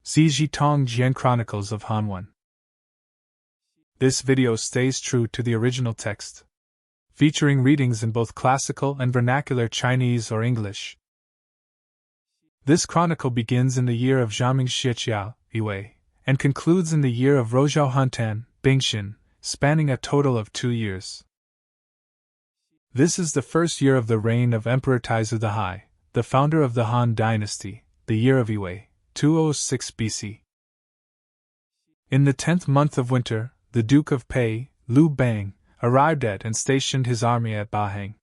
Zizhi Tongjian Chronicles of Han. This video stays true to the original text, featuring readings in both classical and vernacular Chinese or English. This chronicle begins in the year of Zhangming Xiaqiao, Yiwei, and concludes in the year of Rozhao Huntan, Bingxin, spanning a total of 2 years. This is the first year of the reign of Emperor Taizu the High, the founder of the Han dynasty, the year of Yiwei, 206 BC. In the 10th month of winter, the Duke of Pei, Liu Bang, arrived at and stationed his army at Bahang.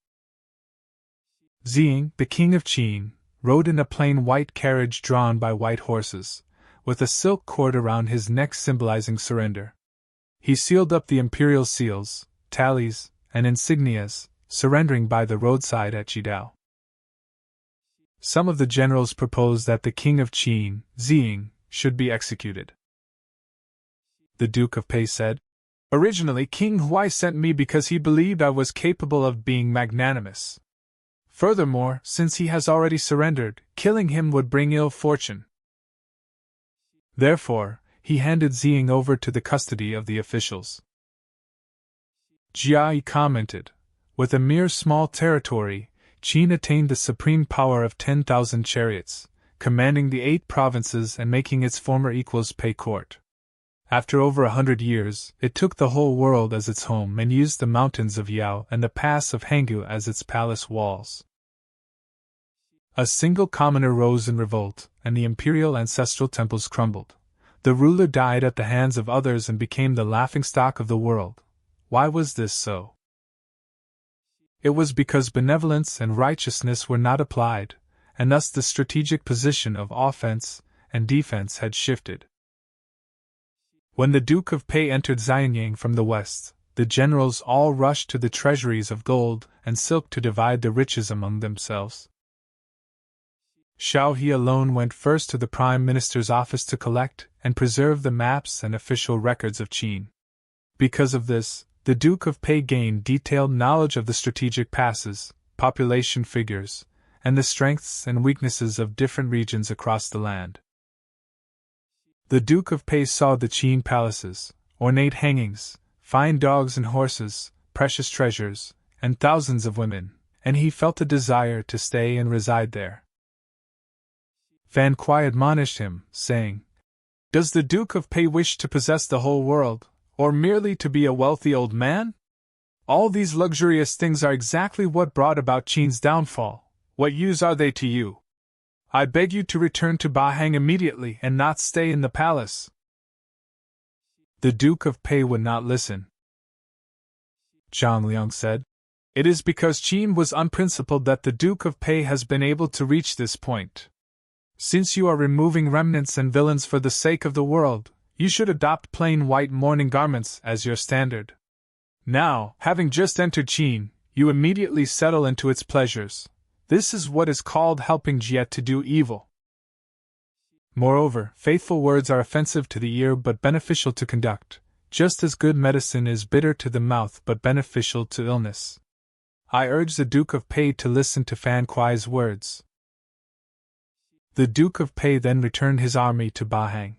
Ziying, the king of Qin, rode in a plain white carriage drawn by white horses, with a silk cord around his neck symbolizing surrender. He sealed up the imperial seals, tallies, and insignias, surrendering by the roadside at Jidao. Some of the generals proposed that the king of Qin, Ziying, should be executed. The Duke of Pei said, "Originally, King Huai sent me because he believed I was capable of being magnanimous. Furthermore, since he has already surrendered, killing him would bring ill fortune. Therefore, he handed Ziying over to the custody of the officials." Jia Yi commented, "With a mere small territory, Qin attained the supreme power of 10,000 chariots, commanding the 8 provinces and making its former equals pay court. After over 100 years, it took the whole world as its home and used the mountains of Yao and the pass of Hanggu as its palace walls. A single commoner rose in revolt, and the imperial ancestral temples crumbled. The ruler died at the hands of others and became the laughingstock of the world. Why was this so? It was because benevolence and righteousness were not applied, and thus the strategic position of offense and defense had shifted. When the Duke of Pei entered Xianyang from the west, the generals all rushed to the treasuries of gold and silk to divide the riches among themselves. Xiao He alone went first to the Prime Minister's office to collect and preserve the maps and official records of Qin. Because of this, the Duke of Pei gained detailed knowledge of the strategic passes, population figures, and the strengths and weaknesses of different regions across the land. The Duke of Pei saw the Qin palaces, ornate hangings, fine dogs and horses, precious treasures, and thousands of women, and he felt a desire to stay and reside there. Fan Kuai admonished him, saying, "Does the Duke of Pei wish to possess the whole world, or merely to be a wealthy old man? All these luxurious things are exactly what brought about Qin's downfall. What use are they to you? I beg you to return to Bahang immediately and not stay in the palace." The Duke of Pei would not listen. Zhang Liang said, "It is because Qin was unprincipled that the Duke of Pei has been able to reach this point. Since you are removing remnants and villains for the sake of the world, you should adopt plain white mourning garments as your standard. Now, having just entered Qin, you immediately settle into its pleasures. This is what is called helping Jie to do evil. Moreover, faithful words are offensive to the ear but beneficial to conduct, just as good medicine is bitter to the mouth but beneficial to illness. I urge the Duke of Pei to listen to Fan Kuai's words." The Duke of Pei then returned his army to Bahang.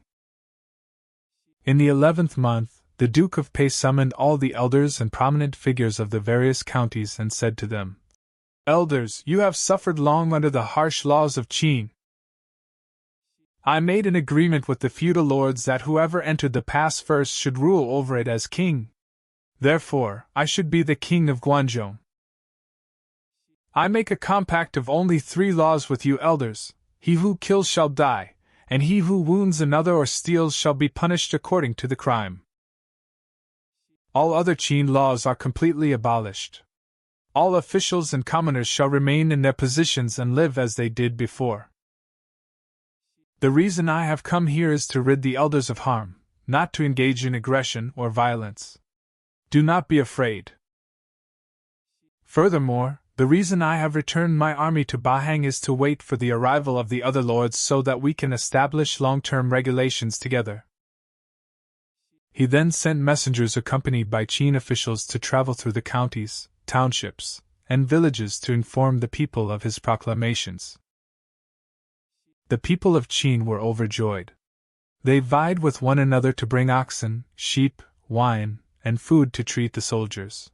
In the 11th month, the Duke of Pei summoned all the elders and prominent figures of the various counties and said to them, "Elders, you have suffered long under the harsh laws of Qin. I made an agreement with the feudal lords that whoever entered the pass first should rule over it as king. Therefore, I should be the king of Guanzhong. I make a compact of only 3 laws with you elders: he who kills shall die, and he who wounds another or steals shall be punished according to the crime. All other Qin laws are completely abolished. All officials and commoners shall remain in their positions and live as they did before. The reason I have come here is to rid the elders of harm, not to engage in aggression or violence. Do not be afraid. Furthermore, the reason I have returned my army to Bahang is to wait for the arrival of the other lords so that we can establish long-term regulations together." He then sent messengers accompanied by Qin officials to travel through the counties, townships, and villages to inform the people of his proclamations. The people of Qin were overjoyed. They vied with one another to bring oxen, sheep, wine, and food to treat the soldiers.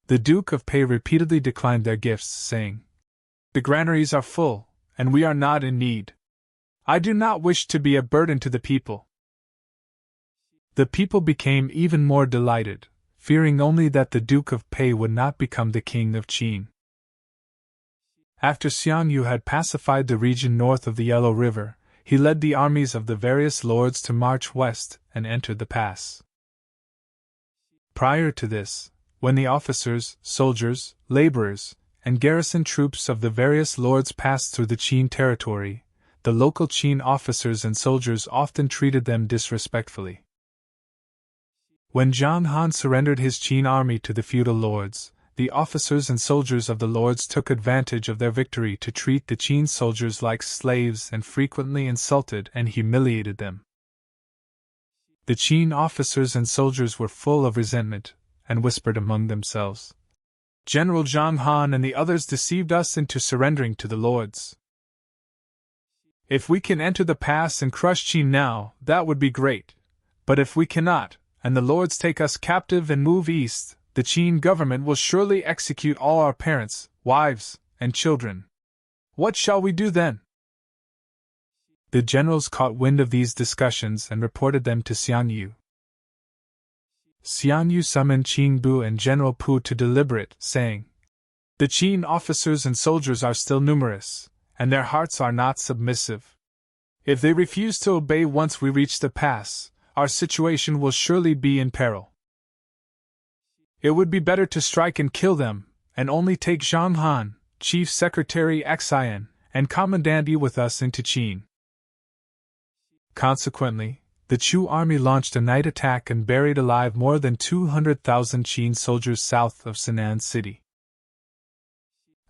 The Duke of Pei repeatedly declined their gifts, saying, "The granaries are full, and we are not in need. I do not wish to be a burden to the people." The people became even more delighted, fearing only that the Duke of Pei would not become the king of Qin. After Xiang Yu had pacified the region north of the Yellow River, he led the armies of the various lords to march west and enter the pass. Prior to this, when the officers, soldiers, laborers, and garrison troops of the various lords passed through the Qin territory, the local Qin officers and soldiers often treated them disrespectfully. When Zhang Han surrendered his Qin army to the feudal lords, the officers and soldiers of the lords took advantage of their victory to treat the Qin soldiers like slaves and frequently insulted and humiliated them. The Qin officers and soldiers were full of resentment, and whispered among themselves, "General Zhang Han and the others deceived us into surrendering to the lords. If we can enter the pass and crush Qin now, that would be great. But if we cannot, and the lords take us captive and move east, the Qin government will surely execute all our parents, wives, and children. What shall we do then?" The generals caught wind of these discussions and reported them to Xiang Yu. Xiang Yu summoned Qin Bu and General Pu to deliberate, saying, "The Qin officers and soldiers are still numerous, and their hearts are not submissive. If they refuse to obey once we reach the pass, our situation will surely be in peril. It would be better to strike and kill them, and only take Zhang Han, Chief Secretary Xian, and Commandant Yi with us into Qin." Consequently, the Chu army launched a night attack and buried alive more than 200,000 Qin soldiers south of Sinan City.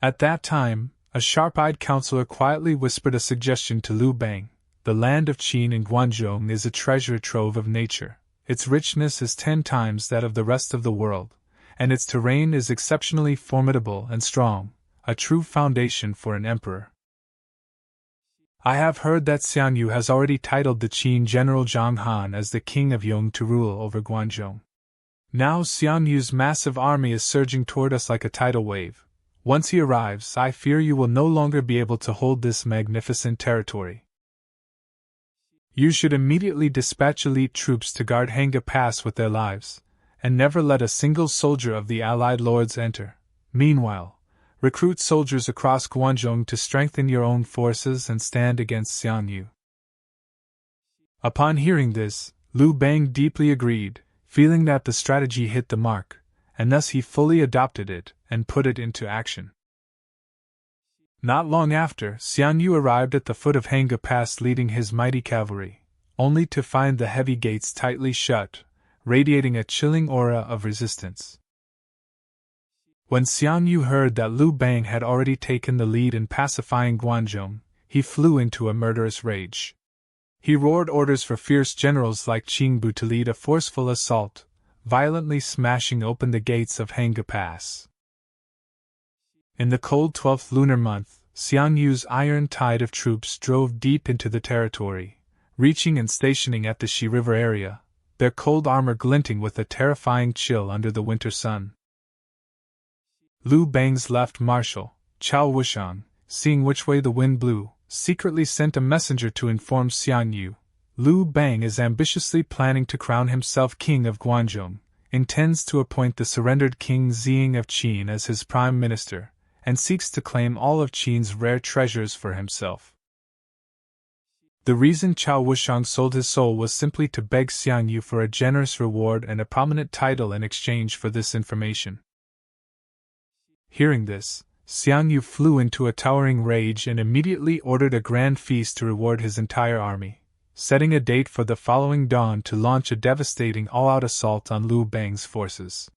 At that time, a sharp-eyed counselor quietly whispered a suggestion to Liu Bang. "The land of Qin in Guanzhong is a treasure trove of nature. Its richness is 10 times that of the rest of the world, and its terrain is exceptionally formidable and strong, a true foundation for an emperor. I have heard that Xiang Yu has already titled the Qin general Zhang Han as the king of Yong to rule over Guanzhong. Now Xiang Yu's massive army is surging toward us like a tidal wave. Once he arrives, I fear you will no longer be able to hold this magnificent territory. You should immediately dispatch elite troops to guard Hanga Pass with their lives, and never let a single soldier of the allied lords enter. Meanwhile, recruit soldiers across Guanzhong to strengthen your own forces and stand against Xiang Yu." Upon hearing this, Liu Bang deeply agreed, feeling that the strategy hit the mark, and thus he fully adopted it and put it into action. Not long after, Xiang Yu arrived at the foot of Hanga Pass leading his mighty cavalry, only to find the heavy gates tightly shut, radiating a chilling aura of resistance. When Xiang Yu heard that Liu Bang had already taken the lead in pacifying Guanzhong, he flew into a murderous rage. He roared orders for fierce generals like Qing Bu to lead a forceful assault, violently smashing open the gates of Hanga Pass. In the cold 12th lunar month, Xiang Yu's iron tide of troops drove deep into the territory, reaching and stationing at the Shi River area, their cold armor glinting with a terrifying chill under the winter sun. Liu Bang's left marshal, Chao Wushang, seeing which way the wind blew, secretly sent a messenger to inform Xiang Yu. Liu Bang is ambitiously planning to crown himself king of Guanzhong, intends to appoint the surrendered King Ziying of Qin as his prime minister, and seeks to claim all of Qin's rare treasures for himself. The reason Chao Wushang sold his soul was simply to beg Xiang Yu for a generous reward and a prominent title in exchange for this information. Hearing this, Xiang Yu flew into a towering rage and immediately ordered a grand feast to reward his entire army, setting a date for the following dawn to launch a devastating all-out assault on Liu Bang's forces.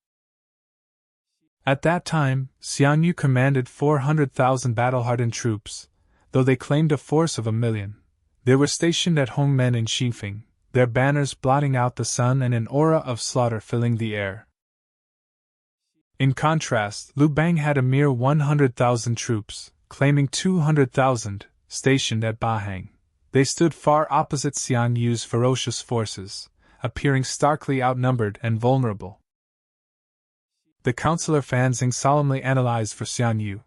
At that time, Xiang Yu commanded 400,000 battle-hardened troops, though they claimed a force of 1,000,000. They were stationed at Hongmen in Xinfeng, their banners blotting out the sun and an aura of slaughter filling the air. In contrast, Liu Bang had a mere 100,000 troops, claiming 200,000, stationed at Bahang, They stood far opposite Xiang Yu's ferocious forces, appearing starkly outnumbered and vulnerable. The counselor Fanxing solemnly analyzed for Xiang Yu.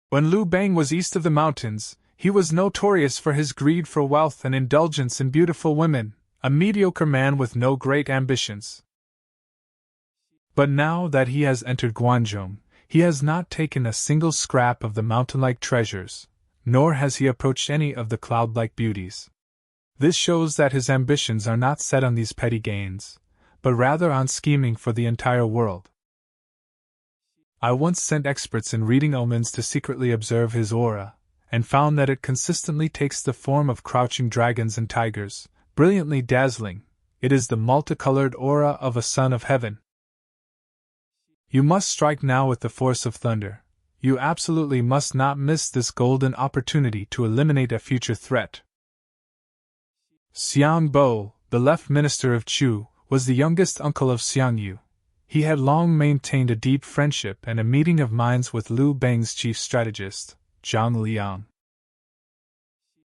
When Liu Bang was east of the mountains, he was notorious for his greed for wealth and indulgence in beautiful women, a mediocre man with no great ambitions. But now that he has entered Guanzhong, he has not taken a single scrap of the mountain-like treasures, nor has he approached any of the cloud-like beauties. This shows that his ambitions are not set on these petty gains, but rather on scheming for the entire world. I once sent experts in reading omens to secretly observe his aura, and found that it consistently takes the form of crouching dragons and tigers, brilliantly dazzling. It is the multicolored aura of a son of heaven. You must strike now with the force of thunder. You absolutely must not miss this golden opportunity to eliminate a future threat. Xiang Bo, the left minister of Chu, was the youngest uncle of Xiang Yu. He had long maintained a deep friendship and a meeting of minds with Liu Bang's chief strategist, Zhang Liang.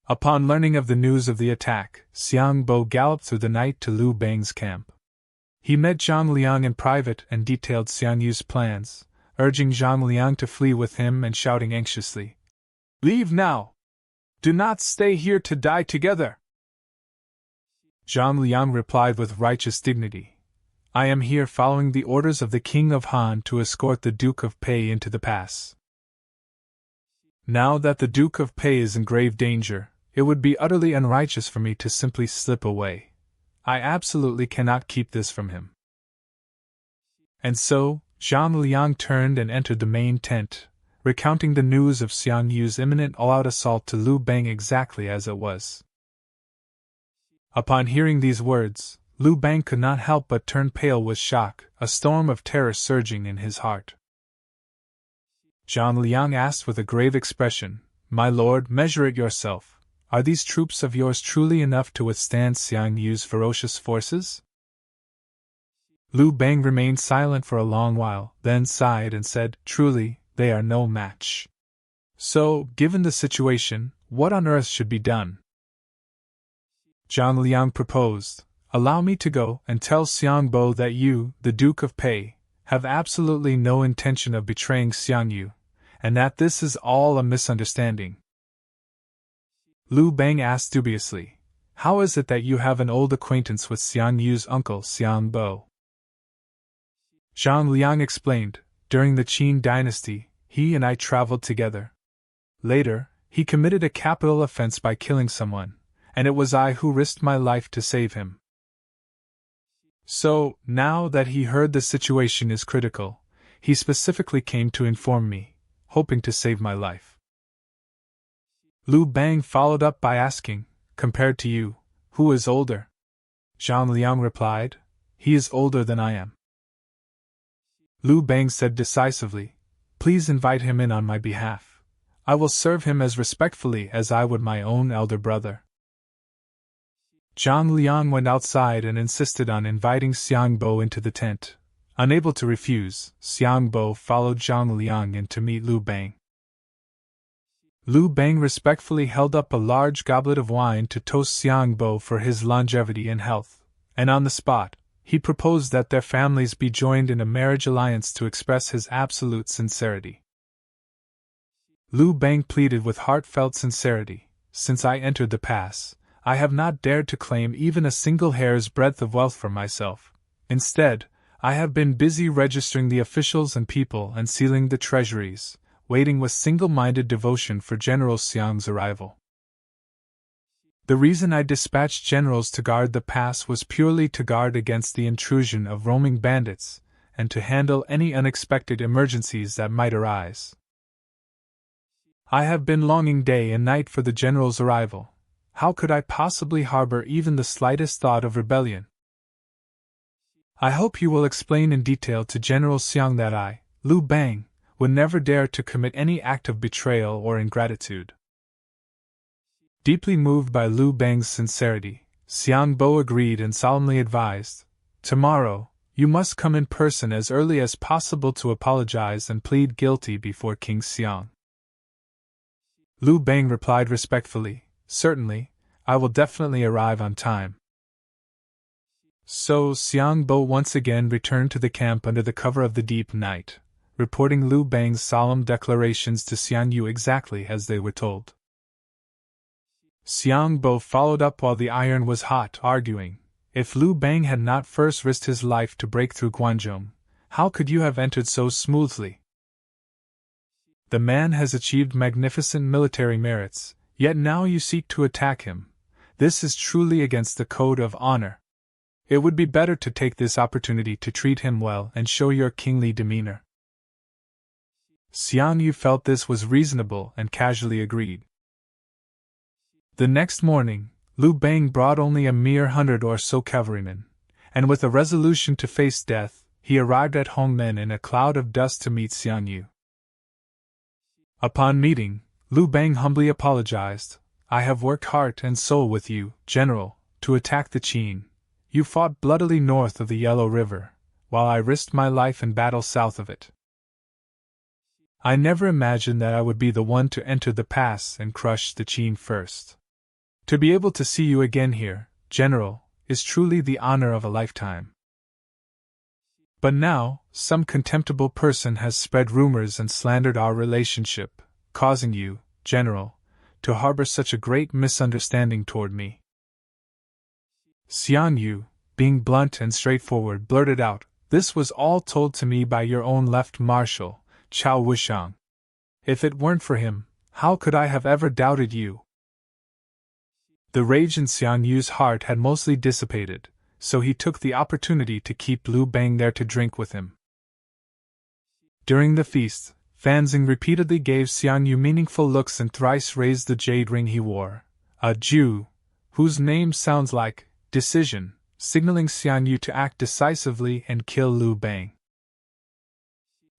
Upon learning of the news of the attack, Xiang Bo galloped through the night to Liu Bang's camp. He met Zhang Liang in private and detailed Xiang Yu's plans, urging Zhang Liang to flee with him and shouting anxiously, "Leave now! Do not stay here to die together!" Zhang Liang replied with righteous dignity, "I am here following the orders of the King of Han to escort the Duke of Pei into the pass. Now that the Duke of Pei is in grave danger, it would be utterly unrighteous for me to simply slip away. I absolutely cannot keep this from him." And so, Zhang Liang turned and entered the main tent, recounting the news of Xiang Yu's imminent all-out assault to Liu Bang exactly as it was. Upon hearing these words, Liu Bang could not help but turn pale with shock, a storm of terror surging in his heart. Zhang Liang asked with a grave expression, "My lord, measure it yourself. Are these troops of yours truly enough to withstand Xiang Yu's ferocious forces?" Liu Bang remained silent for a long while, then sighed and said, "Truly, they are no match. So, given the situation, what on earth should be done?" Zhang Liang proposed, "Allow me to go and tell Xiang Bo that you, the Duke of Pei, have absolutely no intention of betraying Xiang Yu, and that this is all a misunderstanding." Liu Bang asked dubiously, "How is it that you have an old acquaintance with Xiang Yu's uncle Xiang Bo?" Zhang Liang explained, "During the Qin dynasty, he and I traveled together. Later, he committed a capital offense by killing someone, and it was I who risked my life to save him. So, now that he heard the situation is critical, he specifically came to inform me, hoping to save my life." Liu Bang followed up by asking, "Compared to you, who is older?" Zhang Liang replied, "He is older than I am." Liu Bang said decisively, "Please invite him in on my behalf. I will serve him as respectfully as I would my own elder brother." Zhang Liang went outside and insisted on inviting Xiang Bo into the tent. Unable to refuse, Xiang Bo followed Zhang Liang in to meet Liu Bang. Liu Bang respectfully held up a large goblet of wine to toast Xiang Bo for his longevity and health, and on the spot, he proposed that their families be joined in a marriage alliance to express his absolute sincerity. Liu Bang pleaded with heartfelt sincerity, "Since I entered the pass, I have not dared to claim even a single hair's breadth of wealth for myself. Instead, I have been busy registering the officials and people and sealing the treasuries, waiting with single-minded devotion for General Xiang's arrival. The reason I dispatched generals to guard the pass was purely to guard against the intrusion of roaming bandits, and to handle any unexpected emergencies that might arise. I have been longing day and night for the general's arrival. How could I possibly harbor even the slightest thought of rebellion? I hope you will explain in detail to General Xiang that I, Liu Bang, would never dare to commit any act of betrayal or ingratitude." Deeply moved by Liu Bang's sincerity, Xiang Bo agreed and solemnly advised, "Tomorrow, you must come in person as early as possible to apologize and plead guilty before King Xiang." Liu Bang replied respectfully, "Certainly, I will definitely arrive on time. So Xiang Bo once again returned to the camp under the cover of the deep night, reporting Liu Bang's solemn declarations to Xiang Yu exactly as they were told. Xiang Bo followed up while the iron was hot, arguing, "If Liu Bang had not first risked his life to break through Guanzhong, how could you have entered so smoothly? The man has achieved magnificent military merits, yet now you seek to attack him. This is truly against the code of honor. It would be better to take this opportunity to treat him well and show your kingly demeanor." Xiang Yu felt this was reasonable and casually agreed. The next morning, Liu Bang brought only a mere 100 or so cavalrymen, and with a resolution to face death, he arrived at Hongmen in a cloud of dust to meet Xiang Yu. Upon meeting, Liu Bang humbly apologized. "I have worked heart and soul with you, General, to attack the Qin. You fought bloodily north of the Yellow River, while I risked my life in battle south of it. I never imagined that I would be the one to enter the pass and crush the Qin first. To be able to see you again here, General, is truly the honor of a lifetime. But now, some contemptible person has spread rumors and slandered our relationship, causing you, General, to harbor such a great misunderstanding toward me." Xiang Yu, being blunt and straightforward, blurted out, "This was all told to me by your own left marshal, Chao Wushang. If it weren't for him, how could I have ever doubted you?" The rage in Xiang Yu's heart had mostly dissipated, so he took the opportunity to keep Liu Bang there to drink with him. During the feast, Fanzing repeatedly gave Xiang Yu meaningful looks and thrice raised the jade ring he wore, a Jew, whose name sounds like decision, signaling Xiang Yu to act decisively and kill Liu Bang.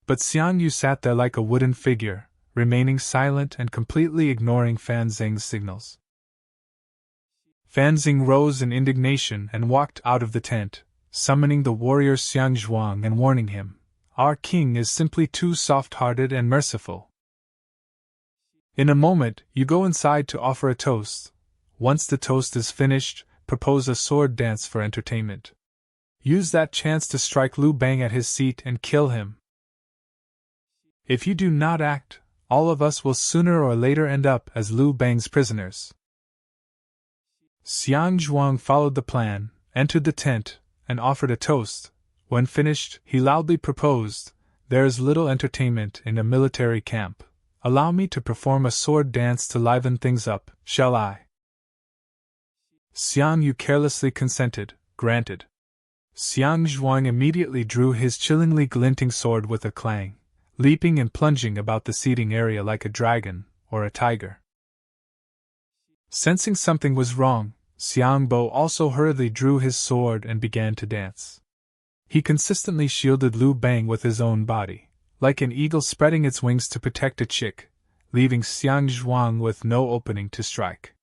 But Xiang Yu sat there like a wooden figure, remaining silent and completely ignoring Fanzing's signals. Fanzing rose in indignation and walked out of the tent, summoning the warrior Xiang Zhuang and warning him, "Our king is simply too soft-hearted and merciful. In a moment, you go inside to offer a toast. Once the toast is finished, propose a sword dance for entertainment. Use that chance to strike Liu Bang at his seat and kill him. If you do not act, all of us will sooner or later end up as Liu Bang's prisoners." Xiang Zhuang followed the plan, entered the tent, and offered a toast. When finished, he loudly proposed, "There is little entertainment in a military camp. Allow me to perform a sword dance to liven things up, shall I?" Xiang Yu carelessly consented, "Granted." Xiang Zhuang immediately drew his chillingly glinting sword with a clang, leaping and plunging about the seating area like a dragon or a tiger. Sensing something was wrong, Xiang Bo also hurriedly drew his sword and began to dance. He consistently shielded Liu Bang with his own body, like an eagle spreading its wings to protect a chick, leaving Xiang Zhuang with no opening to strike.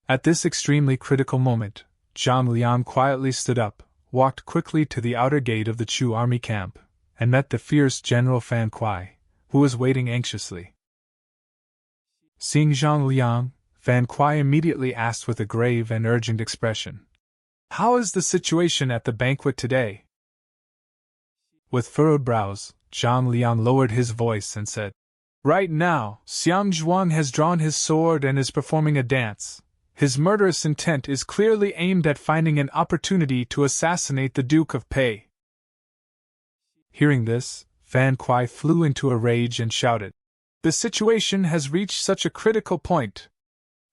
At this extremely critical moment, Zhang Liang quietly stood up, walked quickly to the outer gate of the Chu army camp, and met the fierce General Fan Kuai, who was waiting anxiously. Seeing Zhang Liang, Fan Kuai immediately asked with a grave and urgent expression, "How is the situation at the banquet today?" With furrowed brows, Zhang Liang lowered his voice and said, "Right now, Xiang Zhuang has drawn his sword and is performing a dance. His murderous intent is clearly aimed at finding an opportunity to assassinate the Duke of Pei." Hearing this, Fan Kuai flew into a rage and shouted, "The situation has reached such a critical point.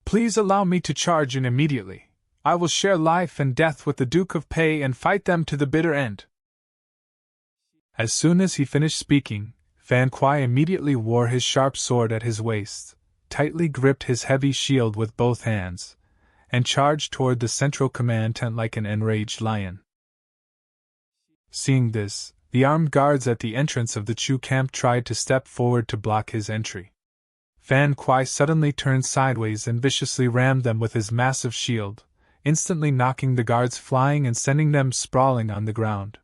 Please allow me to charge in immediately. I will share life and death with the Duke of Pei and fight them to the bitter end." As soon as he finished speaking, Fan Kuai immediately wore his sharp sword at his waist, tightly gripped his heavy shield with both hands, and charged toward the central command tent like an enraged lion. Seeing this, the armed guards at the entrance of the Chu camp tried to step forward to block his entry. Fan Kuai suddenly turned sideways and viciously rammed them with his massive shield, instantly knocking the guards flying and sending them sprawling on the ground.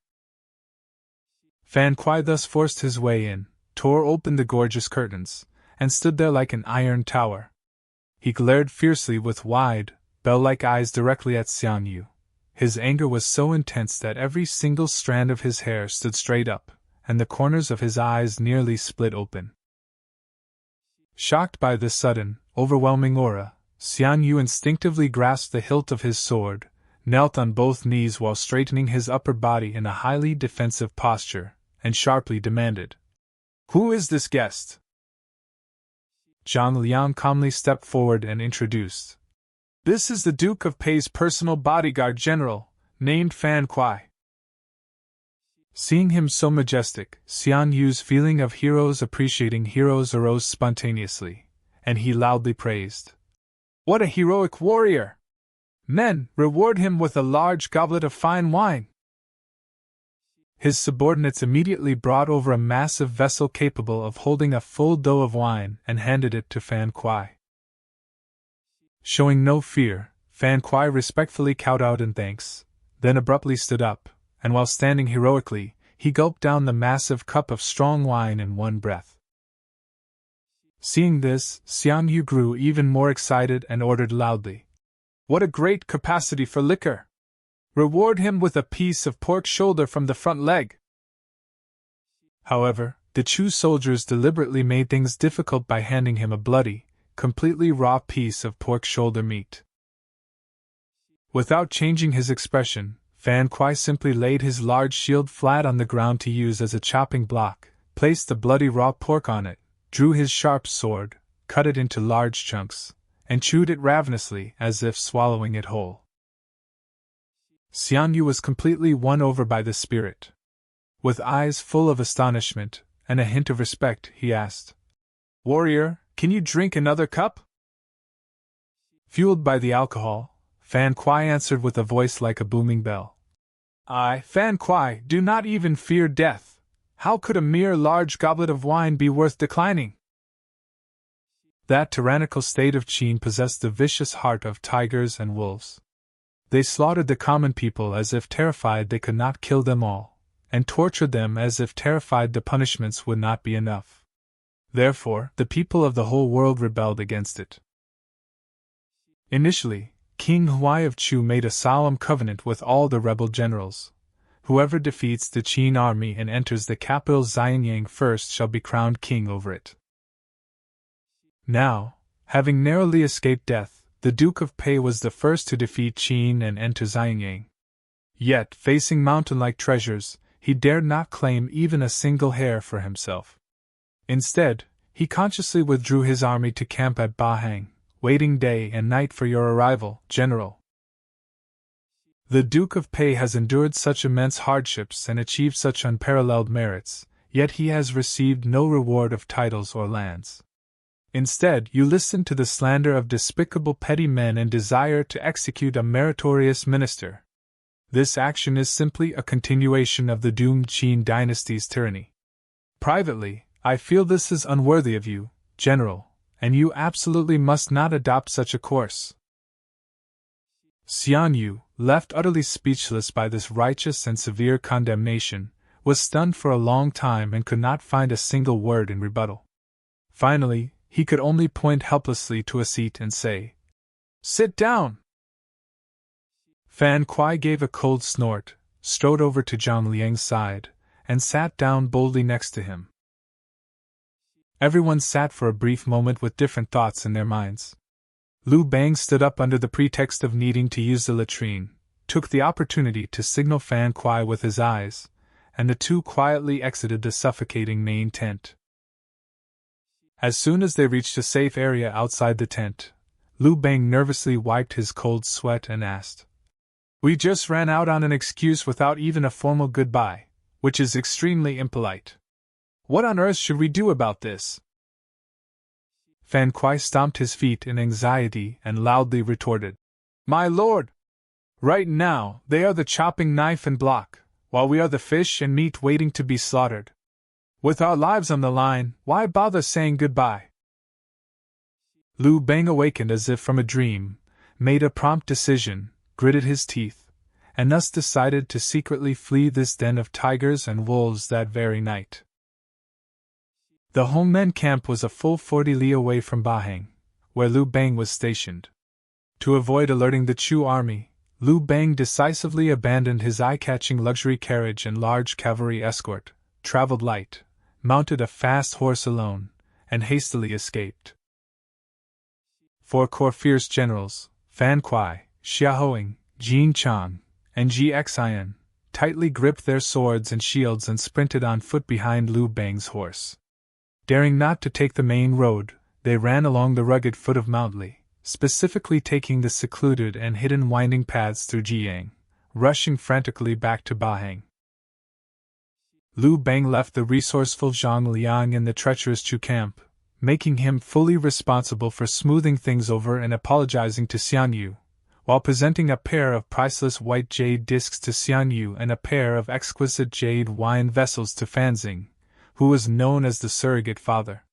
Fan Kuai thus forced his way in, tore open the gorgeous curtains, and stood there like an iron tower. He glared fiercely with wide, bell-like eyes directly at Xiang Yu. His anger was so intense that every single strand of his hair stood straight up, and the corners of his eyes nearly split open. Shocked by this sudden, overwhelming aura, Xiang Yu instinctively grasped the hilt of his sword, knelt on both knees while straightening his upper body in a highly defensive posture, and sharply demanded, "Who is this guest?" Zhang Liang calmly stepped forward and introduced, "This is the Duke of Pei's personal bodyguard general, named Fan Kuai." Seeing him so majestic, Xiang Yu's feeling of heroes appreciating heroes arose spontaneously, and he loudly praised, "What a heroic warrior! Men, reward him with a large goblet of fine wine." His subordinates immediately brought over a massive vessel capable of holding a full dou of wine and handed it to Fan Kuai. Showing no fear, Fan Kuai respectfully kowtowed in thanks, then abruptly stood up, and while standing heroically, he gulped down the massive cup of strong wine in one breath. Seeing this, Xiang Yu grew even more excited and ordered loudly, "What a great capacity for liquor! Reward him with a piece of pork shoulder from the front leg." However, the Chu soldiers deliberately made things difficult by handing him a bloody, completely raw piece of pork shoulder meat. Without changing his expression, Fan Kuai simply laid his large shield flat on the ground to use as a chopping block, placed the bloody raw pork on it, drew his sharp sword, cut it into large chunks, and chewed it ravenously as if swallowing it whole. Xiang Yu was completely won over by the spirit. With eyes full of astonishment and a hint of respect, he asked, "Warrior, can you drink another cup?" Fueled by the alcohol, Fan Kuai answered with a voice like a booming bell, "I, Fan Kuai, do not even fear death. How could a mere large goblet of wine be worth declining?" That tyrannical state of Qin possessed the vicious heart of tigers and wolves. They slaughtered the common people as if terrified they could not kill them all, and tortured them as if terrified the punishments would not be enough. Therefore, the people of the whole world rebelled against it. Initially, King Huai of Chu made a solemn covenant with all the rebel generals. Whoever defeats the Qin army and enters the capital Xianyang first shall be crowned king over it. Now, having narrowly escaped death, the Duke of Pei was the first to defeat Qin and enter Xianyang. Yet, facing mountain-like treasures, he dared not claim even a single hair for himself. Instead, he consciously withdrew his army to camp at Bahang, waiting day and night for your arrival, General. The Duke of Pei has endured such immense hardships and achieved such unparalleled merits, yet he has received no reward of titles or lands. Instead, you listen to the slander of despicable petty men and desire to execute a meritorious minister. This action is simply a continuation of the doomed Qin dynasty's tyranny. Privately, I feel this is unworthy of you, General, and you absolutely must not adopt such a course." Xiang Yu, left utterly speechless by this righteous and severe condemnation, was stunned for a long time and could not find a single word in rebuttal. Finally, he could only point helplessly to a seat and say, "Sit down!" Fan Kuai gave a cold snort, strode over to Zhang Liang's side, and sat down boldly next to him. Everyone sat for a brief moment with different thoughts in their minds. Lu Bang stood up under the pretext of needing to use the latrine, took the opportunity to signal Fan Kuai with his eyes, and the two quietly exited the suffocating main tent. As soon as they reached a safe area outside the tent, Lu Bang nervously wiped his cold sweat and asked, "We just ran out on an excuse without even a formal goodbye, which is extremely impolite. What on earth should we do about this?" Fan Kuai stomped his feet in anxiety and loudly retorted, "My lord! Right now, they are the chopping knife and block, while we are the fish and meat waiting to be slaughtered. With our lives on the line, why bother saying goodbye?" Lu Bang awakened as if from a dream, made a prompt decision, gritted his teeth, and thus decided to secretly flee this den of tigers and wolves that very night. The Hongmen camp was a full 40 li away from Bahang, where Liu Bang was stationed. To avoid alerting the Chu army, Liu Bang decisively abandoned his eye-catching luxury carriage and large cavalry escort, traveled light, mounted a fast horse alone, and hastily escaped. 4 core fierce generals, Fan Kuai, Xia Hoing, Jin Chang, and Ji Xian, tightly gripped their swords and shields and sprinted on foot behind Liu Bang's horse. Daring not to take the main road, they ran along the rugged foot of Mount Li, specifically taking the secluded and hidden winding paths through Jiang, rushing frantically back to Bahang. Liu Bang left the resourceful Zhang Liang in the treacherous Chu camp, making him fully responsible for smoothing things over and apologizing to Xiang Yu, while presenting a pair of priceless white jade discs to Xiang Yu and a pair of exquisite jade wine vessels to Fanxing, who was known as the surrogate father.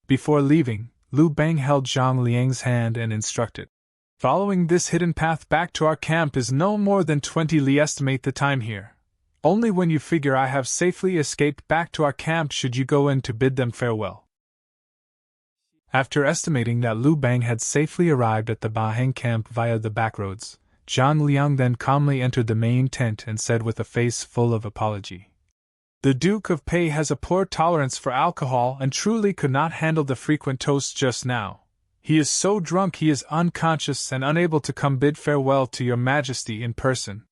Before leaving, Liu Bang held Zhang Liang's hand and instructed, "Following this hidden path back to our camp is no more than 20 li. Estimate the time here. Only when you figure I have safely escaped back to our camp should you go in to bid them farewell." After estimating that Liu Bang had safely arrived at the Bahang camp via the backroads, Zhang Liang then calmly entered the main tent and said with a face full of apology, "The Duke of Pei has a poor tolerance for alcohol and truly could not handle the frequent toasts just now. He is so drunk he is unconscious and unable to come bid farewell to your Majesty in person.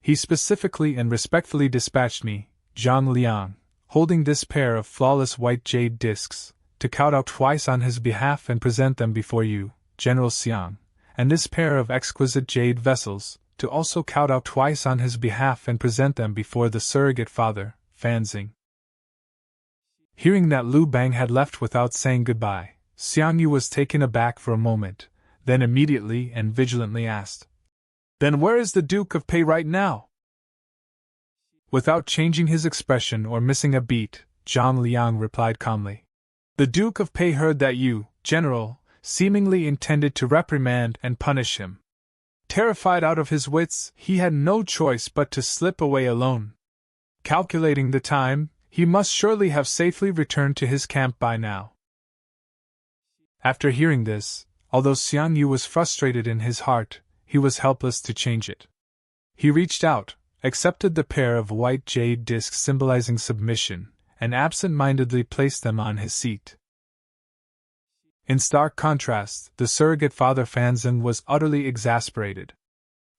He specifically and respectfully dispatched me, Zhang Liang, holding this pair of flawless white jade discs, to kowtow twice on his behalf and present them before you, General Xiang, and this pair of exquisite jade vessels, to also kowtow twice on his behalf and present them before the surrogate father, Fanxing." Hearing that Liu Bang had left without saying goodbye, Xiang Yu was taken aback for a moment, then immediately and vigilantly asked, "Then where is the Duke of Pei right now?" Without changing his expression or missing a beat, Zhang Liang replied calmly, "The Duke of Pei heard that you, General, seemingly intended to reprimand and punish him. Terrified out of his wits, he had no choice but to slip away alone. Calculating the time, he must surely have safely returned to his camp by now." After hearing this, although Xiang Yu was frustrated in his heart, he was helpless to change it. He reached out, accepted the pair of white jade discs symbolizing submission, and absent-mindedly placed them on his seat. In stark contrast, the surrogate father Fanxing was utterly exasperated.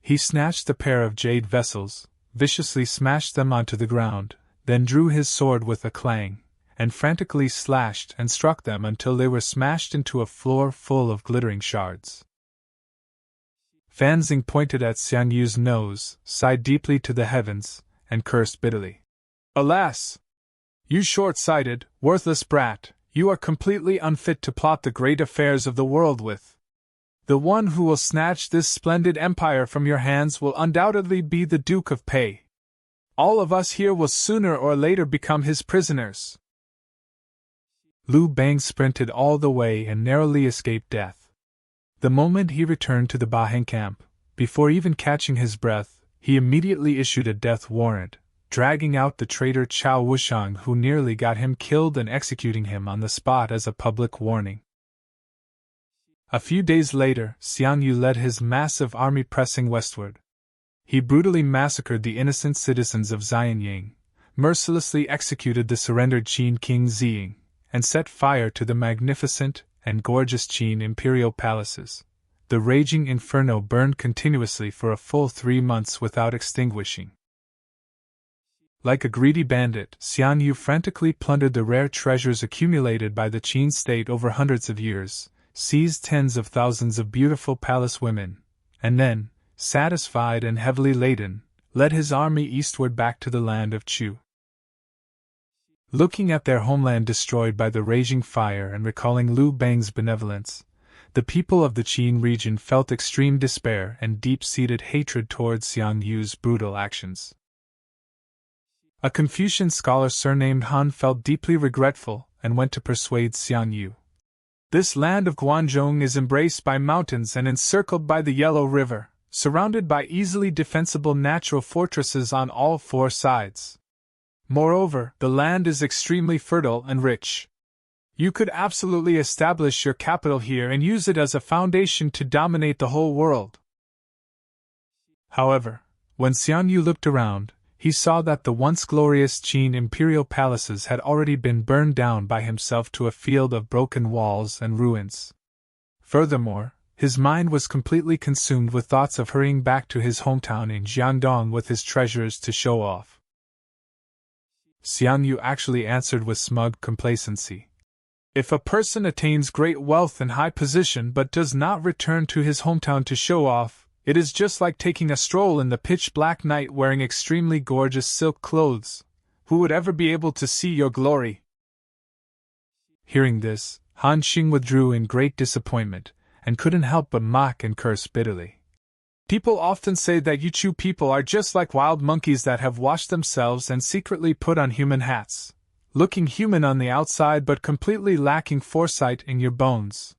He snatched the pair of jade vessels, viciously smashed them onto the ground, then drew his sword with a clang, and frantically slashed and struck them until they were smashed into a floor full of glittering shards. Fanxing pointed at Xiang Yu's nose, sighed deeply to the heavens, and cursed bitterly. "Alas! You short-sighted, worthless brat, you are completely unfit to plot the great affairs of the world with. The one who will snatch this splendid empire from your hands will undoubtedly be the Duke of Pei. All of us here will sooner or later become his prisoners." Liu Bang sprinted all the way and narrowly escaped death. The moment he returned to the Bahang camp, before even catching his breath, he immediately issued a death warrant, dragging out the traitor Chao Wushang who nearly got him killed and executing him on the spot as a public warning. A few days later, Xiang Yu led his massive army pressing westward. He brutally massacred the innocent citizens of Xianying, mercilessly executed the surrendered Qin King Ziying, and set fire to the magnificent and gorgeous Qin imperial palaces. The raging inferno burned continuously for a full 3 months without extinguishing. Like a greedy bandit, Xiang Yu frantically plundered the rare treasures accumulated by the Qin state over hundreds of years, seized tens of thousands of beautiful palace women, and then, satisfied and heavily laden, led his army eastward back to the land of Chu. Looking at their homeland destroyed by the raging fire and recalling Liu Bang's benevolence, the people of the Qin region felt extreme despair and deep-seated hatred towards Xiang Yu's brutal actions. A Confucian scholar surnamed Han felt deeply regretful and went to persuade Xiang Yu. "This land of Guanzhong is embraced by mountains and encircled by the Yellow River, surrounded by easily defensible natural fortresses on all 4 sides. Moreover, the land is extremely fertile and rich. You could absolutely establish your capital here and use it as a foundation to dominate the whole world. However, when Xian Yu looked around, he saw that the once glorious Qin imperial palaces had already been burned down by himself to a field of broken walls and ruins. Furthermore, his mind was completely consumed with thoughts of hurrying back to his hometown in Jiandong with his treasures to show off. Xian Yu actually answered with smug complacency. If a person attains great wealth and high position but does not return to his hometown to show off, it is just like taking a stroll in the pitch-black night wearing extremely gorgeous silk clothes. Who would ever be able to see your glory? Hearing this, Han Xing withdrew in great disappointment, and couldn't help but mock and curse bitterly. People often say that Yuchu people are just like wild monkeys that have washed themselves and secretly put on human hats, looking human on the outside but completely lacking foresight in your bones.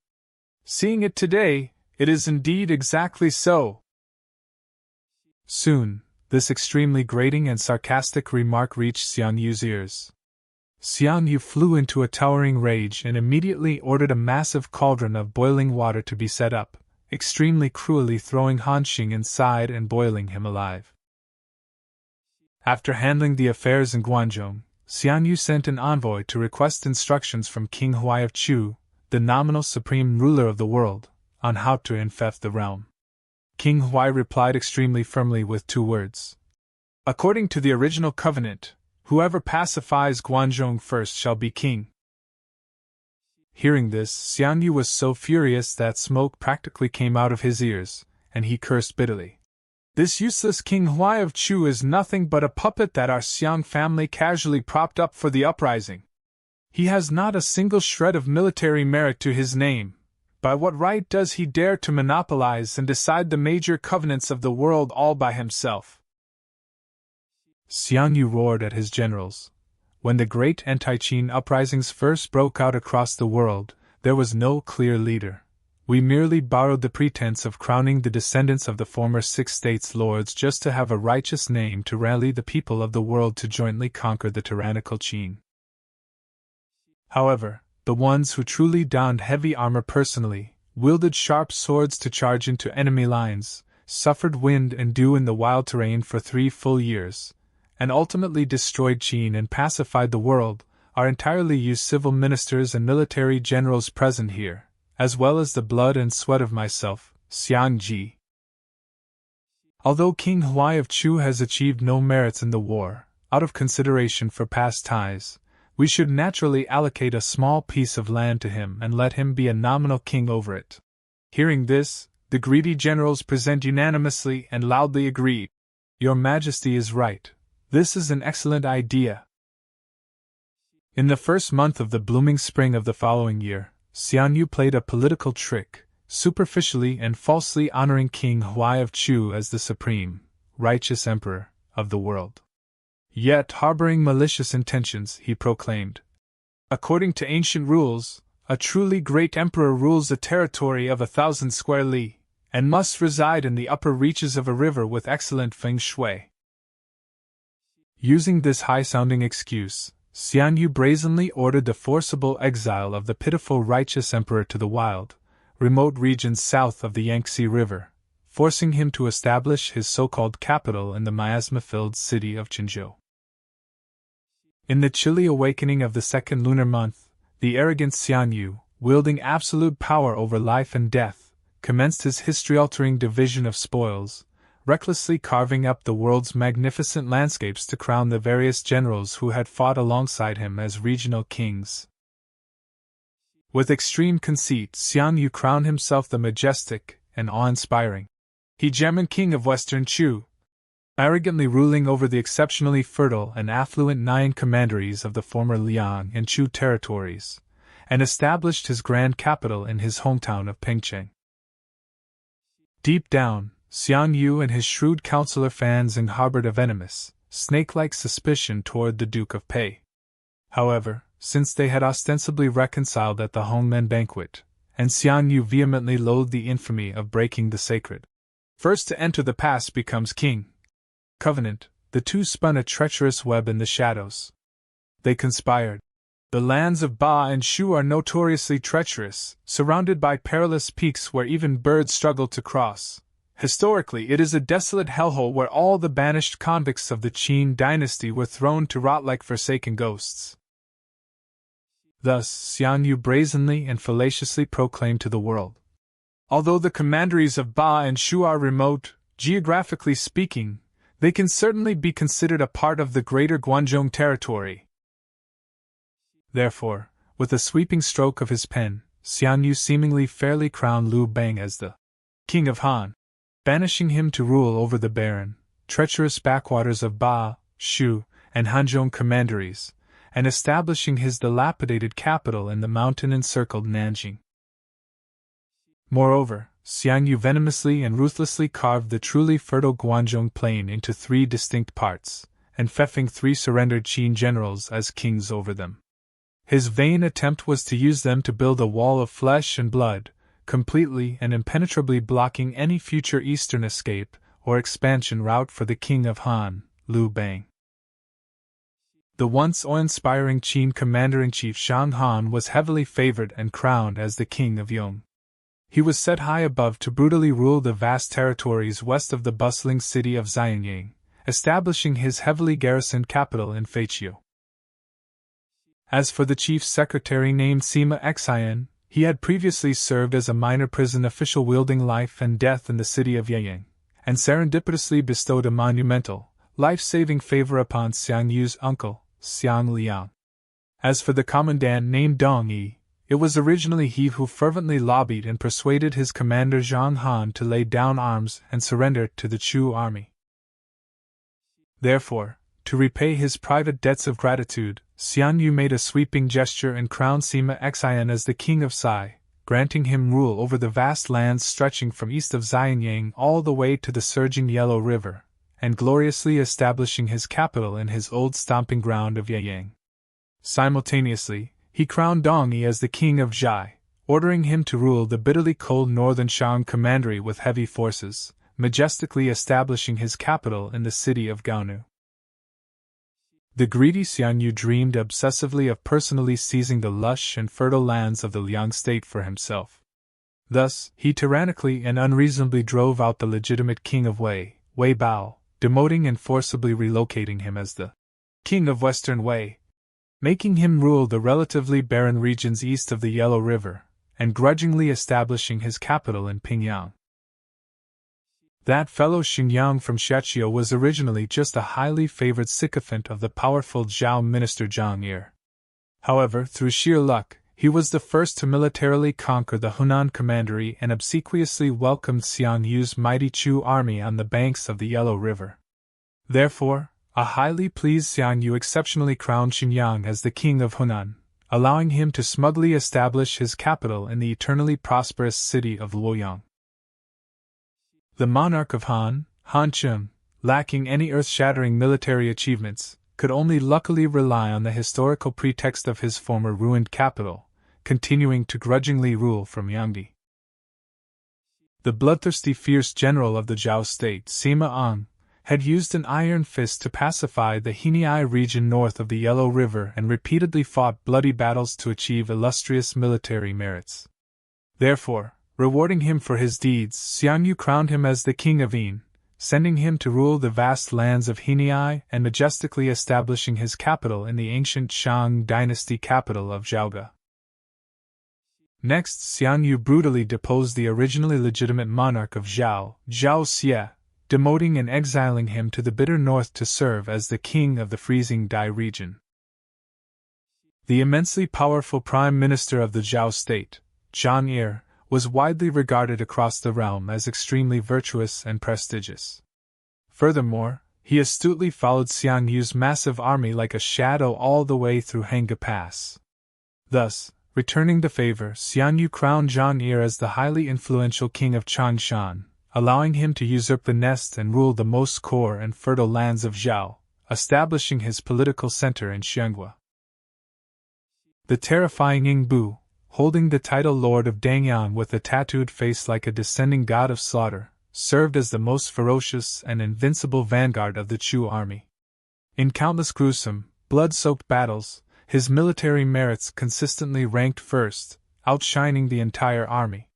Seeing it today, it is indeed exactly so. Soon, this extremely grating and sarcastic remark reached Xian Yu's ears. Xian Yu flew into a towering rage and immediately ordered a massive cauldron of boiling water to be set up, extremely cruelly throwing Han Xing inside and boiling him alive. After handling the affairs in Guanzhong, Xian Yu sent an envoy to request instructions from King Huai of Chu, the nominal supreme ruler of the world, on how to infect the realm. King Huai replied extremely firmly with 2 words. According to the original covenant, whoever pacifies Guanzhong first shall be king. Hearing this, Xian Yu was so furious that smoke practically came out of his ears, and he cursed bitterly. This useless King Huai of Chu is nothing but a puppet that our Xiang family casually propped up for the uprising. He has not a single shred of military merit to his name. By what right does he dare to monopolize and decide the major covenants of the world all by himself? Xian Yu roared at his generals. When the great anti-Qin uprisings first broke out across the world, there was no clear leader. We merely borrowed the pretense of crowning the descendants of the former 6 states lords just to have a righteous name to rally the people of the world to jointly conquer the tyrannical Qin. However, the ones who truly donned heavy armor personally, wielded sharp swords to charge into enemy lines, suffered wind and dew in the wild terrain for 3 full years, and ultimately destroyed Qin and pacified the world, are entirely you civil ministers and military generals present here, as well as the blood and sweat of myself, Xiang Ji. Although King Huai of Chu has achieved no merits in the war, out of consideration for past ties, we should naturally allocate a small piece of land to him and let him be a nominal king over it. Hearing this, the greedy generals present unanimously and loudly agreed. Your Majesty is right. This is an excellent idea. In the first month of the blooming spring of the following year, Xian Yu played a political trick, superficially and falsely honoring King Huai of Chu as the supreme, righteous emperor of the world. Yet, harboring malicious intentions, he proclaimed, according to ancient rules, a truly great emperor rules a territory of 1,000 square li, and must reside in the upper reaches of a river with excellent feng shui. Using this high-sounding excuse, Xian Yu brazenly ordered the forcible exile of the pitiful righteous emperor to the wild, remote regions south of the Yangtze River, forcing him to establish his so-called capital in the miasma-filled city of Qinzhou. In the chilly awakening of the 2nd lunar month, the arrogant Xian Yu, wielding absolute power over life and death, commenced his history-altering division of spoils, recklessly carving up the world's magnificent landscapes to crown the various generals who had fought alongside him as regional kings. With extreme conceit, Xian Yu crowned himself the majestic and awe-inspiring hegemon king of Western Chu, arrogantly ruling over the exceptionally fertile and affluent Nyan commanderies of the former Liang and Chu territories, and established his grand capital in his hometown of Pengcheng. Deep down, Xian Yu and his shrewd counselor Fanzing harbored a venomous, snake-like suspicion toward the Duke of Pei. However, since they had ostensibly reconciled at the Hongmen banquet, and Xian Yu vehemently loathed the infamy of breaking the sacred first to enter the past becomes king covenant, the two spun a treacherous web in the shadows. They conspired. The lands of Ba and Shu are notoriously treacherous, surrounded by perilous peaks where even birds struggle to cross. Historically, it is a desolate hellhole where all the banished convicts of the Qin dynasty were thrown to rot like forsaken ghosts. Thus, Xiang Yu brazenly and fallaciously proclaimed to the world. Although the commanderies of Ba and Shu are remote, geographically speaking, they can certainly be considered a part of the greater Guanzhong territory. Therefore, with a sweeping stroke of his pen, Xiang Yu seemingly fairly crowned Liu Bang as the King of Han, banishing him to rule over the barren, treacherous backwaters of Ba, Shu, and Hanzhong commanderies, and establishing his dilapidated capital in the mountain-encircled Nanjing. Moreover, Xiang Yu venomously and ruthlessly carved the truly fertile Guanzhong plain into 3 distinct parts, and feffing 3 surrendered Qin generals as kings over them. His vain attempt was to use them to build a wall of flesh and blood, completely and impenetrably blocking any future eastern escape or expansion route for the king of Han, Liu Bang. The once awe-inspiring Qin commander-in-chief Shang Han was heavily favored and crowned as the king of Yong. He was set high above to brutally rule the vast territories west of the bustling city of Xianyang, establishing his heavily garrisoned capital in Feiqiu. As for the chief secretary named Sima Xian, he had previously served as a minor prison official wielding life and death in the city of Yeyang, and serendipitously bestowed a monumental, life-saving favor upon Xiang Yu's uncle, Xiang Liang. As for the commandant named Dong Yi, it was originally he who fervently lobbied and persuaded his commander Zhang Han to lay down arms and surrender to the Chu army. Therefore, to repay his private debts of gratitude, Xiang Yu made a sweeping gesture and crowned Sima Xian as the king of Xi, granting him rule over the vast lands stretching from east of Xianyang all the way to the surging Yellow River, and gloriously establishing his capital in his old stomping ground of Yeyang. Simultaneously, he crowned Dong Yi as the king of Zhai, ordering him to rule the bitterly cold northern Shang commandery with heavy forces, majestically establishing his capital in the city of Gaonu. The greedy Xiang Yu dreamed obsessively of personally seizing the lush and fertile lands of the Liang state for himself. Thus, he tyrannically and unreasonably drove out the legitimate king of Wei, Wei Bao, demoting and forcibly relocating him as the king of Western Wei, making him rule the relatively barren regions east of the Yellow River, and grudgingly establishing his capital in Pingyang. That fellow Xingyang from Shechio was originally just a highly favored sycophant of the powerful Zhao minister Zhang Yi. However, through sheer luck, he was the first to militarily conquer the Hunan commandery and obsequiously welcomed Xiang Yu's mighty Chu army on the banks of the Yellow River. Therefore, a highly pleased Xiang Yu exceptionally crowned Xingyang as the king of Hunan, allowing him to smugly establish his capital in the eternally prosperous city of Luoyang. The monarch of Han, Han Chun, lacking any earth-shattering military achievements, could only luckily rely on the historical pretext of his former ruined capital, continuing to grudgingly rule from Yangdi. The bloodthirsty fierce general of the Zhao state, Sima Ang, had used an iron fist to pacify the Henei region north of the Yellow River and repeatedly fought bloody battles to achieve illustrious military merits. Therefore, rewarding him for his deeds, Xiang Yu crowned him as the king of Yin, sending him to rule the vast lands of Henei and majestically establishing his capital in the ancient Shang dynasty capital of Zhaoge. Next, Xiang Yu brutally deposed the originally legitimate monarch of Zhao, Zhao Xie, demoting and exiling him to the bitter north to serve as the king of the freezing Dai region. The immensely powerful prime minister of the Zhao state, Zhang Yi, was widely regarded across the realm as extremely virtuous and prestigious. Furthermore, he astutely followed Xiang Yu's massive army like a shadow all the way through Hanga Pass. Thus, returning the favor, Xiang Yu crowned Zhang Yi as the highly influential king of Changshan, allowing him to usurp the nest and rule the most core and fertile lands of Zhao, establishing his political center in Xianghua. The terrifying Yingbu, holding the title Lord of Dangyang with a tattooed face like a descending god of slaughter, served as the most ferocious and invincible vanguard of the Chu army. In countless gruesome, blood-soaked battles, his military merits consistently ranked first, outshining the entire army.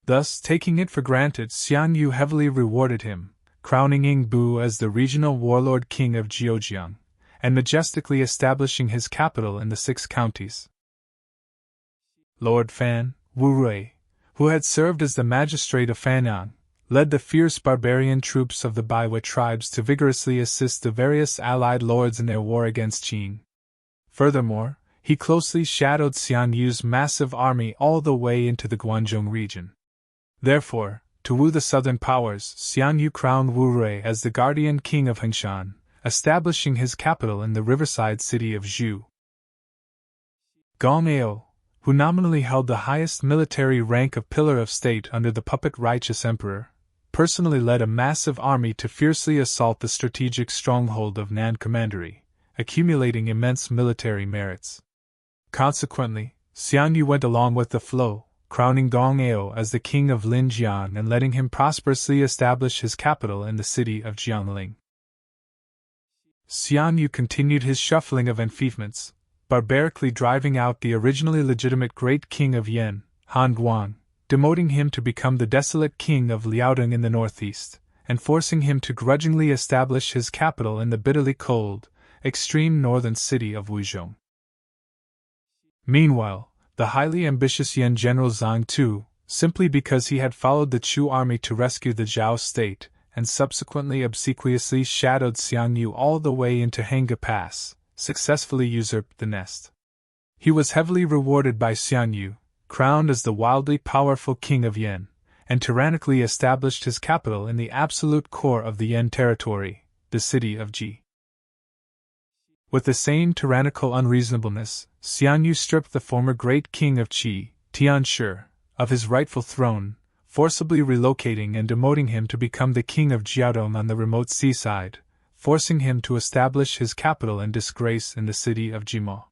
Thus, taking it for granted, Xian Yu heavily rewarded him, crowning Ying Bu as the regional warlord king of Zhejiang, and majestically establishing his capital in the 6 counties. Lord Fan, Wu Rui, who had served as the magistrate of Fanyang, led the fierce barbarian troops of the Baiwa tribes to vigorously assist the various allied lords in their war against Qin. Furthermore, he closely shadowed Xian Yu's massive army all the way into the Guangzhou region. Therefore, to woo the southern powers, Xian Yu crowned Wu Rui as the guardian king of Hengshan, establishing his capital in the riverside city of Zhu. Gong Ao, who nominally held the highest military rank of pillar of state under the puppet righteous emperor, personally led a massive army to fiercely assault the strategic stronghold of Nan Commandery, accumulating immense military merits. Consequently, Xian Yu went along with the flow, crowning Gong Ao as the king of Linjiang and letting him prosperously establish his capital in the city of Jiangling. Xian Yu continued his shuffling of enfeoffments, barbarically driving out the originally legitimate great king of Yen, Han Guang, demoting him to become the desolate king of Liaodong in the northeast, and forcing him to grudgingly establish his capital in the bitterly cold, extreme northern city of Wuzhong. Meanwhile, the highly ambitious Yen general Zhang Tu, simply because he had followed the Chu army to rescue the Zhao state, and subsequently obsequiously shadowed Xiang Yu all the way into Hanga Pass, successfully usurped the nest. He was heavily rewarded by Xiang Yu, crowned as the wildly powerful king of Yen, and tyrannically established his capital in the absolute core of the Yen territory, the city of Ji. With the same tyrannical unreasonableness, Xian Yu stripped the former great king of Qi, Tian Shi, of his rightful throne, forcibly relocating and demoting him to become the king of Jiaodong on the remote seaside, forcing him to establish his capital in disgrace in the city of Jimo.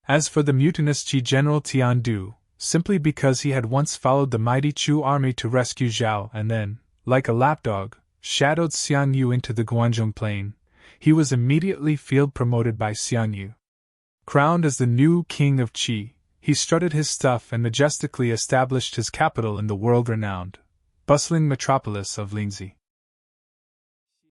As for the mutinous Qi general Tian Du, simply because he had once followed the mighty Chu army to rescue Zhao and then, like a lapdog, shadowed Xian Yu into the Guangzhou plain, he was immediately field promoted by Xian Yu. Crowned as the new king of Qi, he strutted his stuff and majestically established his capital in the world-renowned, bustling metropolis of Lingzi.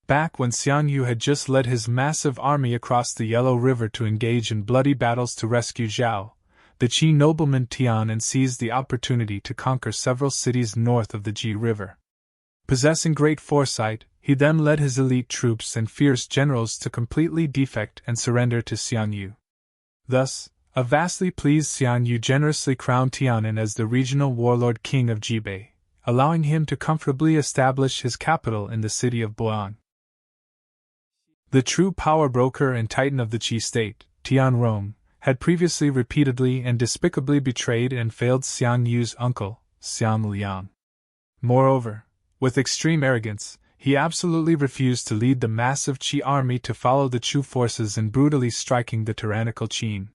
Back when Xian Yu had just led his massive army across the Yellow River to engage in bloody battles to rescue Zhao, the Qi nobleman Tian seized the opportunity to conquer several cities north of the Ji River. Possessing great foresight, he then led his elite troops and fierce generals to completely defect and surrender to Xian Yu. Thus, a vastly pleased Xian Yu generously crowned Tian'an as the regional warlord king of Jibei, allowing him to comfortably establish his capital in the city of Boan. The true power broker and titan of the Qi state, Tian Rong, had previously repeatedly and despicably betrayed and failed Xian Yu's uncle, Xian Liang. Moreover, with extreme arrogance, he absolutely refused to lead the massive Qi army to follow the Chu forces in brutally striking the tyrannical Qin.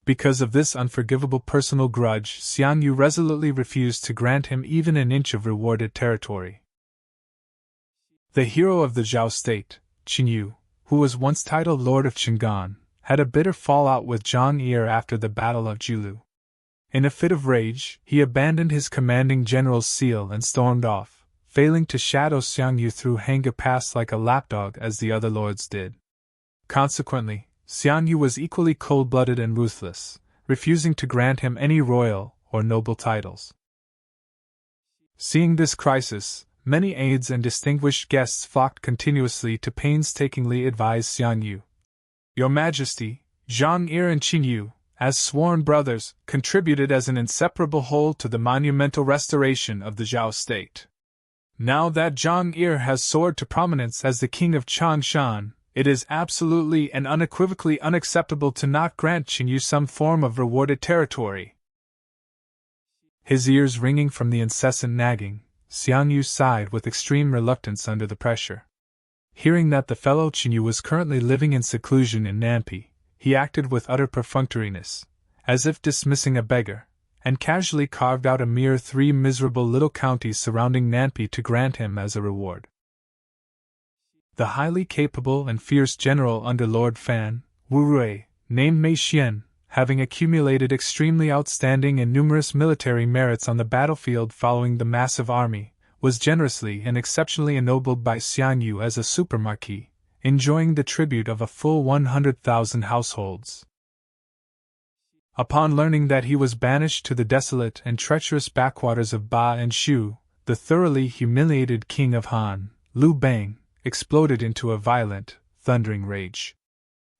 Because of this unforgivable personal grudge, Xian Yu resolutely refused to grant him even an inch of rewarded territory. The hero of the Zhao state, Qin Yu, who was once titled Lord of Chang'an, had a bitter fallout with Zhang Yi after the Battle of Jiulu. In a fit of rage, he abandoned his commanding general's seal and stormed off, failing to shadow Xiang Yu through Hanga Pass like a lapdog as the other lords did. Consequently, Xiang Yu was equally cold-blooded and ruthless, refusing to grant him any royal or noble titles. Seeing this crisis, many aides and distinguished guests flocked continuously to painstakingly advise Xiang Yu. Your Majesty, Zhang Yi and Qin Yu, as sworn brothers, contributed as an inseparable whole to the monumental restoration of the Zhao state. Now that Zhang Yi has soared to prominence as the king of Changshan, it is absolutely and unequivocally unacceptable to not grant Qin Yu some form of rewarded territory. His ears ringing from the incessant nagging, Xiang Yu sighed with extreme reluctance under the pressure. Hearing that the fellow Qin Yu was currently living in seclusion in Nanpi, he acted with utter perfunctoriness, as if dismissing a beggar, and casually carved out a mere 3 miserable little counties surrounding Nanpi to grant him as a reward. The highly capable and fierce general under Lord Fan, Wu Rui, named Mei Xian, having accumulated extremely outstanding and numerous military merits on the battlefield following the massive army, was generously and exceptionally ennobled by Xiang Yu as a supermarquis, enjoying the tribute of a full 100,000 households. Upon learning that he was banished to the desolate and treacherous backwaters of Ba and Shu, the thoroughly humiliated king of Han, Liu Bang, exploded into a violent, thundering rage.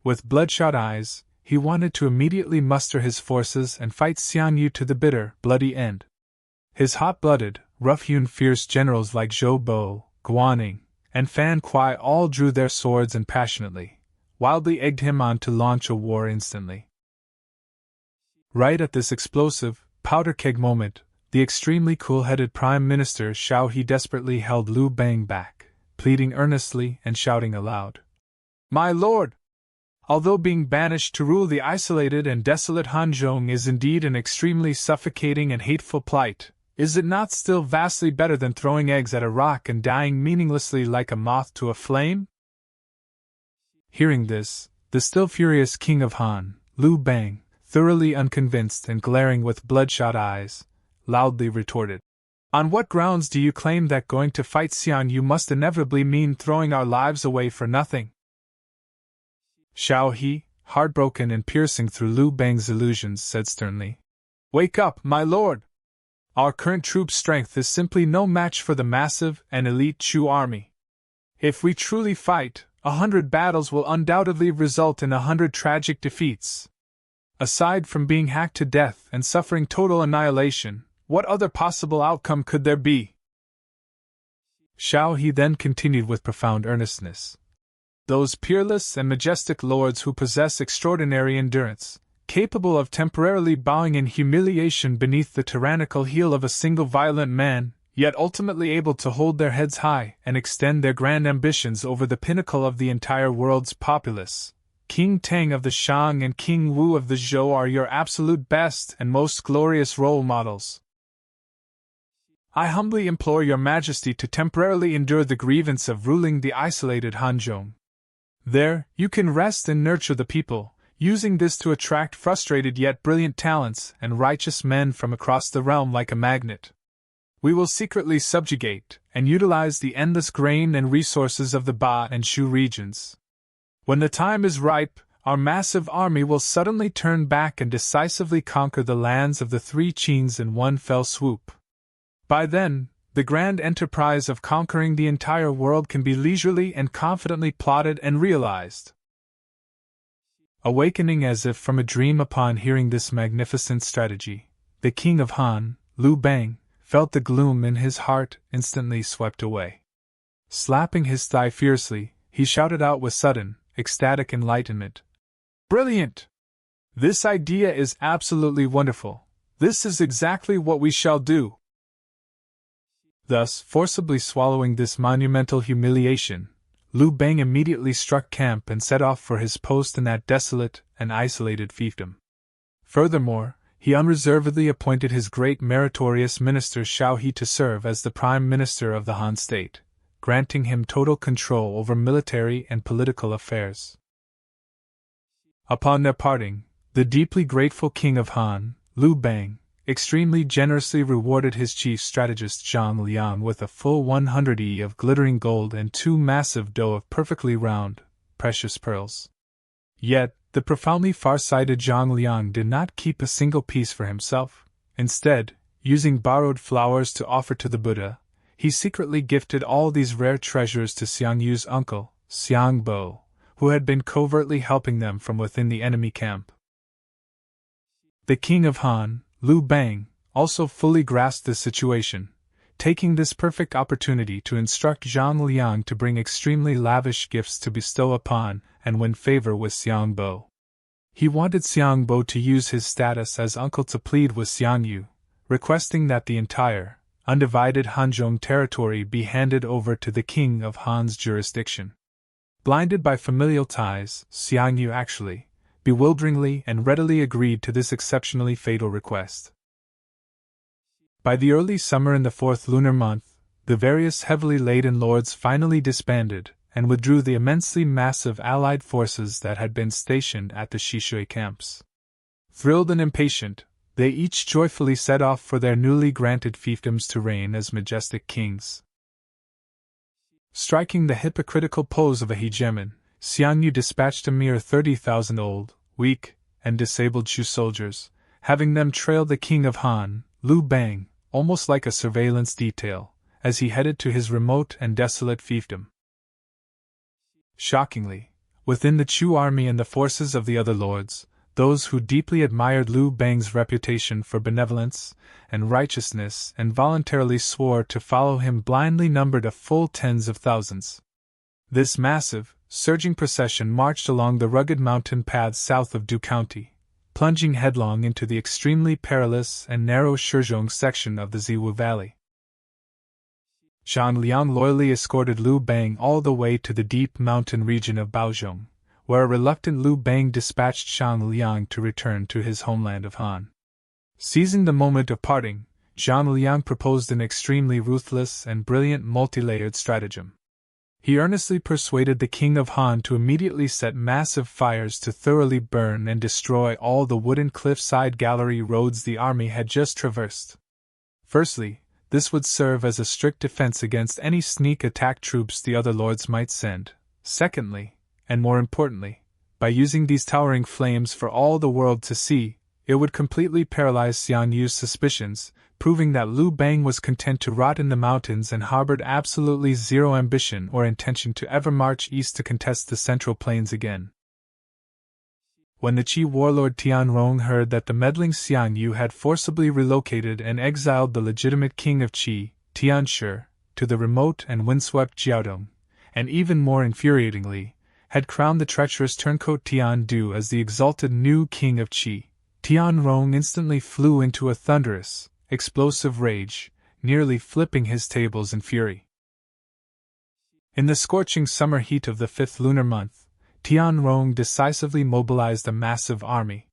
With bloodshot eyes, he wanted to immediately muster his forces and fight Xiang Yu to the bitter, bloody end. His hot-blooded, rough-hewn fierce generals like Zhou Bo, Guaning, and Fan Kuai all drew their swords and passionately, wildly egged him on to launch a war instantly. Right at this explosive, powder-keg moment, the extremely cool-headed Prime Minister Xiao He desperately held Liu Bang back, pleading earnestly and shouting aloud, "My lord! Although being banished to rule the isolated and desolate Hanzhong is indeed an extremely suffocating and hateful plight, is it not still vastly better than throwing eggs at a rock and dying meaninglessly like a moth to a flame?" Hearing this, the still furious king of Han, Liu Bang, thoroughly unconvinced and glaring with bloodshot eyes, loudly retorted, "On what grounds do you claim that going to fight Xiang Yu must inevitably mean throwing our lives away for nothing?" Xiao He, heartbroken and piercing through Liu Bang's illusions, said sternly, "Wake up, my lord! Our current troop strength is simply no match for the massive and elite Chu army. If we truly fight, 100 battles will undoubtedly result in 100 tragic defeats. Aside from being hacked to death and suffering total annihilation, what other possible outcome could there be?" Xiao He then continued with profound earnestness, "Those peerless and majestic lords who possess extraordinary endurance, capable of temporarily bowing in humiliation beneath the tyrannical heel of a single violent man, yet ultimately able to hold their heads high and extend their grand ambitions over the pinnacle of the entire world's populace. King Tang of the Shang and King Wu of the Zhou are your absolute best and most glorious role models. I humbly implore your majesty to temporarily endure the grievance of ruling the isolated Hanzhong. There, you can rest and nurture the people, using this to attract frustrated yet brilliant talents and righteous men from across the realm like a magnet. We will secretly subjugate and utilize the endless grain and resources of the Ba and Shu regions. When the time is ripe, our massive army will suddenly turn back and decisively conquer the lands of the three Qins in one fell swoop. By then, the grand enterprise of conquering the entire world can be leisurely and confidently plotted and realized." Awakening as if from a dream upon hearing this magnificent strategy, the king of Han, Liu Bang, felt the gloom in his heart instantly swept away. Slapping his thigh fiercely, he shouted out with sudden, ecstatic enlightenment, "Brilliant! This idea is absolutely wonderful. This is exactly what we shall do." Thus, forcibly swallowing this monumental humiliation, Liu Bang immediately struck camp and set off for his post in that desolate and isolated fiefdom. Furthermore, he unreservedly appointed his great meritorious minister Xiao He to serve as the prime minister of the Han state, granting him total control over military and political affairs. Upon their parting, the deeply grateful king of Han, Liu Bang, extremely generously rewarded his chief strategist Zhang Liang with a full 100 of glittering gold and 2 massive dough of perfectly round, precious pearls. Yet, the profoundly far-sighted Zhang Liang did not keep a single piece for himself. Instead, using borrowed flowers to offer to the Buddha, he secretly gifted all these rare treasures to Xiang Yu's uncle, Xiang Bo, who had been covertly helping them from within the enemy camp. The king of Han, Liu Bang, also fully grasped the situation, taking this perfect opportunity to instruct Zhang Liang to bring extremely lavish gifts to bestow upon and win favor with Xiang Bo. He wanted Xiang Bo to use his status as uncle to plead with Xiang Yu, requesting that the entire, undivided Hanzhong territory be handed over to the king of Han's jurisdiction. Blinded by familial ties, Xiang Yu actually, bewilderingly and readily agreed to this exceptionally fatal request. By the early summer in the 4th lunar month, the various heavily laden lords finally disbanded, and withdrew the immensely massive allied forces that had been stationed at the Shishui camps. Thrilled and impatient, they each joyfully set off for their newly granted fiefdoms to reign as majestic kings. Striking the hypocritical pose of a hegemon, Xiang Yu dispatched a mere 30,000 old, weak, and disabled Shu soldiers, having them trail the king of Han, Liu Bang, almost like a surveillance detail, as he headed to his remote and desolate fiefdom. Shockingly, within the Chu army and the forces of the other lords, those who deeply admired Liu Bang's reputation for benevolence and righteousness and voluntarily swore to follow him blindly numbered a full tens of thousands. This massive, surging procession marched along the rugged mountain paths south of Du County, plunging headlong into the extremely perilous and narrow Shizhong section of the Ziwu Valley. Zhang Liang loyally escorted Liu Bang all the way to the deep mountain region of Baozhong, where a reluctant Liu Bang dispatched Zhang Liang to return to his homeland of Han. Seizing the moment of parting, Zhang Liang proposed an extremely ruthless and brilliant multi-layered stratagem. He earnestly persuaded the king of Han to immediately set massive fires to thoroughly burn and destroy all the wooden cliffside gallery roads the army had just traversed. Firstly, this would serve as a strict defense against any sneak attack troops the other lords might send. Secondly, and more importantly, by using these towering flames for all the world to see, it would completely paralyze Xiang Yu's suspicions, proving that Liu Bang was content to rot in the mountains and harbored absolutely zero ambition or intention to ever march east to contest the Central Plains again. When the Qi warlord Tianrong heard that the meddling Xiang Yu had forcibly relocated and exiled the legitimate king of Qi, Tianshi, to the remote and windswept Jiaodong, and even more infuriatingly, had crowned the treacherous turncoat Tian Du as the exalted new king of Qi, Tianrong instantly flew into a thunderous, explosive rage, nearly flipping his tables in fury. In the scorching summer heat of the 5th lunar month, Tianrong decisively mobilized a massive army.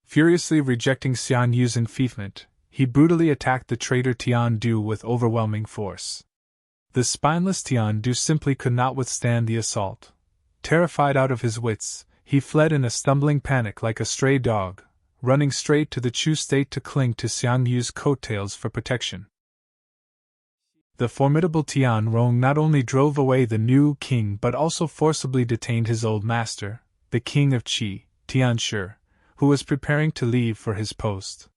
Furiously rejecting Xiang Yu's enfeoffment, he brutally attacked the traitor Tian Du with overwhelming force. The spineless Tian Du simply could not withstand the assault. Terrified out of his wits, he fled in a stumbling panic like a stray dog, running straight to the Chu state to cling to Xiang Yu's coattails for protection. The formidable Tianrong not only drove away the new king but also forcibly detained his old master, the king of Qi, Tianshi, who was preparing to leave for his post.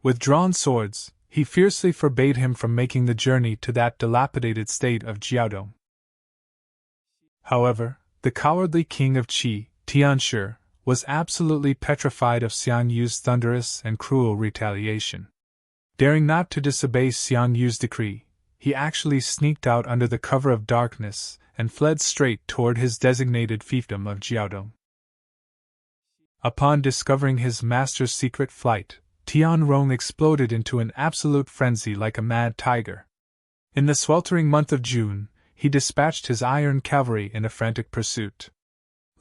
With drawn swords, he fiercely forbade him from making the journey to that dilapidated state of Jiaodong. However, the cowardly king of Qi, Tianshi, was absolutely petrified of Xiang Yu's thunderous and cruel retaliation. Daring not to disobey Xiang Yu's decree, he actually sneaked out under the cover of darkness and fled straight toward his designated fiefdom of Jiaodong. Upon discovering his master's secret flight, Tianrong exploded into an absolute frenzy like a mad tiger. In the sweltering month of June, he dispatched his iron cavalry in a frantic pursuit.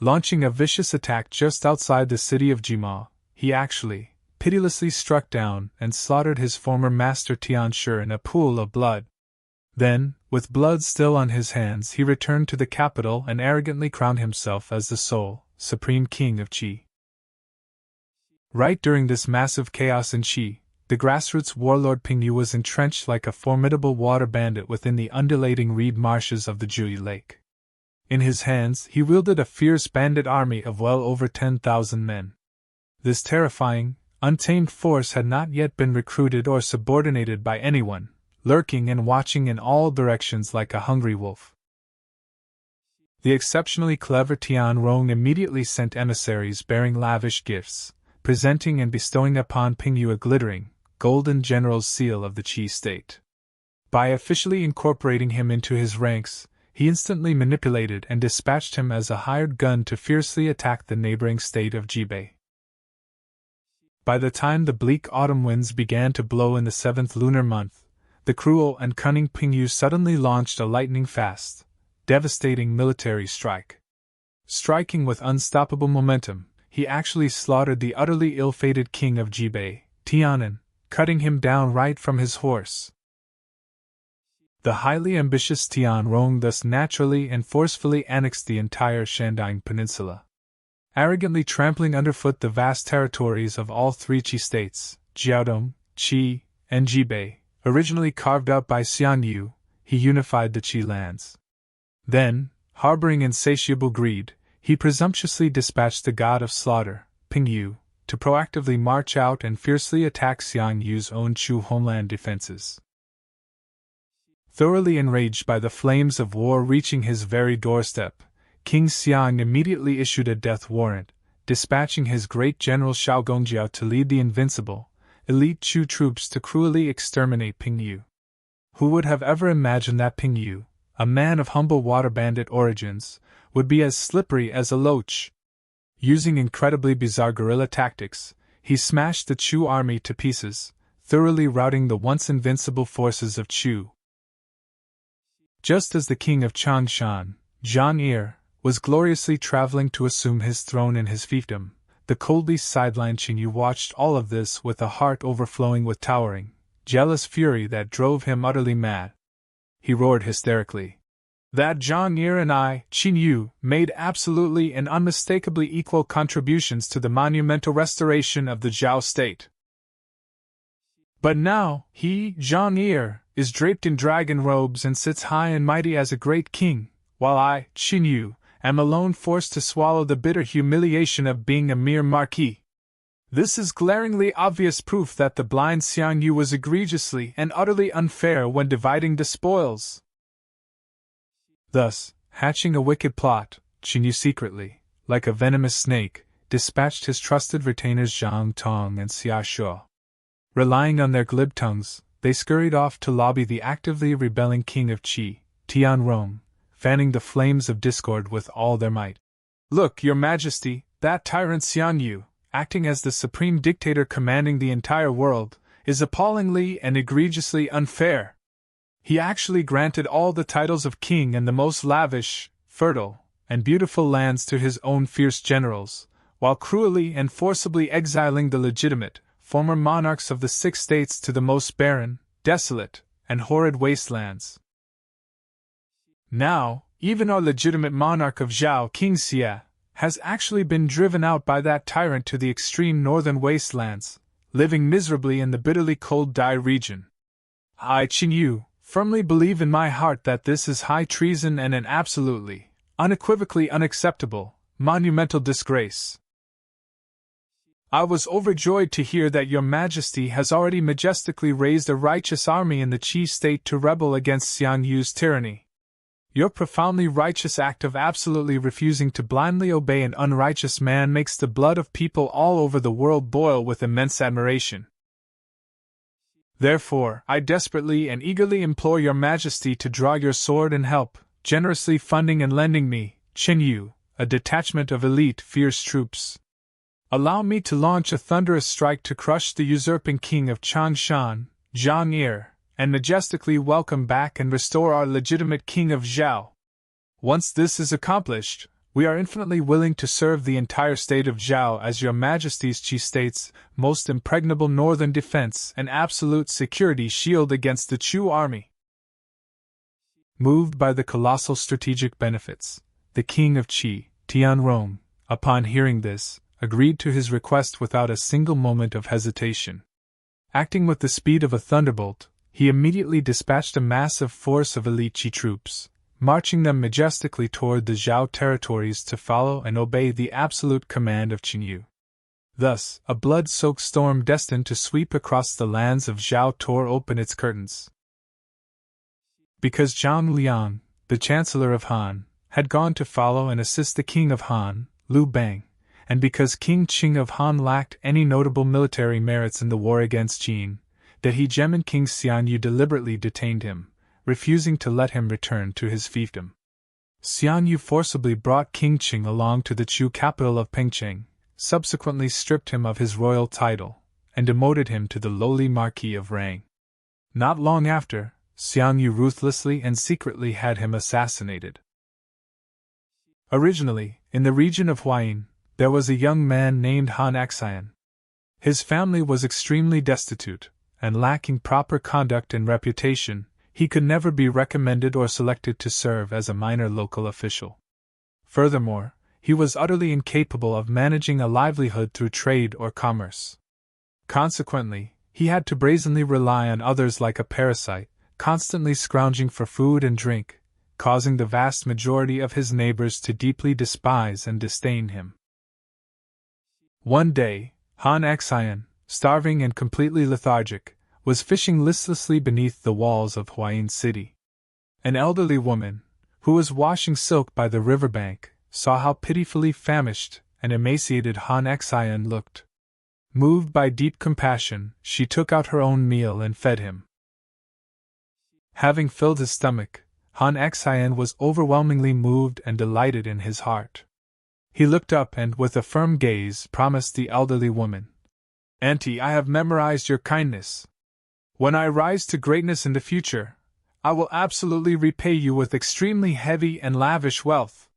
Launching a vicious attack just outside the city of Jima, he actually, pitilessly struck down and slaughtered his former master Tianshi in a pool of blood. Then, with blood still on his hands, he returned to the capital and arrogantly crowned himself as the sole, supreme king of Qi. Right during this massive chaos in Qi, the grassroots warlord Ping Yu was entrenched like a formidable water bandit within the undulating reed marshes of the Jui Lake. In his hands, he wielded a fierce bandit army of well over 10,000 men. This terrifying, untamed force had not yet been recruited or subordinated by anyone, lurking and watching in all directions like a hungry wolf. The exceptionally clever Tianrong immediately sent emissaries bearing lavish gifts, presenting and bestowing upon Ping Yu a glittering, golden general's seal of the Qi state. By officially incorporating him into his ranks, he instantly manipulated and dispatched him as a hired gun to fiercely attack the neighboring state of Jibei. By the time the bleak autumn winds began to blow in the 7th lunar month, the cruel and cunning Ping Yu suddenly launched a lightning-fast, devastating military strike. Striking with unstoppable momentum, he actually slaughtered the utterly ill-fated king of Jibei, Tianan, cutting him down right from his horse. The highly ambitious Tian Rong thus naturally and forcefully annexed the entire Shandong Peninsula, arrogantly trampling underfoot the vast territories of all three Qi states, Jiaodong, Qi, and Jibei, originally carved out by Xian Yu. He unified the Qi lands. Then, harboring insatiable greed, he presumptuously dispatched the god of slaughter, Ping Yu, to proactively march out and fiercely attack Xian Yu's own Chu homeland defenses. Thoroughly enraged by the flames of war reaching his very doorstep, King Xiang immediately issued a death warrant, dispatching his great general Xiao Gongjiao to lead the invincible, elite Chu troops to cruelly exterminate Ping Yu. Who would have ever imagined that Ping Yu, a man of humble water bandit origins, would be as slippery as a loach? Using incredibly bizarre guerrilla tactics, he smashed the Chu army to pieces, thoroughly routing the once invincible forces of Chu. Just as the king of Changshan, Zhang Yi, was gloriously traveling to assume his throne in his fiefdom, the coldly sidelined Qingyu watched all of this with a heart overflowing with towering, jealous fury that drove him utterly mad. He roared hysterically. That Zhang Yi and I, Qingyu, made absolutely and unmistakably equal contributions to the monumental restoration of the Zhao state. But now, he, Zhang Yi, is draped in dragon robes and sits high and mighty as a great king, while I, Qingyu, am alone forced to swallow the bitter humiliation of being a mere marquis. This is glaringly obvious proof that the blind Xiang Yu was egregiously and utterly unfair when dividing the spoils. Thus, hatching a wicked plot, Qingyu secretly, like a venomous snake, dispatched his trusted retainers Zhang Tong and Xia Shuo. Relying on their glib tongues, they scurried off to lobby the actively rebelling king of Qi, Tian Rong, fanning the flames of discord with all their might. Look, your majesty, that tyrant Xian Yu, acting as the supreme dictator commanding the entire world, is appallingly and egregiously unfair. He actually granted all the titles of king and the most lavish, fertile, and beautiful lands to his own fierce generals, while cruelly and forcibly exiling the legitimate, former monarchs of the 6 states to the most barren, desolate, and horrid wastelands. Now, even our legitimate monarch of Zhao, King Xie, has actually been driven out by that tyrant to the extreme northern wastelands, living miserably in the bitterly cold Dai region. I, Qingyu, firmly believe in my heart that this is high treason and an absolutely, unequivocally unacceptable, monumental disgrace. I was overjoyed to hear that your majesty has already majestically raised a righteous army in the Qi state to rebel against Xiang Yu's tyranny. Your profoundly righteous act of absolutely refusing to blindly obey an unrighteous man makes the blood of people all over the world boil with immense admiration. Therefore, I desperately and eagerly implore your majesty to draw your sword and help, generously funding and lending me, Qingyu, a detachment of elite fierce troops. Allow me to launch a thunderous strike to crush the usurping king of Changshan, Zhang Yi, and majestically welcome back and restore our legitimate king of Zhao. Once this is accomplished, we are infinitely willing to serve the entire state of Zhao as your majesty's Qi state's most impregnable northern defense and absolute security shield against the Chu army. Moved by the colossal strategic benefits, the king of Qi, Tian Rong, upon hearing this, agreed to his request without a single moment of hesitation. Acting with the speed of a thunderbolt, he immediately dispatched a massive force of elite Qi troops, marching them majestically toward the Zhao territories to follow and obey the absolute command of Qingyu. Thus, a blood-soaked storm destined to sweep across the lands of Zhao tore open its curtains. Because Zhang Liang, the Chancellor of Han, had gone to follow and assist the King of Han, Liu Bang, and because King Qing of Han lacked any notable military merits in the war against Qin, that he Gemin King Xian Yu deliberately detained him, refusing to let him return to his fiefdom. Xian Yu forcibly brought King Qing along to the Chu capital of Pengcheng, subsequently stripped him of his royal title, and demoted him to the lowly Marquis of Rang. Not long after, Xian Yu ruthlessly and secretly had him assassinated. Originally, in the region of Huayin, there was a young man named Han Axian. His family was extremely destitute, and lacking proper conduct and reputation, he could never be recommended or selected to serve as a minor local official. Furthermore, he was utterly incapable of managing a livelihood through trade or commerce. Consequently, he had to brazenly rely on others like a parasite, constantly scrounging for food and drink, causing the vast majority of his neighbors to deeply despise and disdain him. One day, Han Xian, starving and completely lethargic, was fishing listlessly beneath the walls of Huayin City. An elderly woman, who was washing silk by the riverbank, saw how pitifully famished and emaciated Han Xian looked. Moved by deep compassion, she took out her own meal and fed him. Having filled his stomach, Han Xian was overwhelmingly moved and delighted in his heart. He looked up and, with a firm gaze, promised the elderly woman, "Auntie, I have memorized your kindness. When I rise to greatness in the future, I will absolutely repay you with extremely heavy and lavish wealth."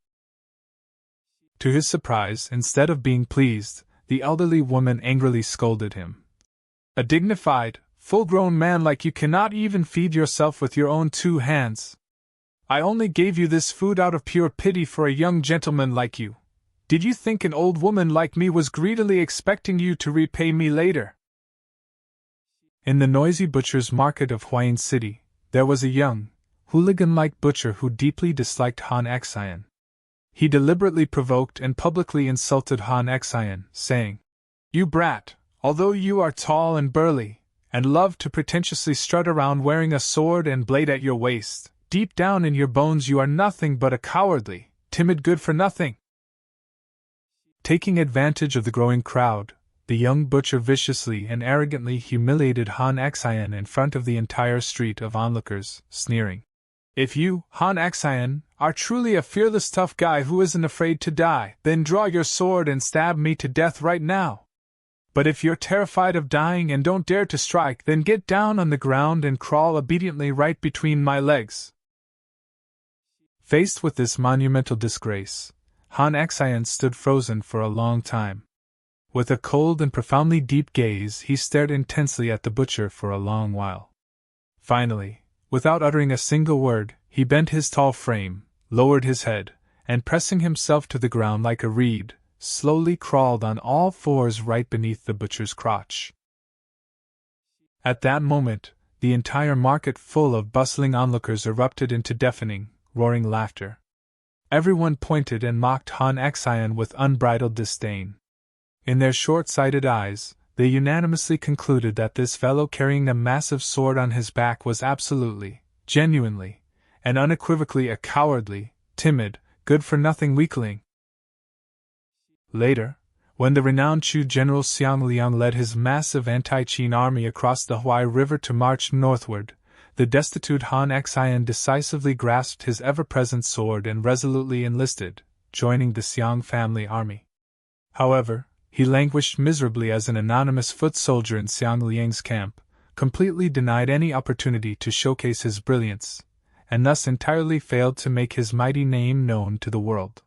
To his surprise, instead of being pleased, the elderly woman angrily scolded him. "A dignified, full-grown man like you cannot even feed yourself with your own 2 hands. I only gave you this food out of pure pity for a young gentleman like you. Did you think an old woman like me was greedily expecting you to repay me later?" In the noisy butcher's market of Huayin City, there was a young, hooligan-like butcher who deeply disliked Han Xian. He deliberately provoked and publicly insulted Han Xian, saying, "You brat, although you are tall and burly, and love to pretentiously strut around wearing a sword and blade at your waist, deep down in your bones you are nothing but a cowardly, timid good-for-nothing." Taking advantage of the growing crowd, the young butcher viciously and arrogantly humiliated Han Xian in front of the entire street of onlookers, sneering, "If you, Han Xian, are truly a fearless tough guy who isn't afraid to die, then draw your sword and stab me to death right now. But if you're terrified of dying and don't dare to strike, then get down on the ground and crawl obediently right between my legs." Faced with this monumental disgrace, Han Xian stood frozen for a long time. With a cold and profoundly deep gaze, he stared intensely at the butcher for a long while. Finally, without uttering a single word, he bent his tall frame, lowered his head, and pressing himself to the ground like a reed, slowly crawled on all 4s right beneath the butcher's crotch. At that moment, the entire market full of bustling onlookers erupted into deafening, roaring laughter. Everyone pointed and mocked Han Xian with unbridled disdain. In their short-sighted eyes, they unanimously concluded that this fellow carrying a massive sword on his back was absolutely, genuinely, and unequivocally a cowardly, timid, good-for-nothing weakling. Later, when the renowned Chu general Xiang Liang led his massive anti-Qin army across the Huai River to march northward, the destitute Han Xian decisively grasped his ever-present sword and resolutely enlisted, joining the Xiang family army. However, he languished miserably as an anonymous foot soldier in Xiang Liang's camp, completely denied any opportunity to showcase his brilliance, and thus entirely failed to make his mighty name known to the world.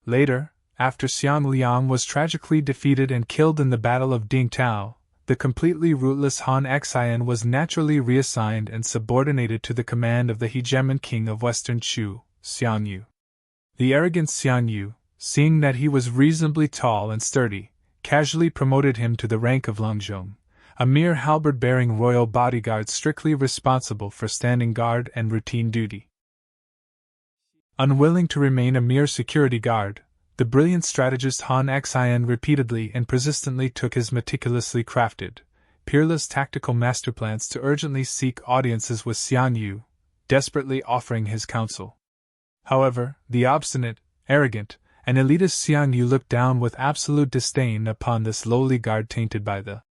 Later, after Xiang Liang was tragically defeated and killed in the Battle of Dingtao, the completely rootless Han Xian was naturally reassigned and subordinated to the command of the hegemon king of Western Chu, Xiang Yu. The arrogant Xiang Yu, seeing that he was reasonably tall and sturdy, casually promoted him to the rank of Longzhong, a mere halberd-bearing royal bodyguard strictly responsible for standing guard and routine duty. Unwilling to remain a mere security guard, the brilliant strategist Han Xian repeatedly and persistently took his meticulously crafted, peerless tactical masterplans to urgently seek audiences with Xiang Yu, desperately offering his counsel. However, the obstinate, arrogant, and elitist Xiang Yu looked down with absolute disdain upon this lowly guard tainted by the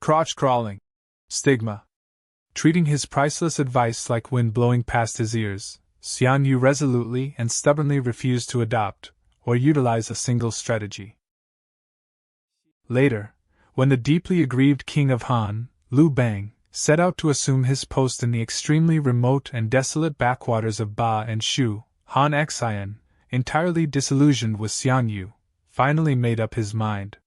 crotch-crawling stigma. Treating his priceless advice like wind blowing past his ears, Xiang Yu resolutely and stubbornly refused to adopt or utilize a single strategy. Later, when the deeply aggrieved king of Han, Liu Bang, set out to assume his post in the extremely remote and desolate backwaters of Ba and Shu, Han Xian, entirely disillusioned with Xiang Yu, finally made up his mind.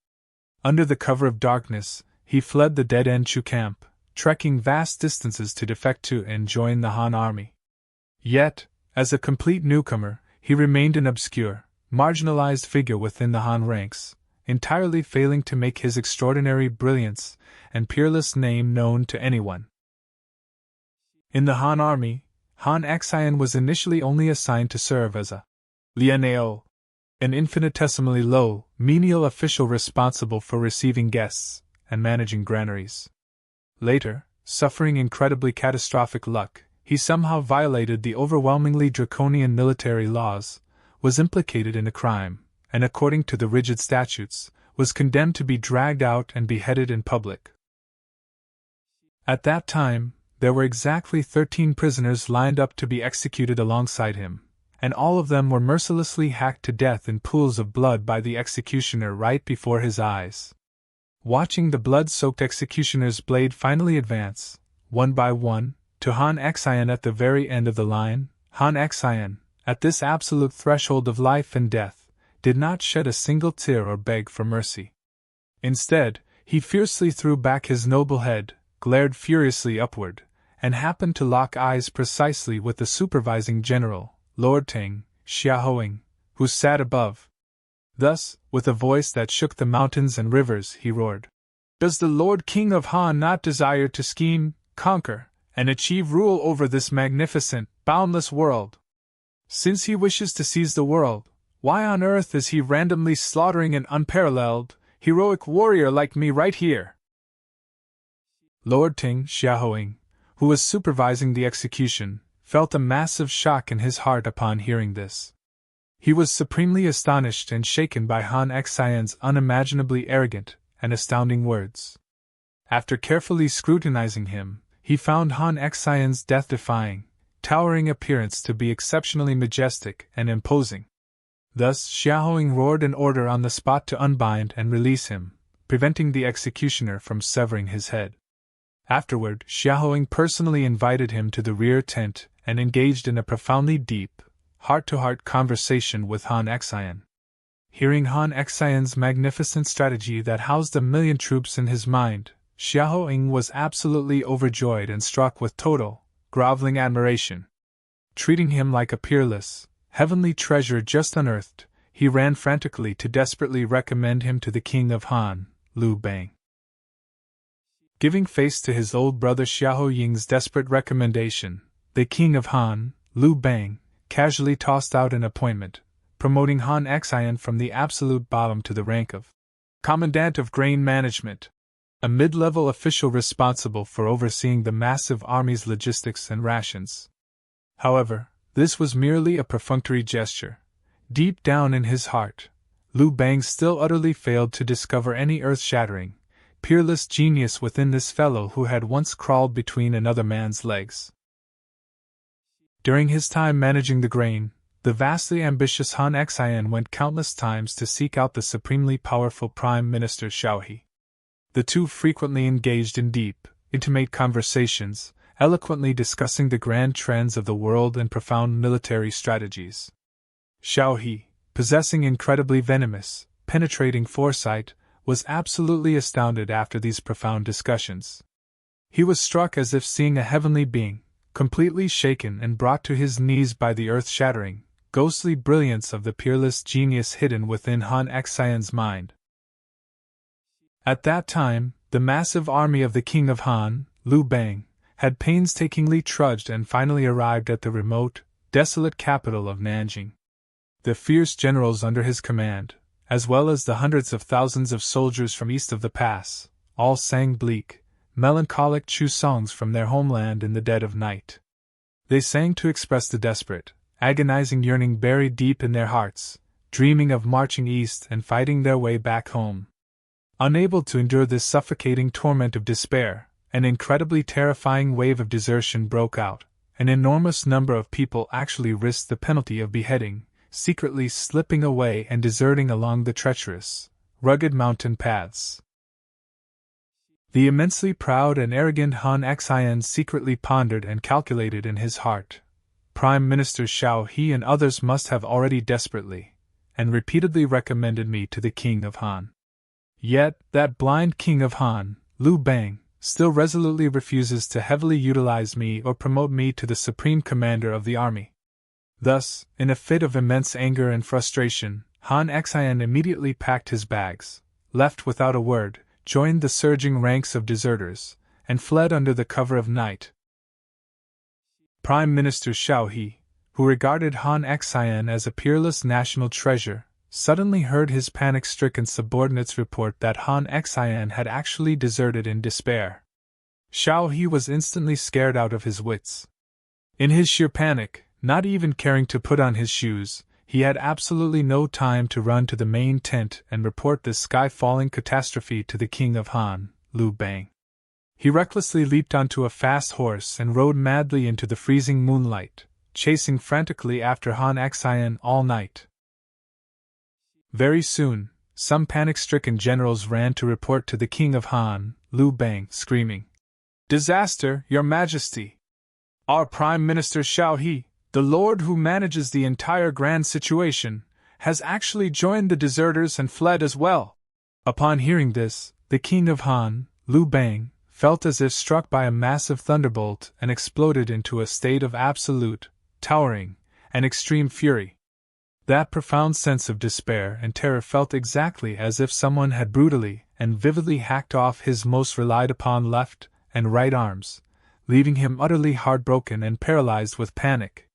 Under the cover of darkness, he fled the dead-end Chu camp, trekking vast distances to defect to and join the Han army. Yet, as a complete newcomer, he remained an obscure, marginalized figure within the Han ranks, entirely failing to make his extraordinary brilliance and peerless name known to anyone. In the Han army, Han Xian was initially only assigned to serve as a lianeo, an infinitesimally low, menial official responsible for receiving guests and managing granaries. Later, suffering incredibly catastrophic luck, he somehow violated the overwhelmingly draconian military laws, was implicated in a crime, and according to the rigid statutes, was condemned to be dragged out and beheaded in public. At that time, there were exactly 13 prisoners lined up to be executed alongside him, and all of them were mercilessly hacked to death in pools of blood by the executioner right before his eyes. Watching the blood-soaked executioner's blade finally advance, one by one, to Han Xian at the very end of the line, Han Xian, at this absolute threshold of life and death, did not shed a single tear or beg for mercy. Instead, he fiercely threw back his noble head, glared furiously upward, and happened to lock eyes precisely with the supervising general, Lord Ting Xiaoheng, who sat above. Thus, with a voice that shook the mountains and rivers, he roared, "Does the Lord King of Han not desire to scheme, conquer, and achieve rule over this magnificent, boundless world? Since he wishes to seize the world, why on earth is he randomly slaughtering an unparalleled, heroic warrior like me right here?" Lord Ting Xiaoheng, who was supervising the execution, felt a massive shock in his heart upon hearing this. He was supremely astonished and shaken by Han Xian's unimaginably arrogant and astounding words. After carefully scrutinizing him, he found Han Xian's death-defying, towering appearance to be exceptionally majestic and imposing. Thus Xiaoheng roared an order on the spot to unbind and release him, preventing the executioner from severing his head. Afterward, Xiaoheng personally invited him to the rear tent and engaged in a profoundly deep, heart-to-heart conversation with Han Xian. Hearing Han Xian's magnificent strategy that housed 1,000,000 troops in his mind, Xiaoheng was absolutely overjoyed and struck with total, groveling admiration. Treating him like a peerless, heavenly treasure just unearthed, he ran frantically to desperately recommend him to the king of Han, Liu Bang. Giving face to his old brother Xiaoheng's desperate recommendation, the king of Han, Liu Bang, casually tossed out an appointment, promoting Han Xian from the absolute bottom to the rank of Commandant of Grain Management, a mid-level official responsible for overseeing the massive army's logistics and rations. However, this was merely a perfunctory gesture. Deep down in his heart, Liu Bang still utterly failed to discover any earth-shattering, peerless genius within this fellow who had once crawled between another man's legs. During his time managing the grain, the vastly ambitious Han Xian went countless times to seek out the supremely powerful Prime Minister Xiaohe. The two frequently engaged in deep, intimate conversations, eloquently discussing the grand trends of the world and profound military strategies. Xiaohe, possessing incredibly venomous, penetrating foresight, was absolutely astounded after these profound discussions. He was struck as if seeing a heavenly being, completely shaken and brought to his knees by the earth-shattering, ghostly brilliance of the peerless genius hidden within Han Xian's mind. At that time, the massive army of the king of Han, Liu Bang, had painstakingly trudged and finally arrived at the remote, desolate capital of Nanjing. The fierce generals under his command, as well as the hundreds of thousands of soldiers from east of the pass, all sang bleak, melancholic Chu songs from their homeland in the dead of night. They sang to express the desperate, agonizing yearning buried deep in their hearts, dreaming of marching east and fighting their way back home. Unable to endure this suffocating torment of despair, an incredibly terrifying wave of desertion broke out. An enormous number of people actually risked the penalty of beheading, secretly slipping away and deserting along the treacherous, rugged mountain paths. The immensely proud and arrogant Han Xian secretly pondered and calculated in his heart. Prime Minister Xiaohe and others must have already desperately and repeatedly recommended me to the king of Han. Yet, that blind king of Han, Liu Bang, still resolutely refuses to heavily utilize me or promote me to the supreme commander of the army. Thus, in a fit of immense anger and frustration, Han Xian immediately packed his bags, left without a word, joined the surging ranks of deserters, and fled under the cover of night. Prime Minister Xiao He, who regarded Han Xian as a peerless national treasure, suddenly heard his panic-stricken subordinates report that Han Xian had actually deserted in despair. Xiao He was instantly scared out of his wits. In his sheer panic, not even caring to put on his shoes, he had absolutely no time to run to the main tent and report this sky-falling catastrophe to the king of Han, Liu Bang. He recklessly leaped onto a fast horse and rode madly into the freezing moonlight, chasing frantically after Han Xian all night. Very soon, some panic-stricken generals ran to report to the king of Han, Liu Bang, screaming, "Disaster, your majesty! Our Prime Minister Xiao He, the lord who manages the entire grand situation, has actually joined the deserters and fled as well." Upon hearing this, the king of Han, Liu Bang, felt as if struck by a massive thunderbolt and exploded into a state of absolute, towering, and extreme fury. That profound sense of despair and terror felt exactly as if someone had brutally and vividly hacked off his most relied-upon left and right arms, leaving him utterly heartbroken and paralyzed with panic.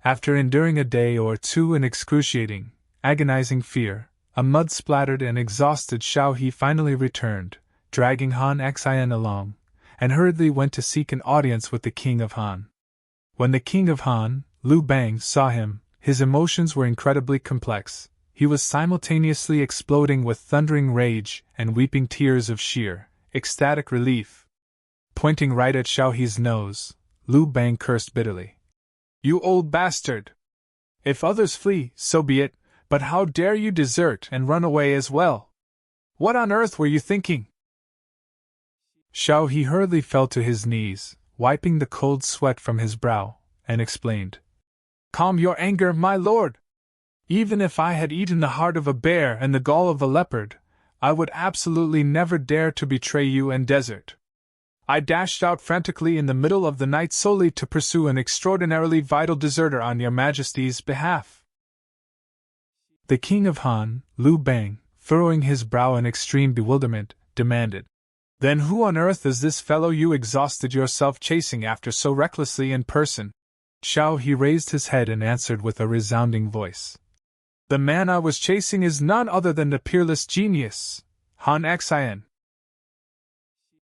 After enduring a day or two in excruciating, agonizing fear, a mud-splattered and exhausted Xiao He finally returned, dragging Han Xian along, and hurriedly went to seek an audience with the king of Han. When the king of Han, Liu Bang, saw him, his emotions were incredibly complex. He was simultaneously exploding with thundering rage and weeping tears of sheer, ecstatic relief. Pointing right at Xiao He's nose, Liu Bang cursed bitterly. "You old bastard! If others flee, so be it, but how dare you desert and run away as well? What on earth were you thinking?" Xiao He hurriedly fell to his knees, wiping the cold sweat from his brow, and explained, "Calm your anger, my lord! Even if I had eaten the heart of a bear and the gall of a leopard, I would absolutely never dare to betray you and desert. I dashed out frantically in the middle of the night solely to pursue an extraordinarily vital deserter on your majesty's behalf." The king of Han, Liu Bang, furrowing his brow in extreme bewilderment, demanded, "Then who on earth is this fellow you exhausted yourself chasing after so recklessly in person?" Xiao He raised his head and answered with a resounding voice, "The man I was chasing is none other than the peerless genius, Han Xian."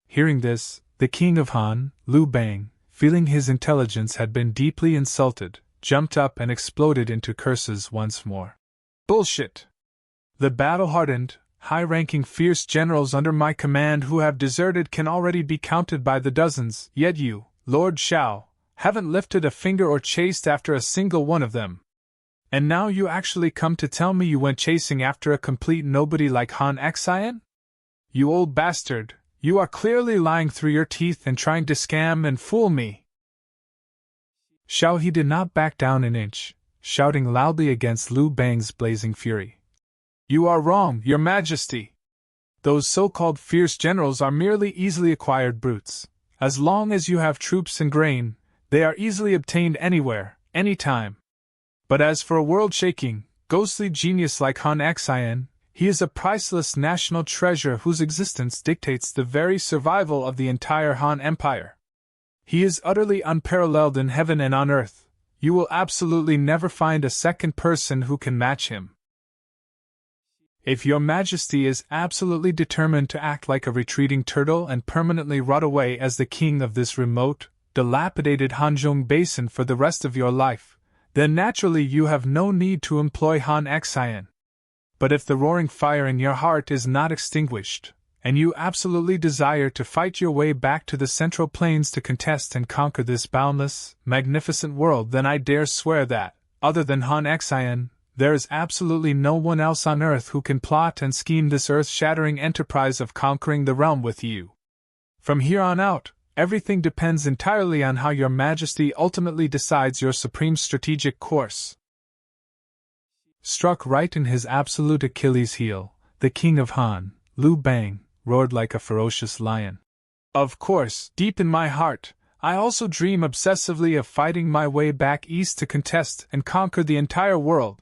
Hearing this, the king of Han, Liu Bang, feeling his intelligence had been deeply insulted, jumped up and exploded into curses once more. "Bullshit! The battle-hardened, high-ranking fierce generals under my command who have deserted can already be counted by the dozens, yet you, Lord Xiao, haven't lifted a finger or chased after a single one of them. And now you actually come to tell me you went chasing after a complete nobody like Han Xian? You old bastard, you are clearly lying through your teeth and trying to scam and fool me." Xiao He did not back down an inch, shouting loudly against Liu Bang's blazing fury. "You are wrong, your majesty! Those so-called fierce generals are merely easily acquired brutes. As long as you have troops and grain, they are easily obtained anywhere, anytime. But as for a world-shaking, ghostly genius like Han Xian, he is a priceless national treasure whose existence dictates the very survival of the entire Han Empire. He is utterly unparalleled in heaven and on earth. You will absolutely never find a second person who can match him. If your majesty is absolutely determined to act like a retreating turtle and permanently rot away as the king of this remote, dilapidated Hanzhong Basin for the rest of your life, then naturally you have no need to employ Han Xian. But if the roaring fire in your heart is not extinguished, and you absolutely desire to fight your way back to the Central Plains to contest and conquer this boundless, magnificent world, then I dare swear that, other than Han Xian, there is absolutely no one else on earth who can plot and scheme this earth-shattering enterprise of conquering the realm with you. From here on out, everything depends entirely on how your majesty ultimately decides your supreme strategic course." Struck right in his absolute Achilles heel, the king of Han, Liu Bang, roared like a ferocious lion. Of course, deep in my heart, I also dream obsessively of fighting my way back east to contest and conquer the entire world.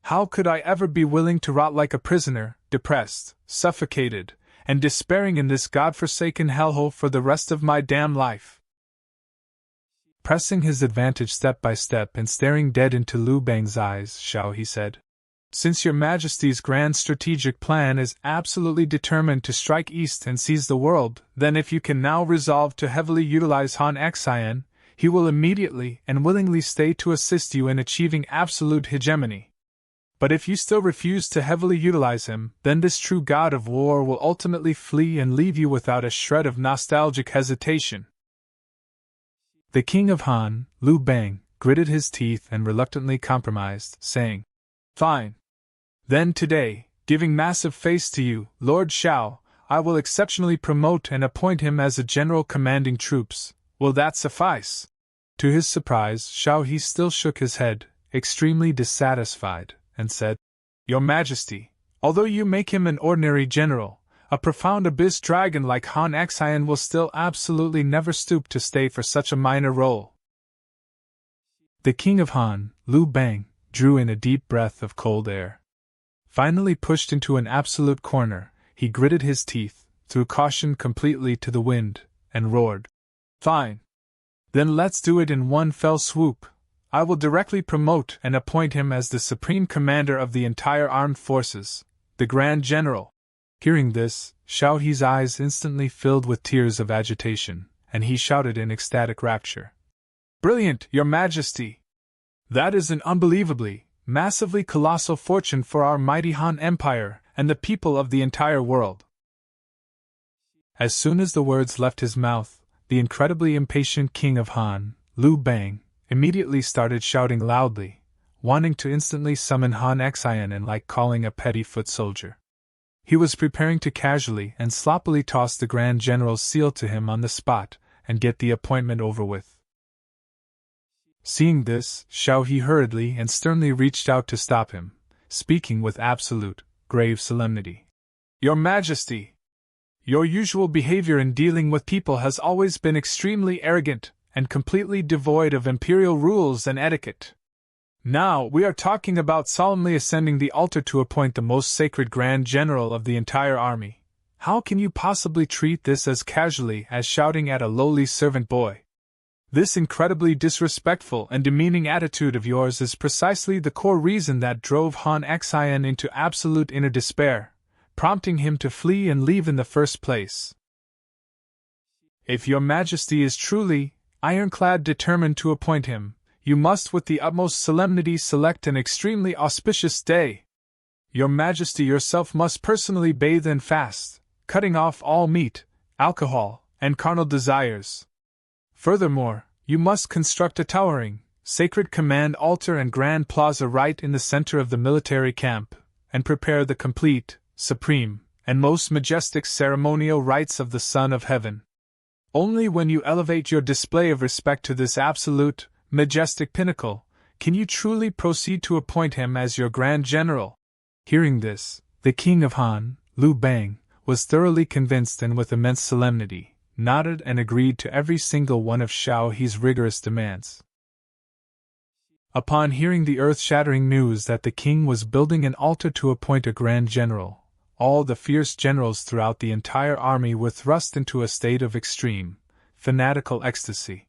How could I ever be willing to rot like a prisoner, depressed, suffocated, and despairing in this godforsaken hellhole for the rest of my damn life? Pressing his advantage step by step and staring dead into Liu Bang's eyes, Xiao He said, "Since your Majesty's grand strategic plan is absolutely determined to strike east and seize the world, then if you can now resolve to heavily utilize Han Xian, he will immediately and willingly stay to assist you in achieving absolute hegemony. But if you still refuse to heavily utilize him, then this true god of war will ultimately flee and leave you without a shred of nostalgic hesitation." The king of Han, Liu Bang, gritted his teeth and reluctantly compromised, saying, "Fine. Then today, giving massive face to you, Lord Xiao, I will exceptionally promote and appoint him as a general commanding troops. Will that suffice?" To his surprise, Xiao He still shook his head, extremely dissatisfied, and said, "Your Majesty, although you make him an ordinary general, a profound abyss dragon like Han Xian will still absolutely never stoop to stay for such a minor role." The king of Han, Liu Bang, drew in a deep breath of cold air. Finally pushed into an absolute corner, he gritted his teeth, threw caution completely to the wind, and roared, "Fine. Then let's do it in one fell swoop. I will directly promote and appoint him as the supreme commander of the entire armed forces, the Grand General." Hearing this, Xiao He's eyes instantly filled with tears of agitation, and he shouted in ecstatic rapture, "Brilliant, Your Majesty! That is an unbelievably, massively colossal fortune for our mighty Han Empire and the people of the entire world." As soon as the words left his mouth, the incredibly impatient king of Han, Liu Bang, immediately started shouting loudly, wanting to instantly summon Han Xian and like calling a petty foot soldier. He was preparing to casually and sloppily toss the Grand General's seal to him on the spot and get the appointment over with. Seeing this, Xiao He hurriedly and sternly reached out to stop him, speaking with absolute, grave solemnity. "Your Majesty! Your usual behavior in dealing with people has always been extremely arrogant and completely devoid of imperial rules and etiquette. Now we are talking about solemnly ascending the altar to appoint the most sacred Grand General of the entire army. How can you possibly treat this as casually as shouting at a lowly servant boy? This incredibly disrespectful and demeaning attitude of yours is precisely the core reason that drove Han Xian into absolute inner despair, prompting him to flee and leave in the first place. If your Majesty is truly, ironclad determined to appoint him, you must with the utmost solemnity select an extremely auspicious day. Your Majesty yourself must personally bathe and fast, cutting off all meat, alcohol, and carnal desires. Furthermore, you must construct a towering, sacred command altar and grand plaza right in the center of the military camp, and prepare the complete, supreme, and most majestic ceremonial rites of the Son of Heaven. Only when you elevate your display of respect to this absolute, majestic pinnacle, can you truly proceed to appoint him as your Grand General." Hearing this, the king of Han, Liu Bang, was thoroughly convinced and with immense solemnity, nodded and agreed to every single one of Xiao He's rigorous demands. Upon hearing the earth-shattering news that the king was building an altar to appoint a Grand General, all the fierce generals throughout the entire army were thrust into a state of extreme, fanatical ecstasy.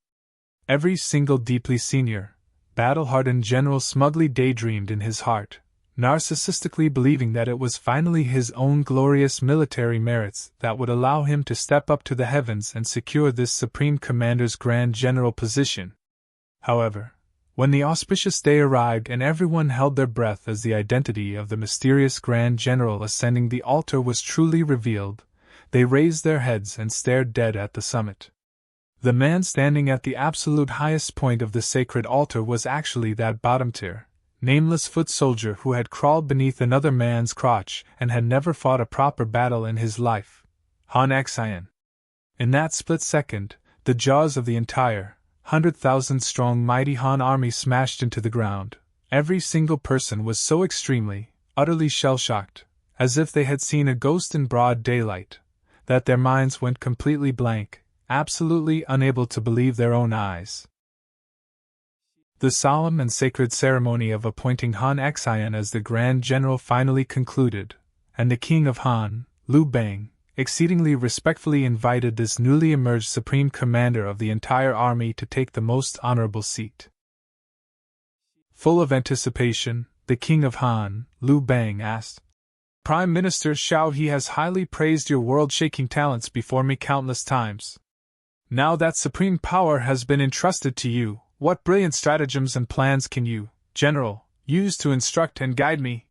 Every single deeply senior, battle-hardened general smugly daydreamed in his heart, narcissistically believing that it was finally his own glorious military merits that would allow him to step up to the heavens and secure this supreme commander's Grand General position. However, when the auspicious day arrived and everyone held their breath as the identity of the mysterious Grand General ascending the altar was truly revealed, they raised their heads and stared dead at the summit. The man standing at the absolute highest point of the sacred altar was actually that bottom-tier, nameless foot soldier who had crawled beneath another man's crotch and had never fought a proper battle in his life, Han Xian. In that split second, the jaws of the entire, 100,000-strong mighty Han army smashed into the ground. Every single person was so extremely, utterly shell-shocked, as if they had seen a ghost in broad daylight, that their minds went completely blank, absolutely unable to believe their own eyes. The solemn and sacred ceremony of appointing Han Xian as the Grand General finally concluded, and the King of Han, Liu Bang, exceedingly respectfully invited this newly emerged supreme commander of the entire army to take the most honorable seat. Full of anticipation, the King of Han, Liu Bang, asked, "Prime Minister Xiao He has highly praised your world-shaking talents before me countless times. Now that supreme power has been entrusted to you, what brilliant stratagems and plans can you, General, use to instruct and guide me?"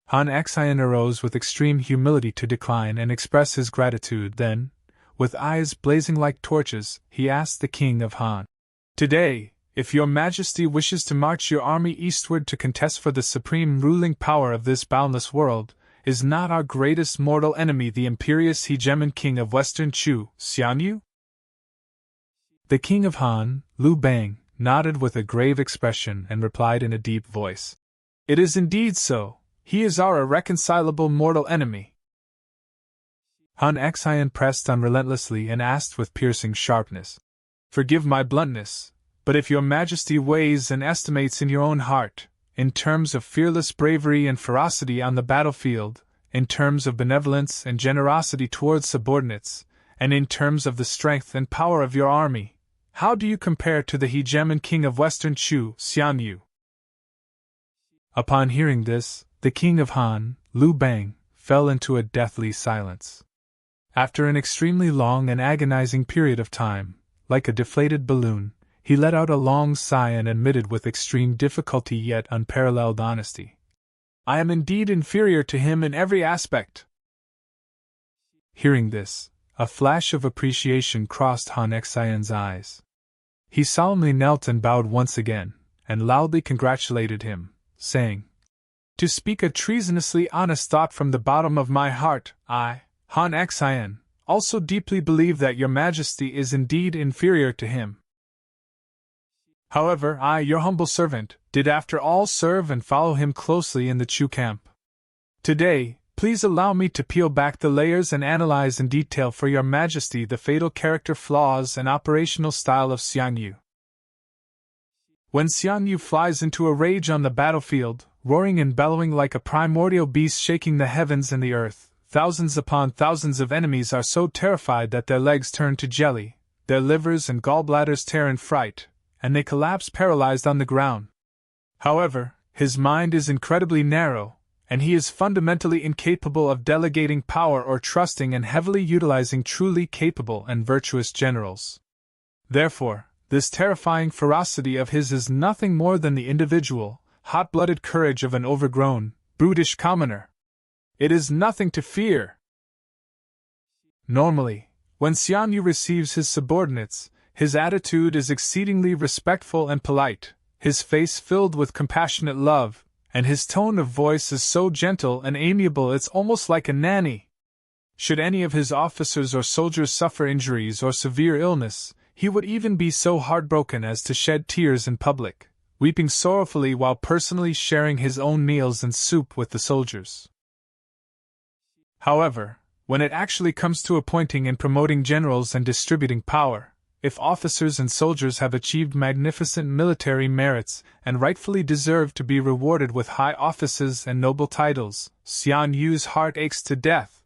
Han Xian arose with extreme humility to decline and express his gratitude. Then, with eyes blazing like torches, he asked the King of Han, "Today, if your Majesty wishes to march your army eastward to contest for the supreme ruling power of this boundless world, is not our greatest mortal enemy the imperious hegemon King of Western Chu, Xian Yu?" The King of Han, Liu Bang, nodded with a grave expression and replied in a deep voice, "It is indeed so. He is our irreconcilable mortal enemy." Han Xian pressed on relentlessly and asked with piercing sharpness, "Forgive my bluntness, but if your Majesty weighs and estimates in your own heart, in terms of fearless bravery and ferocity on the battlefield, in terms of benevolence and generosity towards subordinates, and in terms of the strength and power of your army, how do you compare to the hegemon King of Western Chu, Xian Yu?" Upon hearing this, the King of Han, Liu Bang, fell into a deathly silence. After an extremely long and agonizing period of time, like a deflated balloon, he let out a long sigh and admitted with extreme difficulty yet unparalleled honesty, "I am indeed inferior to him in every aspect." Hearing this, a flash of appreciation crossed Han Xian's eyes. He solemnly knelt and bowed once again, and loudly congratulated him, saying, "To speak a treasonously honest thought from the bottom of my heart, I, Han Xian, also deeply believe that your Majesty is indeed inferior to him. However, I, your humble servant, did after all serve and follow him closely in the Chu camp. Today, please allow me to peel back the layers and analyze in detail for your Majesty the fatal character flaws and operational style of Xian Yu. When Xian Yu flies into a rage on the battlefield, roaring and bellowing like a primordial beast shaking the heavens and the earth, thousands upon thousands of enemies are so terrified that their legs turn to jelly, their livers and gallbladders tear in fright, and they collapse paralyzed on the ground. However, his mind is incredibly narrow, and he is fundamentally incapable of delegating power or trusting and heavily utilizing truly capable and virtuous generals. Therefore, this terrifying ferocity of his is nothing more than the individual, hot-blooded courage of an overgrown, brutish commoner. It is nothing to fear." Normally, when Xian Yu receives his subordinates, his attitude is exceedingly respectful and polite, his face filled with compassionate love, and his tone of voice is so gentle and amiable it's almost like a nanny. Should any of his officers or soldiers suffer injuries or severe illness, he would even be so heartbroken as to shed tears in public, weeping sorrowfully while personally sharing his own meals and soup with the soldiers. However, when it actually comes to appointing and promoting generals and distributing power, if officers and soldiers have achieved magnificent military merits and rightfully deserve to be rewarded with high offices and noble titles, Xian Yu's heart aches to death.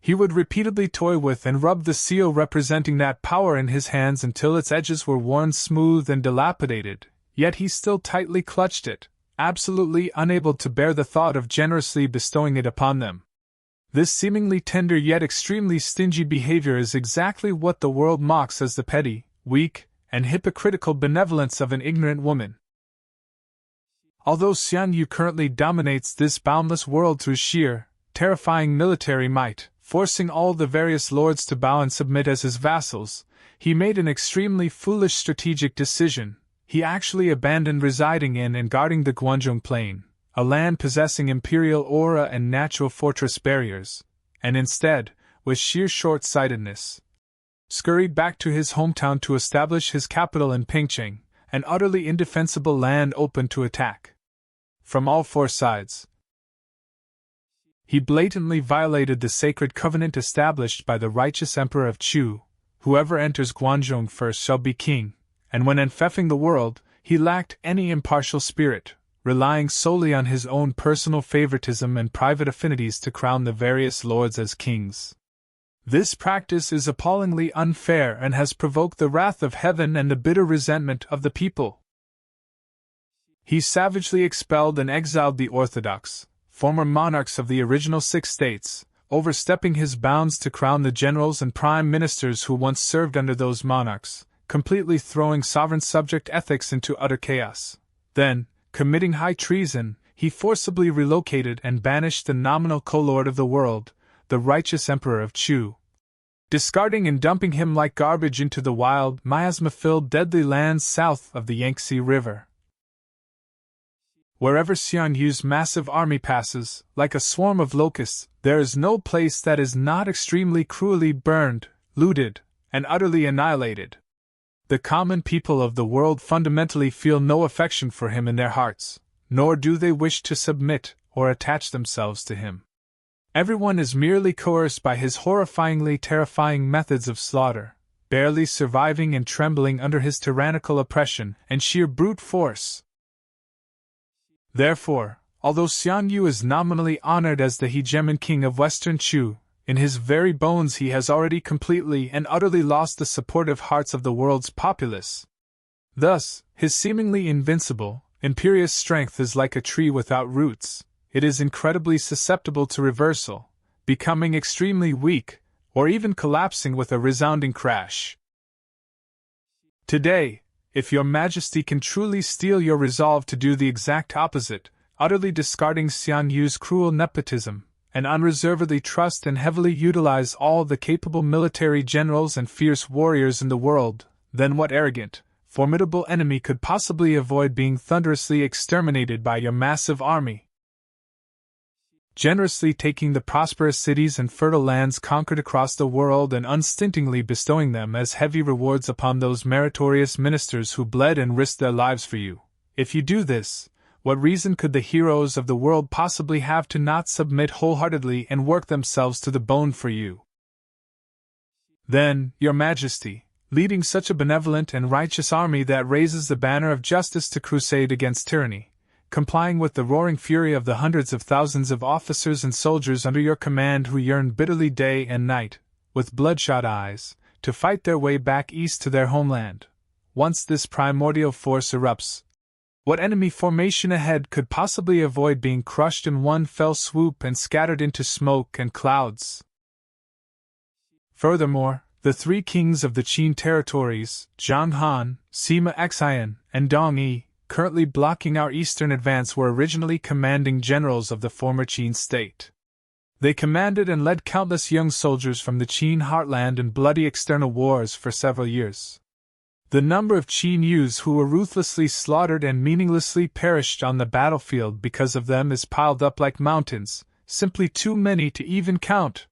He would repeatedly toy with and rub the seal representing that power in his hands until its edges were worn smooth and dilapidated, yet he still tightly clutched it, absolutely unable to bear the thought of generously bestowing it upon them. This seemingly tender yet extremely stingy behavior is exactly what the world mocks as the petty, weak, and hypocritical benevolence of an ignorant woman. Although Xian Yu currently dominates this boundless world through sheer, terrifying military might, forcing all the various lords to bow and submit as his vassals, he made an extremely foolish strategic decision. He actually abandoned residing in and guarding the Guanzhong Plain, a land possessing imperial aura and natural fortress barriers, and instead, with sheer short-sightedness, scurried back to his hometown to establish his capital in Pingcheng, an utterly indefensible land open to attack from all four sides. He blatantly violated the sacred covenant established by the righteous emperor of Chu. Whoever enters Guanzhong first shall be king, and when enfeoffing the world, he lacked any impartial spirit, relying solely on his own personal favoritism and private affinities to crown the various lords as kings. This practice is appallingly unfair and has provoked the wrath of heaven and the bitter resentment of the people. He savagely expelled and exiled the orthodox, former monarchs of the original 6 states, overstepping his bounds to crown the generals and prime ministers who once served under those monarchs, completely throwing sovereign subject ethics into utter chaos. Then, committing high treason, he forcibly relocated and banished the nominal co-lord of the world, the righteous emperor of Chu, discarding and dumping him like garbage into the wild, miasma-filled deadly lands south of the Yangtze River. Wherever Xian Yu's massive army passes, like a swarm of locusts, there is no place that is not extremely cruelly burned, looted, and utterly annihilated. The common people of the world fundamentally feel no affection for him in their hearts, nor do they wish to submit or attach themselves to him. Everyone is merely coerced by his horrifyingly terrifying methods of slaughter, barely surviving and trembling under his tyrannical oppression and sheer brute force. Therefore, although Xian Yu is nominally honored as the hegemon king of Western Chu, in his very bones he has already completely and utterly lost the supportive hearts of the world's populace. Thus, his seemingly invincible, imperious strength is like a tree without roots. It is incredibly susceptible to reversal, becoming extremely weak, or even collapsing with a resounding crash. Today, if your Majesty can truly steel your resolve to do the exact opposite, utterly discarding Xian Yu's cruel nepotism, and unreservedly trust and heavily utilize all the capable military generals and fierce warriors in the world, then what arrogant, formidable enemy could possibly avoid being thunderously exterminated by your massive army? Generously taking the prosperous cities and fertile lands conquered across the world and unstintingly bestowing them as heavy rewards upon those meritorious ministers who bled and risked their lives for you. If you do this, what reason could the heroes of the world possibly have to not submit wholeheartedly and work themselves to the bone for you? Then, your Majesty, leading such a benevolent and righteous army that raises the banner of justice to crusade against tyranny, complying with the roaring fury of the hundreds of thousands of officers and soldiers under your command who yearn bitterly day and night, with bloodshot eyes, to fight their way back east to their homeland. Once this primordial force erupts, what enemy formation ahead could possibly avoid being crushed in one fell swoop and scattered into smoke and clouds? Furthermore, the 3 kings of the Qin territories, Zhang Han, Sima Xian, and Dong Yi, currently blocking our eastern advance, were originally commanding generals of the former Qin state. They commanded and led countless young soldiers from the Qin heartland in bloody external wars for several years. The number of Qin youths who were ruthlessly slaughtered and meaninglessly perished on the battlefield because of them is piled up like mountains, simply too many to even count.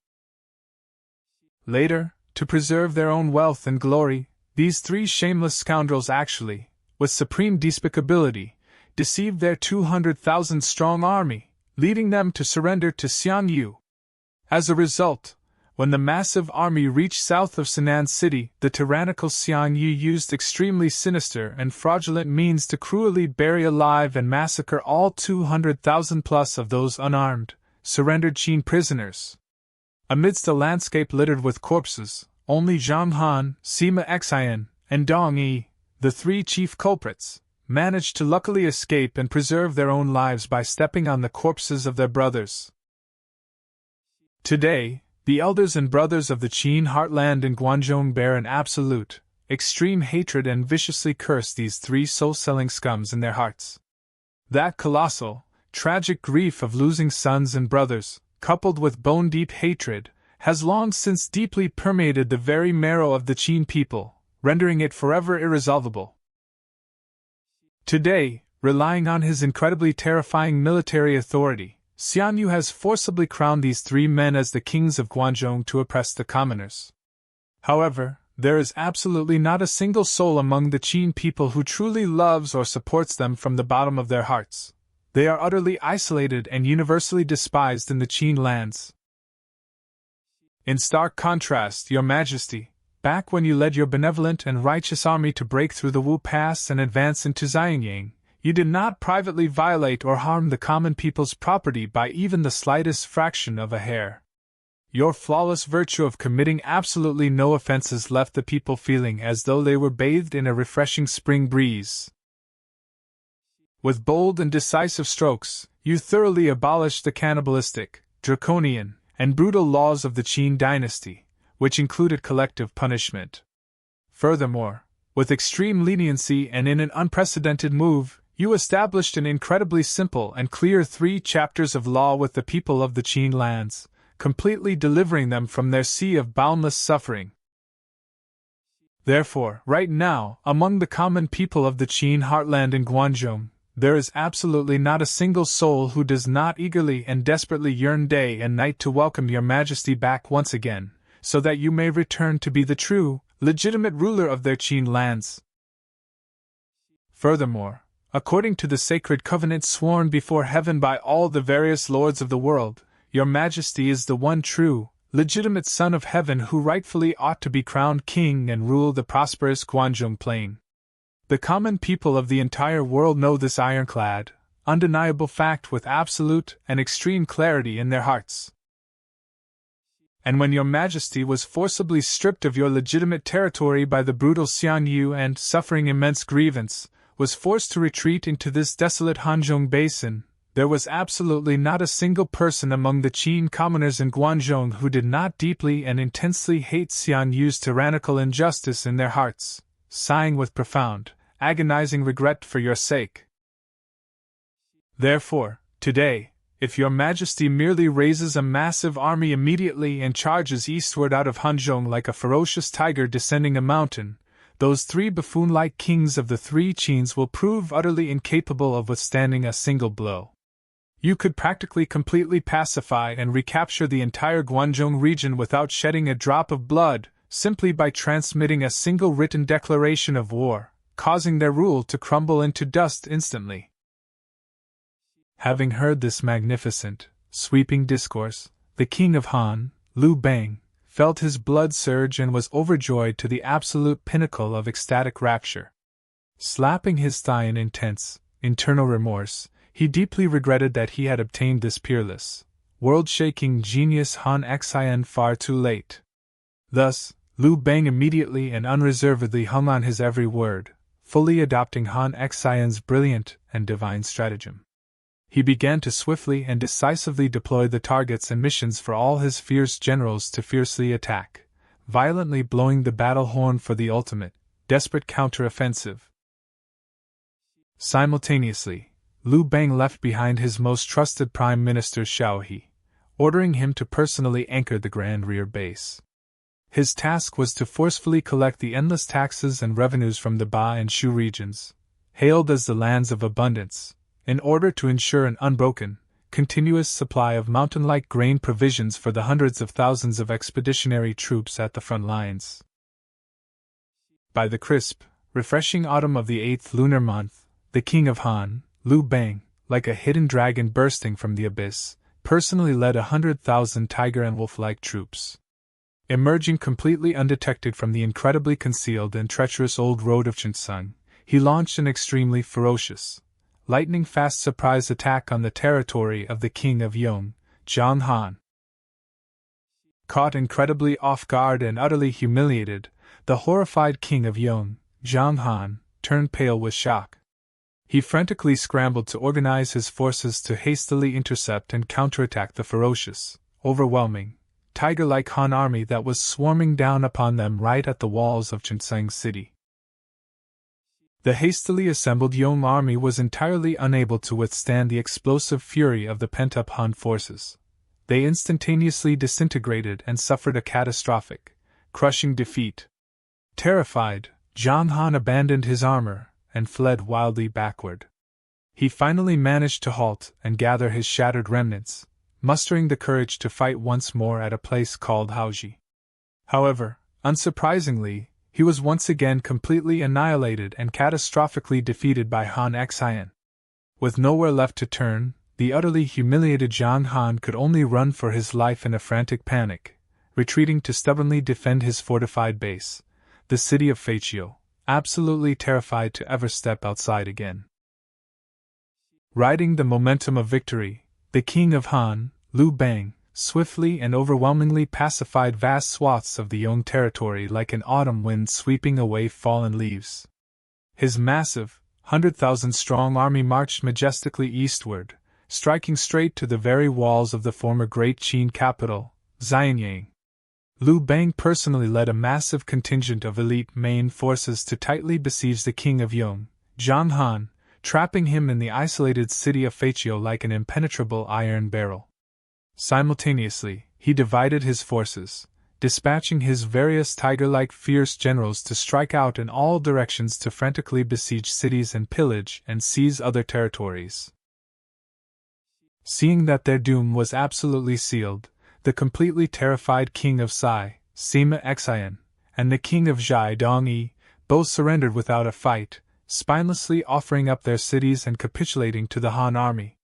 Later, to preserve their own wealth and glory, these 3 shameless scoundrels actually, with supreme despicability, deceived their 200,000-strong army, leading them to surrender to Xian Yu. As a result, when the massive army reached south of Sinan City, the tyrannical Xian Yu used extremely sinister and fraudulent means to cruelly bury alive and massacre all 200,000 plus of those unarmed, surrendered Qin prisoners. Amidst a landscape littered with corpses, only Zhang Han, Sima Xian, and Dong Yi, the 3 chief culprits, managed to luckily escape and preserve their own lives by stepping on the corpses of their brothers. Today, the elders and brothers of the Qin heartland in Guanzhong bear an absolute, extreme hatred and viciously curse these 3 soul-selling scums in their hearts. That colossal, tragic grief of losing sons and brothers, coupled with bone-deep hatred, has long since deeply permeated the very marrow of the Qin people, rendering it forever irresolvable. Today, relying on his incredibly terrifying military authority, Xian Yu has forcibly crowned these 3 men as the kings of Guanzhong to oppress the commoners. However, there is absolutely not a single soul among the Qin people who truly loves or supports them from the bottom of their hearts. They are utterly isolated and universally despised in the Qin lands. In stark contrast, Your Majesty, back when you led your benevolent and righteous army to break through the Wu Pass and advance into Xianyang, you did not privately violate or harm the common people's property by even the slightest fraction of a hair. Your flawless virtue of committing absolutely no offenses left the people feeling as though they were bathed in a refreshing spring breeze. With bold and decisive strokes, you thoroughly abolished the cannibalistic, draconian, and brutal laws of the Qin dynasty, which included collective punishment. Furthermore, with extreme leniency and in an unprecedented move, you established an incredibly simple and clear 3 chapters of law with the people of the Qin lands, completely delivering them from their sea of boundless suffering. Therefore, right now, among the common people of the Qin heartland in Guangzhou, there is absolutely not a single soul who does not eagerly and desperately yearn day and night to welcome Your Majesty back once again, so that you may return to be the true, legitimate ruler of their Qin lands. Furthermore, according to the sacred covenant sworn before heaven by all the various lords of the world, Your Majesty is the one true, legitimate son of heaven who rightfully ought to be crowned king and rule the prosperous Guangzhou plain. The common people of the entire world know this ironclad, undeniable fact with absolute and extreme clarity in their hearts. And when Your Majesty was forcibly stripped of your legitimate territory by the brutal Xian Yu and, suffering immense grievance, was forced to retreat into this desolate Hanzhong basin, there was absolutely not a single person among the Qin commoners in Guangzhou who did not deeply and intensely hate Xian Yu's tyrannical injustice in their hearts, sighing with profound, agonizing regret for your sake. Therefore, today, if Your Majesty merely raises a massive army immediately and charges eastward out of Hanzhong like a ferocious tiger descending a mountain, those 3 buffoon-like kings of the 3 Qins will prove utterly incapable of withstanding a single blow. You could practically completely pacify and recapture the entire Guangzhou region without shedding a drop of blood, simply by transmitting a single written declaration of war, causing their rule to crumble into dust instantly. Having heard this magnificent, sweeping discourse, the king of Han, Liu Bang, felt his blood surge and was overjoyed to the absolute pinnacle of ecstatic rapture. Slapping his thigh in intense, internal remorse, he deeply regretted that he had obtained this peerless, world-shaking genius Han Xian far too late. Thus, Liu Bang immediately and unreservedly hung on his every word, fully adopting Han Xian's brilliant and divine stratagem. He began to swiftly and decisively deploy the targets and missions for all his fierce generals to fiercely attack, violently blowing the battle horn for the ultimate, desperate counter-offensive. Simultaneously, Liu Bang left behind his most trusted Prime Minister Xiao He, ordering him to personally anchor the Grand Rear Base. His task was to forcefully collect the endless taxes and revenues from the Ba and Shu regions, hailed as the lands of abundance, in order to ensure an unbroken, continuous supply of mountain-like grain provisions for the hundreds of thousands of expeditionary troops at the front lines. By the crisp, refreshing autumn of the 8th lunar month, the king of Han, Liu Bang, like a hidden dragon bursting from the abyss, personally led 100,000 tiger and wolf-like troops. Emerging completely undetected from the incredibly concealed and treacherous old road of Chengseng, he launched an extremely ferocious, lightning-fast surprise attack on the territory of the king of Yong, Zhang Han. Caught incredibly off guard and utterly humiliated, the horrified king of Yong, Zhang Han, turned pale with shock. He frantically scrambled to organize his forces to hastily intercept and counterattack the ferocious, overwhelming, tiger-like Han army that was swarming down upon them right at the walls of Chengseng City. The hastily assembled Yong army was entirely unable to withstand the explosive fury of the pent-up Han forces. They instantaneously disintegrated and suffered a catastrophic, crushing defeat. Terrified, Zhang Han abandoned his armor and fled wildly backward. He finally managed to halt and gather his shattered remnants, mustering the courage to fight once more at a place called Haoji. However, unsurprisingly, he was once again completely annihilated and catastrophically defeated by Han Xian. With nowhere left to turn, the utterly humiliated Zhang Han could only run for his life in a frantic panic, retreating to stubbornly defend his fortified base, the city of Feiqiu, absolutely terrified to ever step outside again. Riding the momentum of victory, the king of Han, Liu Bang, swiftly and overwhelmingly pacified vast swaths of the Yong territory like an autumn wind sweeping away fallen leaves. His massive, 100,000-strong army marched majestically eastward, striking straight to the very walls of the former Great Qin capital, Xianyang. Liu Bang personally led a massive contingent of elite main forces to tightly besiege the king of Yong, Zhang Han, trapping him in the isolated city of Feiqiu like an impenetrable iron barrel. Simultaneously, he divided his forces, dispatching his various tiger-like fierce generals to strike out in all directions to frantically besiege cities and pillage and seize other territories. Seeing that their doom was absolutely sealed, the completely terrified king of Sai, Sima Xian, and the king of Zhai Dongyi both surrendered without a fight, spinelessly offering up their cities and capitulating to the Han army.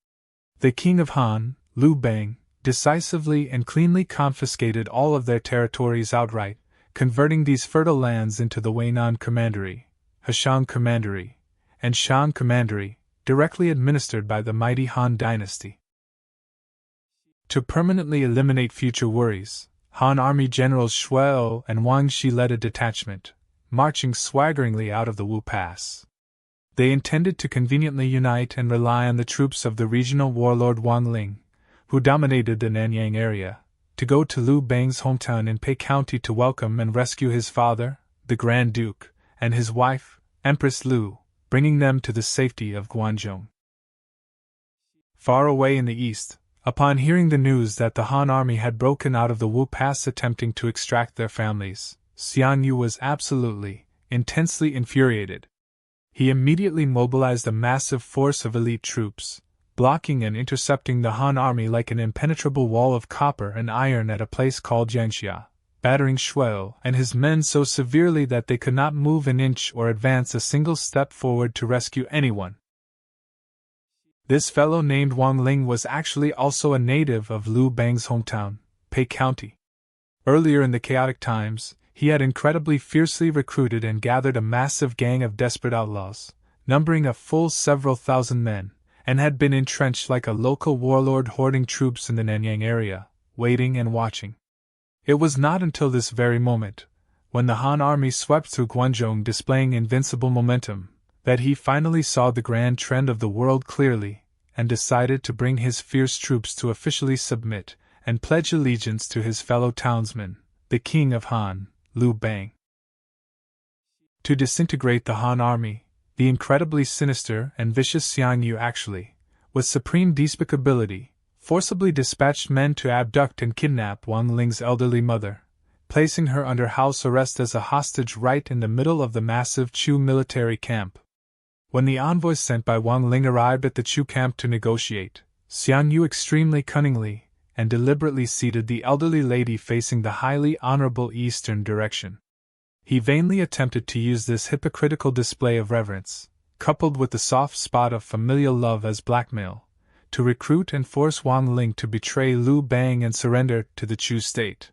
The king of Han, Liu Bang, decisively and cleanly confiscated all of their territories outright, converting these fertile lands into the Weinan Commandery, Heshang Commandery, and Shan Commandery, directly administered by the mighty Han dynasty. To permanently eliminate future worries, Han Army Generals Shuo and Wang Shi led a detachment, marching swaggeringly out of the Wu Pass. They intended to conveniently unite and rely on the troops of the regional warlord Wang Ling, who dominated the Nanyang area, to go to Liu Bang's hometown in Pei County to welcome and rescue his father, the Grand Duke, and his wife, Empress Liu, bringing them to the safety of Guangzhou. Far away in the east, upon hearing the news that the Han army had broken out of the Wu Pass attempting to extract their families, Xiang Yu was absolutely, intensely infuriated. He immediately mobilized a massive force of elite troops, blocking and intercepting the Han army like an impenetrable wall of copper and iron at a place called Yangxia, battering Shuo and his men so severely that they could not move an inch or advance a single step forward to rescue anyone. This fellow named Wang Ling was actually also a native of Liu Bang's hometown, Pei County. Earlier in the chaotic times, he had incredibly fiercely recruited and gathered a massive gang of desperate outlaws, numbering a full several thousand men, and had been entrenched like a local warlord hoarding troops in the Nanyang area, waiting and watching. It was not until this very moment, when the Han army swept through Guangzhou displaying invincible momentum, that he finally saw the grand trend of the world clearly, and decided to bring his fierce troops to officially submit and pledge allegiance to his fellow townsman, the king of Han, Liu Bang. To disintegrate the Han army, the incredibly sinister and vicious Xiang Yu actually, with supreme despicability, forcibly dispatched men to abduct and kidnap Wang Ling's elderly mother, placing her under house arrest as a hostage right in the middle of the massive Chu military camp. When the envoys sent by Wang Ling arrived at the Chu camp to negotiate, Xiang Yu extremely cunningly and deliberately seated the elderly lady facing the highly honorable eastern direction. He vainly attempted to use this hypocritical display of reverence, coupled with the soft spot of familial love as blackmail, to recruit and force Wang Ling to betray Liu Bang and surrender to the Chu state.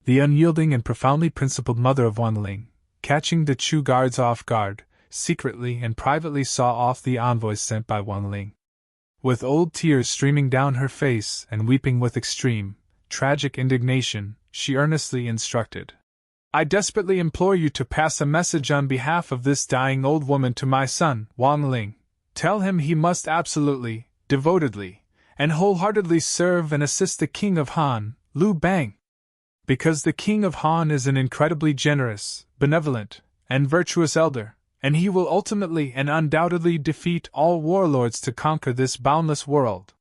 The unyielding and profoundly principled mother of Wang Ling, catching the Chu guards off guard, secretly and privately saw off the envoys sent by Wang Ling. With old tears streaming down her face and weeping with extreme, tragic indignation, she earnestly instructed, "I desperately implore you to pass a message on behalf of this dying old woman to my son, Wang Ling. Tell him he must absolutely, devotedly, and wholeheartedly serve and assist the king of Han, Liu Bang. Because the king of Han is an incredibly generous, benevolent, and virtuous elder, and he will ultimately and undoubtedly defeat all warlords to conquer this boundless world.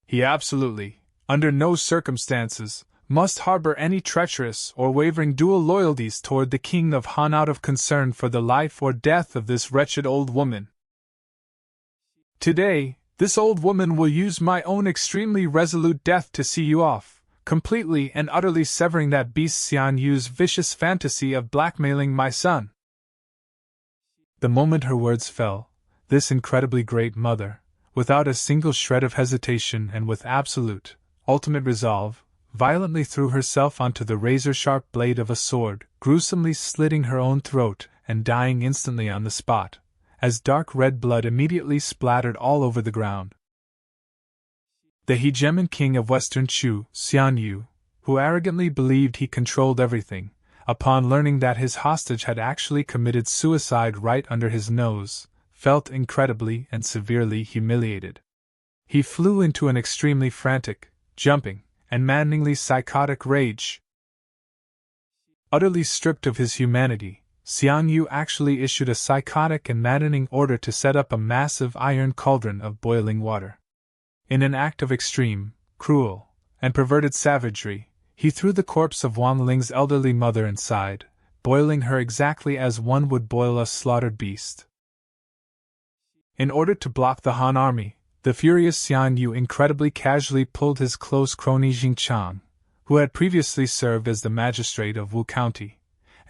He absolutely, under no circumstances, must harbor any treacherous or wavering dual loyalties toward the king of Han out of concern for the life or death of this wretched old woman. Today, this old woman will use my own extremely resolute death to see you off, completely and utterly severing that beast Xian Yu's vicious fantasy of blackmailing my son." The moment her words fell, This incredibly great mother, without a single shred of hesitation and with absolute, ultimate resolve, violently threw herself onto the razor-sharp blade of a sword, gruesomely slitting her own throat and dying instantly on the spot, as dark red blood immediately splattered all over the ground. The hegemon king of Western Chu, Xian Yu, who arrogantly believed he controlled everything, upon learning that his hostage had actually committed suicide right under his nose, felt incredibly and severely humiliated. He flew into an extremely frantic, jumping, and maddeningly psychotic rage. Utterly stripped of his humanity, Xian Yu actually issued a psychotic and maddening order to set up a massive iron cauldron of boiling water. In an act of extreme, cruel, and perverted savagery, he threw the corpse of Wang Ling's elderly mother inside, boiling her exactly as one would boil a slaughtered beast. In order to block the Han army, the furious Xian Yu incredibly casually pulled his close crony Jingchang, who had previously served as the magistrate of Wu County,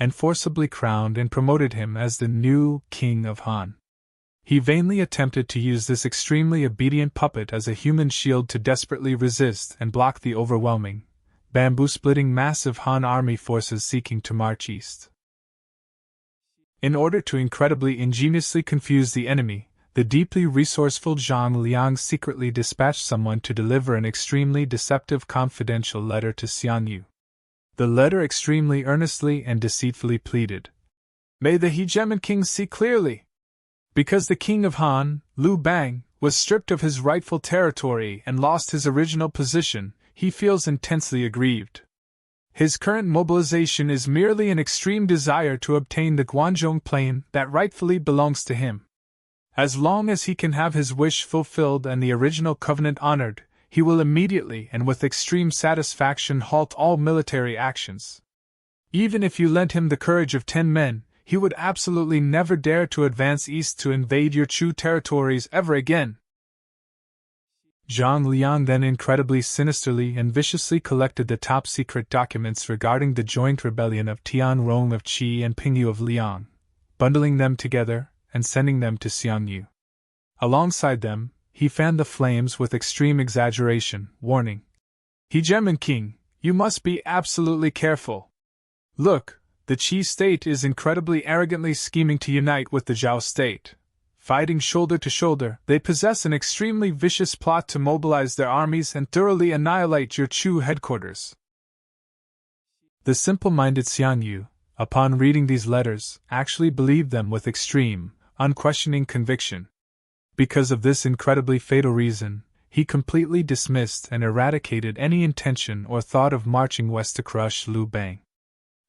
and forcibly crowned and promoted him as the new king of Han. He vainly attempted to use this extremely obedient puppet as a human shield to desperately resist and block the overwhelming, bamboo-splitting massive Han army forces seeking to march east. In order to incredibly ingeniously confuse the enemy, the deeply resourceful Zhang Liang secretly dispatched someone to deliver an extremely deceptive confidential letter to Xian Yu. The letter extremely earnestly and deceitfully pleaded, "May the hegemon king see clearly! Because the king of Han, Liu Bang, was stripped of his rightful territory and lost his original position, he feels intensely aggrieved. His current mobilization is merely an extreme desire to obtain the Guanzhong plain that rightfully belongs to him. As long as he can have his wish fulfilled and the original covenant honored, he will immediately and with extreme satisfaction halt all military actions. Even if you lent him the courage of 10 men, he would absolutely never dare to advance east to invade your Chu territories ever again." Zhang Liang then incredibly sinisterly and viciously collected the top-secret documents regarding the joint rebellion of Tian Rong of Qi and Ping Yu of Liang, bundling them together and sending them to Xian Yu. Alongside them, he fanned the flames with extreme exaggeration, warning, "Hegemon King, you must be absolutely careful. Look, the Qi state is incredibly arrogantly scheming to unite with the Zhao state. Fighting shoulder to shoulder, they possess an extremely vicious plot to mobilize their armies and thoroughly annihilate your Chu headquarters." The simple-minded Xian Yu, upon reading these letters, actually believed them with extreme, unquestioning conviction. Because of this incredibly fatal reason, he completely dismissed and eradicated any intention or thought of marching west to crush Liu Bang.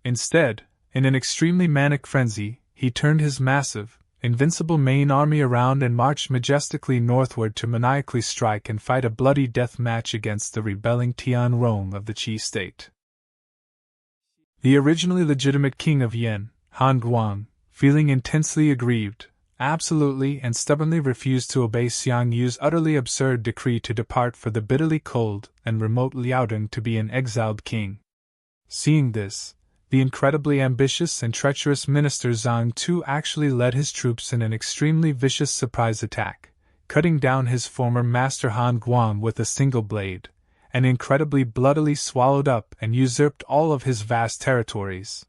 Instead, in an extremely manic frenzy, he turned his massive, invincible main army around and marched majestically northward to maniacally strike and fight a bloody death match against the rebelling Tian Rong of the Qi state. The originally legitimate king of Yen, Han Guang, feeling intensely aggrieved, absolutely and stubbornly refused to obey Xiang Yu's utterly absurd decree to depart for the bitterly cold and remote Liaodong to be an exiled king. Seeing this, the incredibly ambitious and treacherous minister Zhang Tu actually led his troops in an extremely vicious surprise attack, cutting down his former master Han Guang with a single blade, and incredibly bloodily swallowed up and usurped all of his vast territories.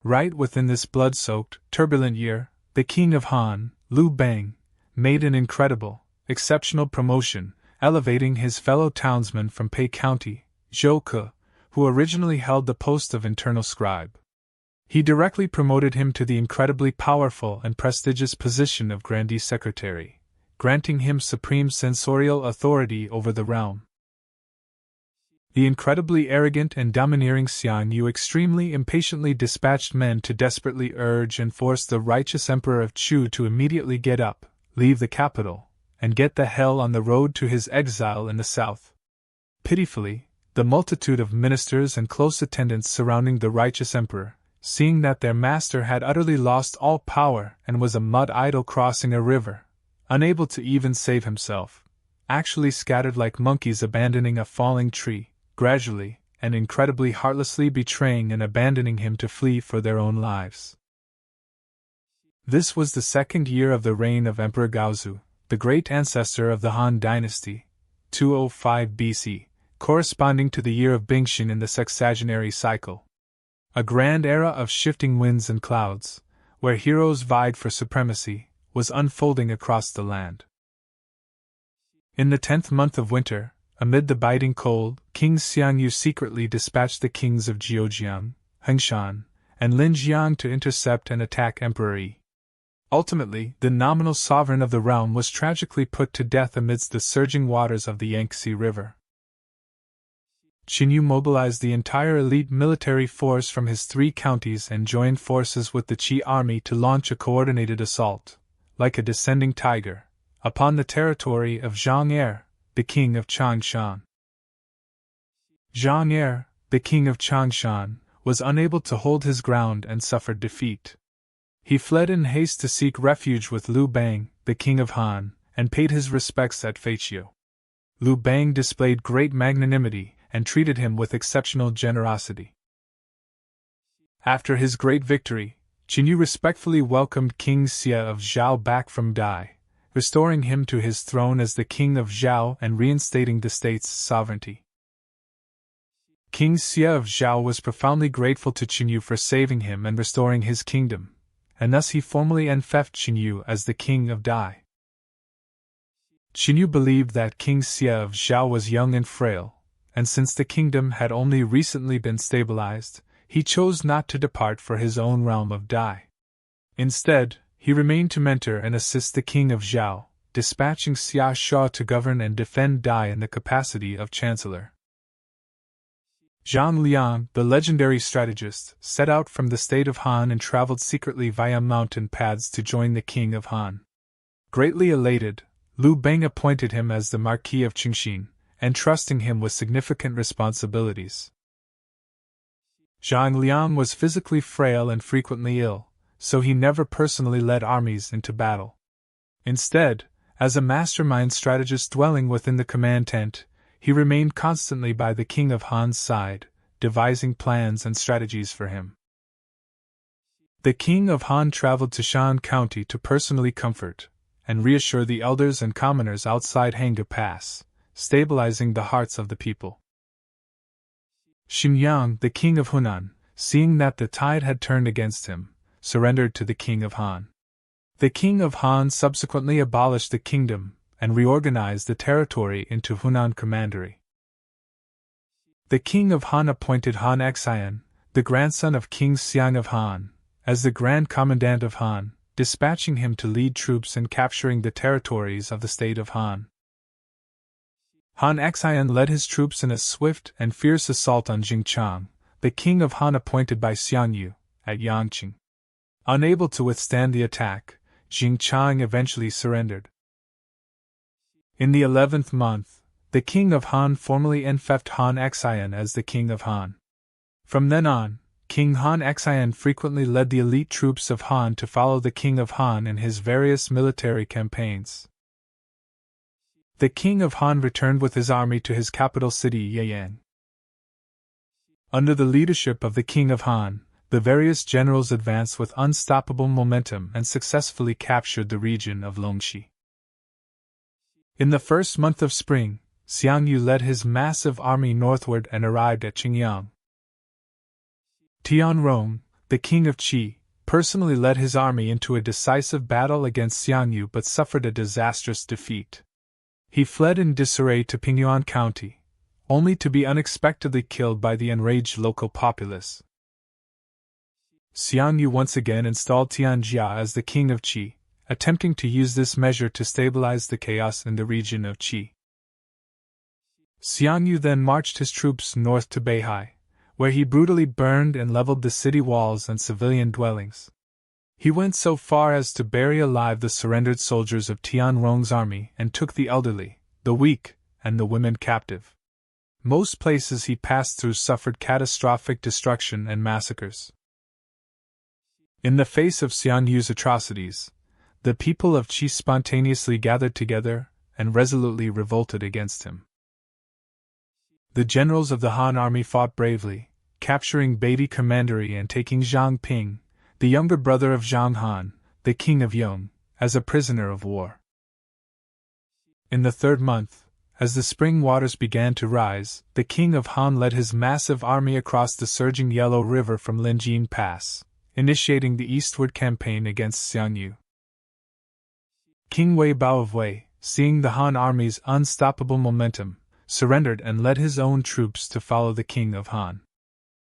Right within this blood-soaked, turbulent year, the king of Han, Liu Bang, made an incredible, exceptional promotion, elevating his fellow townsman from Pei County, Zhou Ke, who originally held the post of internal scribe. He directly promoted him to the incredibly powerful and prestigious position of grandee secretary, granting him supreme censorial authority over the realm. The incredibly arrogant and domineering Xian Yu extremely impatiently dispatched men to desperately urge and force the righteous emperor of Chu to immediately get up, leave the capital, and get the hell on the road to his exile in the south. Pitifully, the multitude of ministers and close attendants surrounding the righteous emperor, seeing that their master had utterly lost all power and was a mud idol crossing a river, unable to even save himself, actually scattered like monkeys abandoning a falling tree, gradually and incredibly heartlessly betraying and abandoning him to flee for their own lives. This was the second year of the reign of Emperor Gaozu, the great ancestor of the Han dynasty, 205 BC, corresponding to the year of Bingxin in the sexagenary cycle. A grand era of shifting winds and clouds, where heroes vied for supremacy, was unfolding across the land. In the 10th month of winter, amid the biting cold, King Xiangyu secretly dispatched the kings of Zhejiang, Hengshan, and Linjiang to intercept and attack Emperor Yi. Ultimately, the nominal sovereign of the realm was tragically put to death amidst the surging waters of the Yangtze River. Qin mobilized the entire elite military force from his 3 counties and joined forces with the Qi army to launch a coordinated assault, like a descending tiger, upon the territory of Zhang Er, the king of Changshan. Zhang Er, the king of Changshan, was unable to hold his ground and suffered defeat. He fled in haste to seek refuge with Liu Bang, the king of Han, and paid his respects at Feiqiu. Liu Bang displayed great magnanimity and treated him with exceptional generosity. After his great victory, Qin respectfully welcomed King Xia of Zhao back from Dai, restoring him to his throne as the king of Zhao and reinstating the state's sovereignty. King Xia of Zhao was profoundly grateful to Qin for saving him and restoring his kingdom, and thus he formally enfeoffed Qin as the king of Dai. Qin believed that King Xia of Zhao was young and frail, and since the kingdom had only recently been stabilized, he chose not to depart for his own realm of Dai. Instead, he remained to mentor and assist the king of Zhao, dispatching Xia Sha to govern and defend Dai in the capacity of chancellor. Zhang Liang, the legendary strategist, set out from the state of Han and traveled secretly via mountain paths to join the king of Han. Greatly elated, Liu Bang appointed him as the Marquis of Qingxin, entrusting him with significant responsibilities. Zhang Liang was physically frail and frequently ill, so he never personally led armies into battle. Instead, as a mastermind strategist dwelling within the command tent, he remained constantly by the king of Han's side, devising plans and strategies for him. The king of Han traveled to Shan County to personally comfort and reassure the elders and commoners outside Hanga Pass, stabilizing the hearts of the people. Xinyang, the king of Hunan, seeing that the tide had turned against him, surrendered to the king of Han. The king of Han subsequently abolished the kingdom and reorganized the territory into Hunan Commandery. The king of Han appointed Han Xian, the grandson of King Xiang of Han, as the Grand Commandant of Han, dispatching him to lead troops in capturing the territories of the state of Han. Han Xian led his troops in a swift and fierce assault on Jingchang, the king of Han appointed by Xiangyu, at Yangqing. Unable to withstand the attack, Jingchang eventually surrendered. In the 11th month, the king of Han formally enfeoffed Han Xian as the king of Han. From then on, King Han Xian frequently led the elite troops of Han to follow the king of Han in his various military campaigns. The king of Han returned with his army to his capital city Yeyang. Under the leadership of the king of Han, the various generals advanced with unstoppable momentum and successfully captured the region of Longxi. In the first month of spring, Xiangyu led his massive army northward and arrived at Qingyang. Tianrong, the king of Qi, personally led his army into a decisive battle against Xiangyu but suffered a disastrous defeat. He fled in disarray to Pingyuan County, only to be unexpectedly killed by the enraged local populace. Xiangyu once again installed Tianjia as the king of Qi, attempting to use this measure to stabilize the chaos in the region of Qi. Xiangyu then marched his troops north to Beihai, where he brutally burned and leveled the city walls and civilian dwellings. He went so far as to bury alive the surrendered soldiers of Tianrong's army and took the elderly, the weak, and the women captive. Most places he passed through suffered catastrophic destruction and massacres. In the face of Xiangyu's atrocities, the people of Qi spontaneously gathered together and resolutely revolted against him. The generals of the Han army fought bravely, capturing Beatty Commandery and taking Zhang Ping, the younger brother of Zhang Han, the king of Yong, as a prisoner of war. In the 3rd month, as the spring waters began to rise, the king of Han led his massive army across the surging Yellow River from Linjin Pass, initiating the eastward campaign against Xiangyu. King Wei Bao of Wei, seeing the Han army's unstoppable momentum, surrendered and led his own troops to follow the king of Han.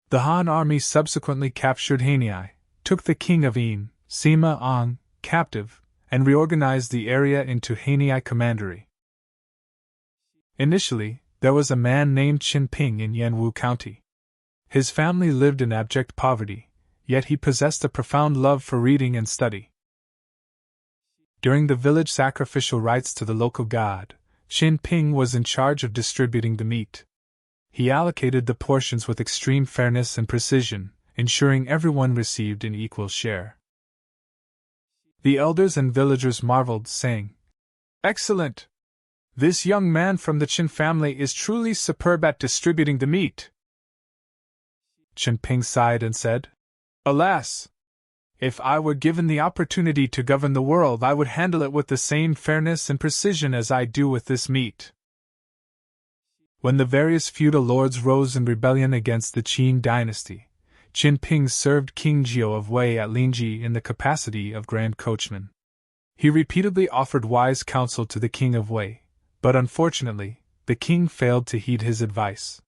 The Han army subsequently captured Haniai, took the king of Yin, Sima Ang, captive, and reorganized the area into Haniai Commandery. Initially, there was a man named Qin Ping in Yanwu County. His family lived in abject poverty, yet he possessed a profound love for reading and study. During the village sacrificial rites to the local god, Qin Ping was in charge of distributing the meat. He allocated the portions with extreme fairness and precision, ensuring everyone received an equal share. The elders and villagers marveled, saying, "Excellent! This young man from the Qin family is truly superb at distributing the meat." Qin Ping sighed and said, "Alas! If I were given the opportunity to govern the world, I would handle it with the same fairness and precision as I do with this meat." When the various feudal lords rose in rebellion against the Qin dynasty, Qin Ping served King Jiao of Wei at Linji in the capacity of Grand Coachman. He repeatedly offered wise counsel to the King of Wei, but unfortunately, the king failed to heed his advice.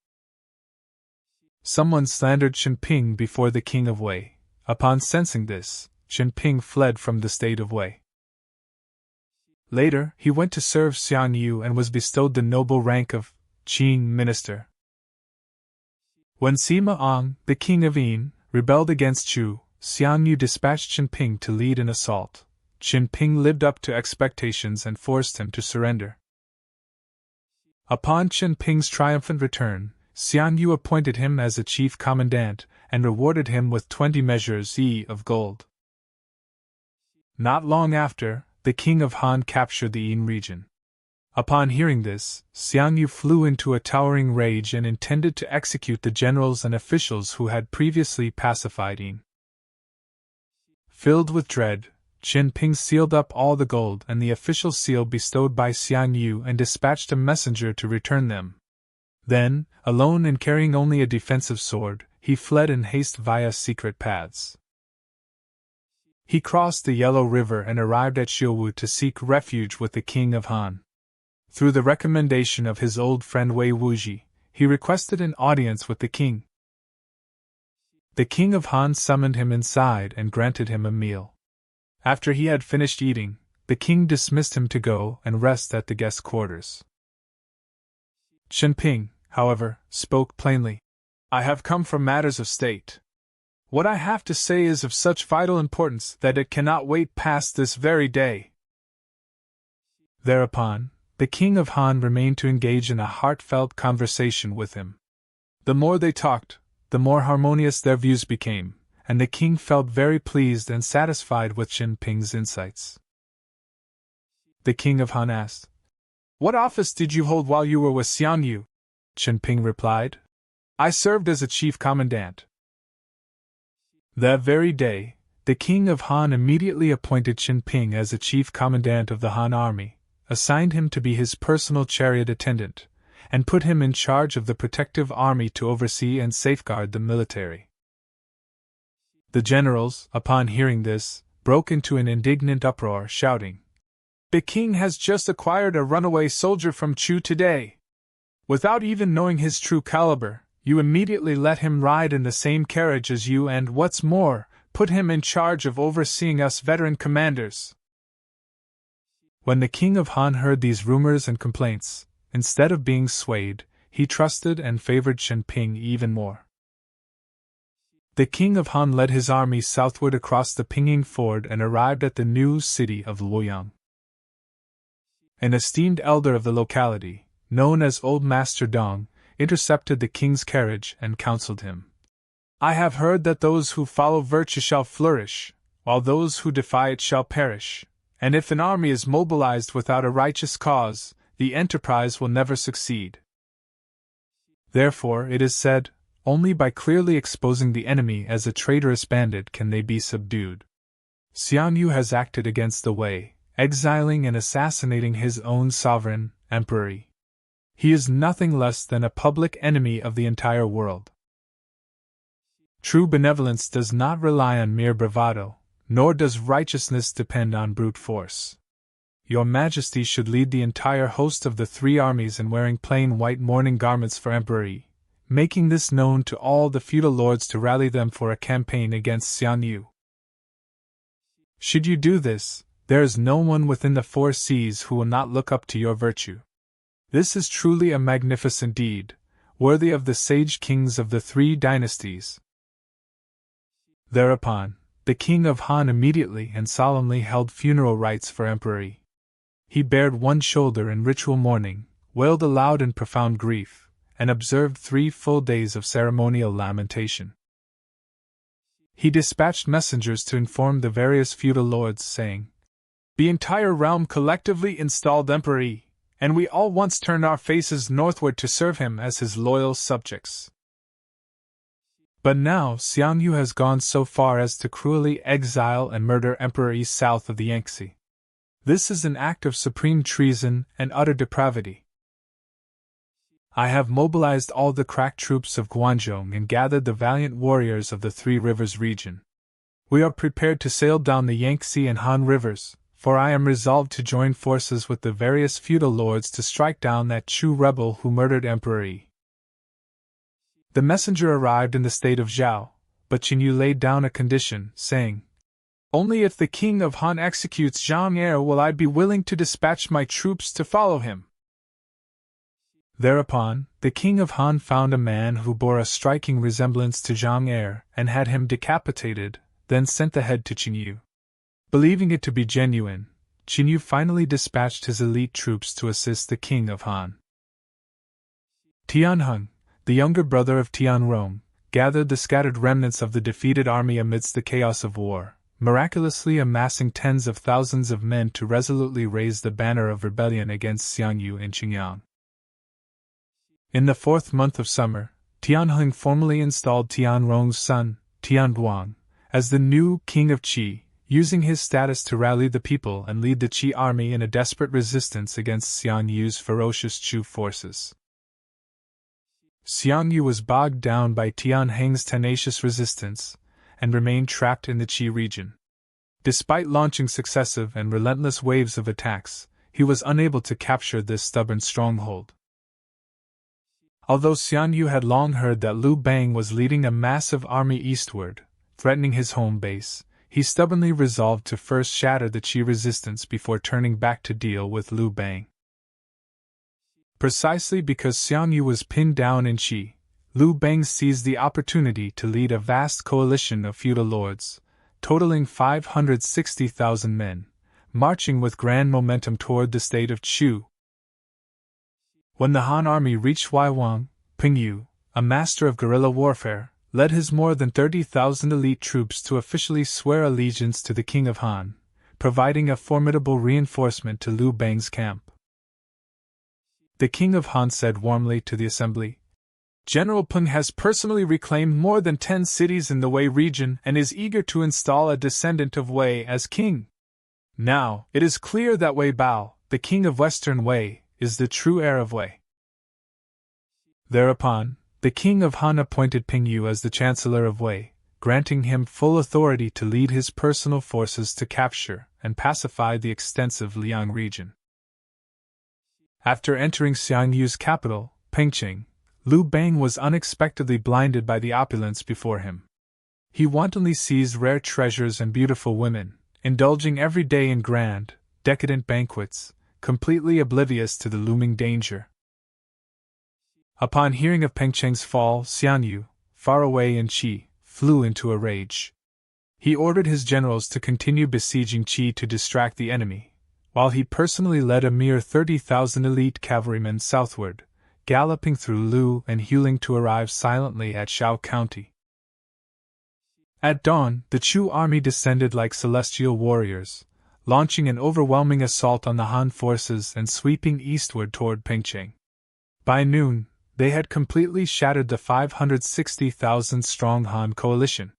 Someone slandered Qin Ping before the King of Wei. Upon sensing this, Qin Ping fled from the state of Wei. Later, he went to serve Xiangyu and was bestowed the noble rank of Qin Minister. When Sima Ang, the king of Yin, rebelled against Chu, Xiangyu dispatched Qin Ping to lead an assault. Qin Ping lived up to expectations and forced him to surrender. Upon Qin Ping's triumphant return, Xiangyu appointed him as a chief commandant and rewarded him with 20 measures of gold. Not long after, the king of Han captured the Yin region. Upon hearing this, Xiangyu flew into a towering rage and intended to execute the generals and officials who had previously pacified Yin. Filled with dread, Qin Ping sealed up all the gold and the official seal bestowed by Xiangyu and dispatched a messenger to return them. Then, alone and carrying only a defensive sword, he fled in haste via secret paths. He crossed the Yellow River and arrived at Xiuwu to seek refuge with the king of Han. Through the recommendation of his old friend Wei Wuji, he requested an audience with the king. The king of Han summoned him inside and granted him a meal. After he had finished eating, the king dismissed him to go and rest at the guest quarters. Qin Ping, however, spoke plainly. "I have come from matters of state. What I have to say is of such vital importance that it cannot wait past this very day." Thereupon, the king of Han remained to engage in a heartfelt conversation with him. The more they talked, the more harmonious their views became, and the king felt very pleased and satisfied with Qin Ping's insights. The king of Han asked, "What office did you hold while you were with Xiangyu?" Qin Ping replied, "I served as a chief commandant." That very day, the king of Han immediately appointed Qin Ping as a chief commandant of the Han army, assigned him to be his personal chariot attendant, and put him in charge of the protective army to oversee and safeguard the military. The generals, upon hearing this, broke into an indignant uproar, shouting, "The king has just acquired a runaway soldier from Chu today. Without even knowing his true caliber, you immediately let him ride in the same carriage as you and, what's more, put him in charge of overseeing us veteran commanders." When the king of Han heard these rumors and complaints, instead of being swayed, he trusted and favored Qin Ping even more. The king of Han led his army southward across the Pingying Ford and arrived at the new city of Luoyang. An esteemed elder of the locality, known as Old Master Dong, intercepted the king's carriage and counseled him. "I have heard that those who follow virtue shall flourish, while those who defy it shall perish, and if an army is mobilized without a righteous cause, the enterprise will never succeed. Therefore, it is said, only by clearly exposing the enemy as a traitorous bandit can they be subdued. Xiang Yu has acted against the Wei, exiling and assassinating his own sovereign, Emperor Yi. He is nothing less than a public enemy of the entire world. True benevolence does not rely on mere bravado, nor does righteousness depend on brute force. Your Majesty should lead the entire host of the three armies in wearing plain white mourning garments for Emperor Yi, making this known to all the feudal lords to rally them for a campaign against Xiang Yu. Should you do this, there is no one within the four seas who will not look up to your virtue. This is truly a magnificent deed, worthy of the sage kings of the three dynasties. Thereupon, the king of Han immediately and solemnly held funeral rites for Emperor Yi. He bared one shoulder in ritual mourning, wailed aloud in profound grief, and observed 3 full days of ceremonial lamentation. He dispatched messengers to inform the various feudal lords, saying, "The entire realm collectively installed Emperor Yi, and we all once turned our faces northward to serve him as his loyal subjects. But now Xiang Yu has gone so far as to cruelly exile and murder Emperor Yi south of the Yangtze. This is an act of supreme treason and utter depravity. I have mobilized all the crack troops of Guangzhou and gathered the valiant warriors of the Three Rivers region. We are prepared to sail down the Yangtze and Han rivers, for I am resolved to join forces with the various feudal lords to strike down that Chu rebel who murdered Emperor Yi." The messenger arrived in the state of Zhao, but Qin Yu laid down a condition, saying, "Only if the king of Han executes Zhang Er will I be willing to dispatch my troops to follow him." Thereupon, the king of Han found a man who bore a striking resemblance to Zhang Er and had him decapitated, then sent the head to Qin Yu. Believing it to be genuine, Qin Yu finally dispatched his elite troops to assist the king of Han. Tianheng, the younger brother of Tianrong, gathered the scattered remnants of the defeated army amidst the chaos of war, miraculously amassing tens of thousands of men to resolutely raise the banner of rebellion against Xiang Yu in Qingyang. In the 4th month of summer, Tianheng formally installed Tianrong's son, Tianduang, as the new king of Qi, using his status to rally the people and lead the Qi army in a desperate resistance against Xiang Yu's ferocious Chu forces. Xiang Yu was bogged down by Tianheng's tenacious resistance, and remained trapped in the Qi region. Despite launching successive and relentless waves of attacks, he was unable to capture this stubborn stronghold. Although Xiang Yu had long heard that Liu Bang was leading a massive army eastward, threatening his home base, he stubbornly resolved to first shatter the Qi resistance before turning back to deal with Liu Bang. Precisely because Xiang Yu was pinned down in Qi, Liu Bang seized the opportunity to lead a vast coalition of feudal lords, totaling 560,000 men, marching with grand momentum toward the state of Chu. When the Han army reached Waiwang, Ping Yu, a master of guerrilla warfare, led his more than 30,000 elite troops to officially swear allegiance to the king of Han, providing a formidable reinforcement to Liu Bang's camp. The king of Han said warmly to the assembly, "General Peng has personally reclaimed more than 10 cities in the Wei region and is eager to install a descendant of Wei as king. Now, it is clear that Wei Bao, the king of Western Wei, is the true heir of Wei." Thereupon, the king of Han appointed Ping Yu as the chancellor of Wei, granting him full authority to lead his personal forces to capture and pacify the extensive Liang region. After entering Xiang Yu's capital, Pengqing, Liu Bang was unexpectedly blinded by the opulence before him. He wantonly seized rare treasures and beautiful women, indulging every day in grand, decadent banquets, completely oblivious to the looming danger. Upon hearing of Pengqing's fall, Xiang Yu, far away in Qi, flew into a rage. He ordered his generals to continue besieging Qi to distract the enemy, while he personally led a mere 30,000 elite cavalrymen southward, galloping through Lu and Huling to arrive silently at Shao County. At dawn, the Chu army descended like celestial warriors, launching an overwhelming assault on the Han forces and sweeping eastward toward Pengqing. By noon, they had completely shattered the 560,000-strong Han coalition.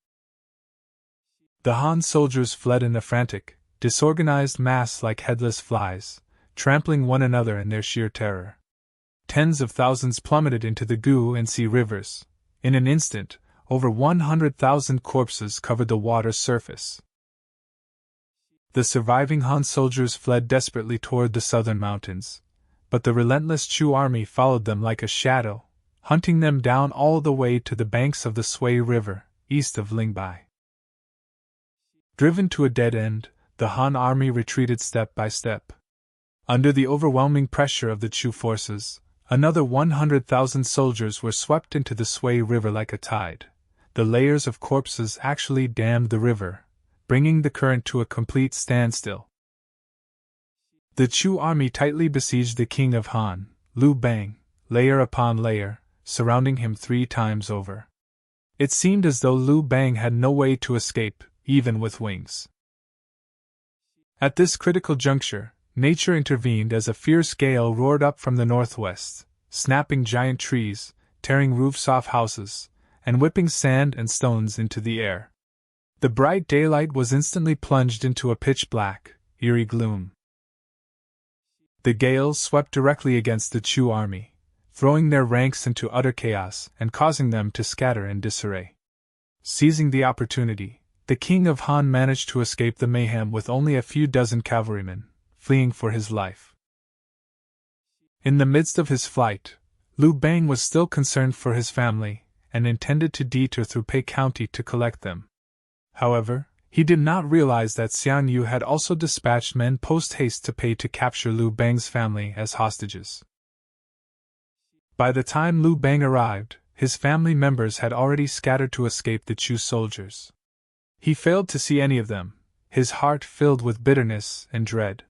The Han soldiers fled in a frantic, disorganized mass like headless flies, trampling one another in their sheer terror. Tens of thousands plummeted into the Gu and Xi rivers. In an instant, over 100,000 corpses covered the water's surface. The surviving Han soldiers fled desperately toward the southern mountains, but the relentless Chu army followed them like a shadow, hunting them down all the way to the banks of the Sui River, east of Lingbai. Driven to a dead end, the Han army retreated step by step. Under the overwhelming pressure of the Chu forces, another 100,000 soldiers were swept into the Sui River like a tide. The layers of corpses actually dammed the river, bringing the current to a complete standstill. The Chu army tightly besieged the king of Han, Liu Bang, layer upon layer, surrounding him 3 times over. It seemed as though Liu Bang had no way to escape, even with wings. At this critical juncture, nature intervened as a fierce gale roared up from the northwest, snapping giant trees, tearing roofs off houses, and whipping sand and stones into the air. The bright daylight was instantly plunged into a pitch-black, eerie gloom. The gale swept directly against the Chu army, throwing their ranks into utter chaos and causing them to scatter in disarray. Seizing the opportunity, the king of Han managed to escape the mayhem with only a few dozen cavalrymen, fleeing for his life. In the midst of his flight, Liu Bang was still concerned for his family, and intended to detour through Pei County to collect them. However, he did not realize that Xian Yu had also dispatched men post-haste to Pei to capture Liu Bang's family as hostages. By the time Liu Bang arrived, his family members had already scattered to escape the Chu soldiers. He failed to see any of them, his heart filled with bitterness and dread.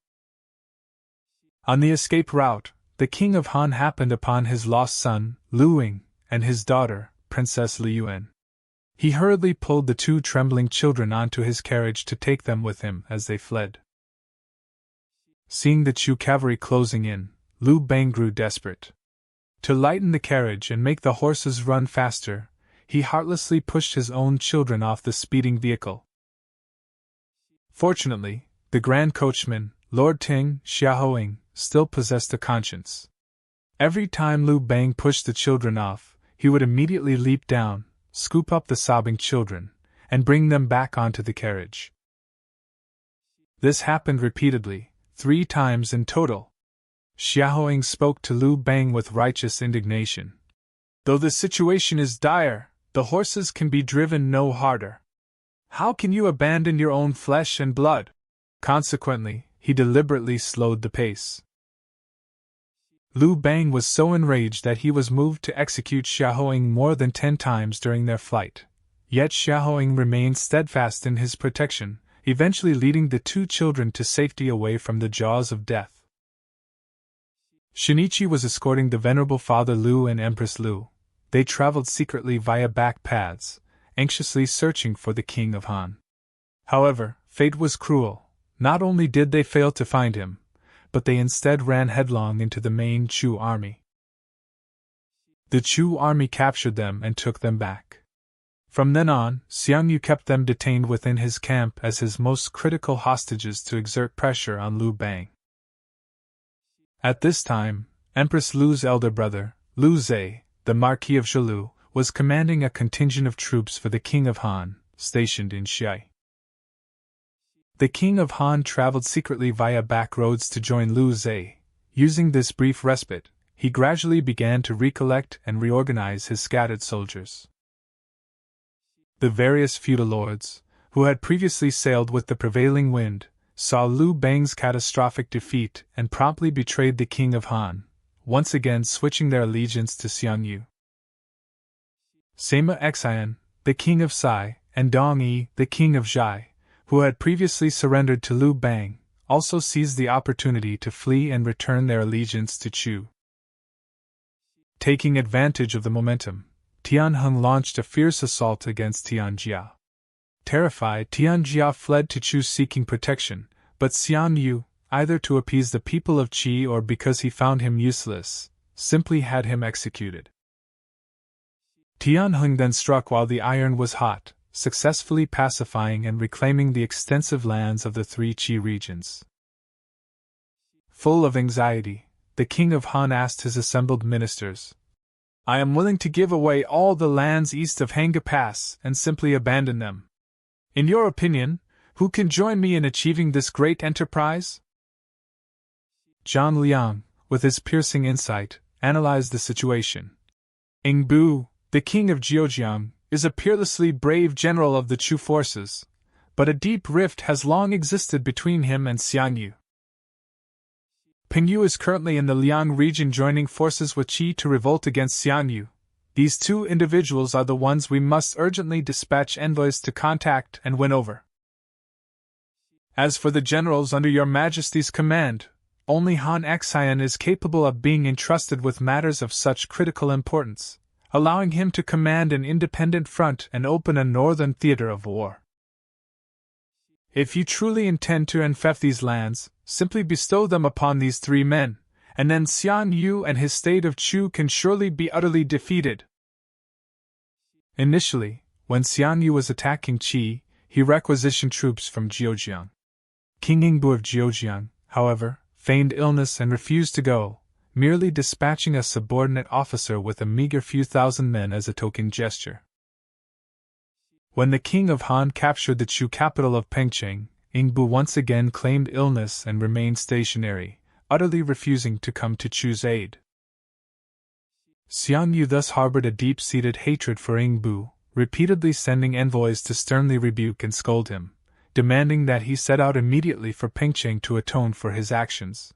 On the escape route, the king of Han happened upon his lost son, Liu Ying, and his daughter, Princess Liyuan. He hurriedly pulled the 2 trembling children onto his carriage to take them with him as they fled. Seeing the Chu cavalry closing in, Liu Bang grew desperate. To lighten the carriage and make the horses run faster, he heartlessly pushed his own children off the speeding vehicle. Fortunately, the Grand Coachman, Lord Ting Xiaoying, still possessed a conscience. Every time Liu Bang pushed the children off, he would immediately leap down, scoop up the sobbing children, and bring them back onto the carriage. This happened repeatedly, 3 times in total. Xiaoying spoke to Liu Bang with righteous indignation. Though the situation is dire, the horses can be driven no harder. How can you abandon your own flesh and blood? Consequently, he deliberately slowed the pace. Liu Bang was so enraged that he was moved to execute Xiaoying more than 10 times during their flight. Yet Xiaoying remained steadfast in his protection, eventually leading the 2 children to safety away from the jaws of death. Shinichi was escorting the venerable Father Liu and Empress Liu. They traveled secretly via back paths, anxiously searching for the king of Han. However, fate was cruel. Not only did they fail to find him, but they instead ran headlong into the main Chu army. The Chu army captured them and took them back. From then on, Xiang Yu kept them detained within his camp as his most critical hostages to exert pressure on Liu Bang. At this time, Empress Liu's elder brother, Liu Zhe, the Marquis of Zhulu, was commanding a contingent of troops for the king of Han, stationed in Xiai. The king of Han traveled secretly via back roads to join Liu Zhe. Using this brief respite, he gradually began to recollect and reorganize his scattered soldiers. The various feudal lords, who had previously sailed with the prevailing wind, saw Liu Bang's catastrophic defeat and promptly betrayed the king of Han, once again switching their allegiance to Xiang Yu. Sima Xian, the king of Sai, and Dong Yi, the king of Zhai, who had previously surrendered to Liu Bang, also seized the opportunity to flee and return their allegiance to Chu. Taking advantage of the momentum, Tianheng launched a fierce assault against Tianjia. Terrified, Tianjia fled to Chu seeking protection, but Xian Yu, either to appease the people of Qi or because he found him useless, simply had him executed. Tianheng then struck while the iron was hot, successfully pacifying and reclaiming the extensive lands of the three Qi regions. Full of anxiety, the king of Han asked his assembled ministers, "I am willing to give away all the lands east of Hanga Pass and simply abandon them. In your opinion, who can join me in achieving this great enterprise?" Zhang Liang, with his piercing insight, analyzed the situation. "Ingbu, the king of Zhejiang, is a peerlessly brave general of the Chu forces, but a deep rift has long existed between him and Xiangyu. Pingyu is currently in the Liang region joining forces with Qi to revolt against Xiangyu. These two individuals are the ones we must urgently dispatch envoys to contact and win over. As for the generals under your majesty's command, only Han Xian is capable of being entrusted with matters of such critical importance, allowing him to command an independent front and open a northern theater of war. If you truly intend to enfeoff these lands, simply bestow them upon these three men, and then Xiangyu and his state of Chu can surely be utterly defeated." Initially, when Xiangyu was attacking Qi, he requisitioned troops from Zhejiang. King Ingbu of Zhejiang, however, feigned illness and refused to go, merely dispatching a subordinate officer with a meager few thousand men as a token gesture. When the king of Han captured the Chu capital of Pengcheng, Ingbu once again claimed illness and remained stationary, utterly refusing to come to Chu's aid. Xiangyu thus harbored a deep-seated hatred for Ingbu, repeatedly sending envoys to sternly rebuke and scold him, demanding that he set out immediately for Pengcheng to atone for his actions.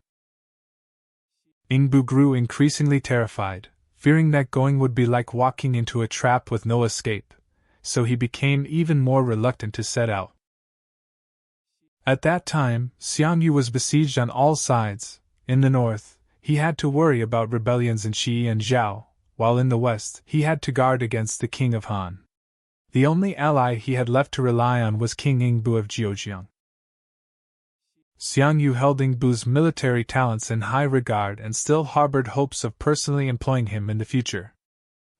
Ingbu grew increasingly terrified, fearing that going would be like walking into a trap with no escape, so he became even more reluctant to set out. At that time, Xiangyu was besieged on all sides. In the north, he had to worry about rebellions in Qi and Zhao, while in the west, he had to guard against the king of Han. The only ally he had left to rely on was King Ingbu of Zhejiang. Xiangyu held Ingbu's military talents in high regard and still harbored hopes of personally employing him in the future.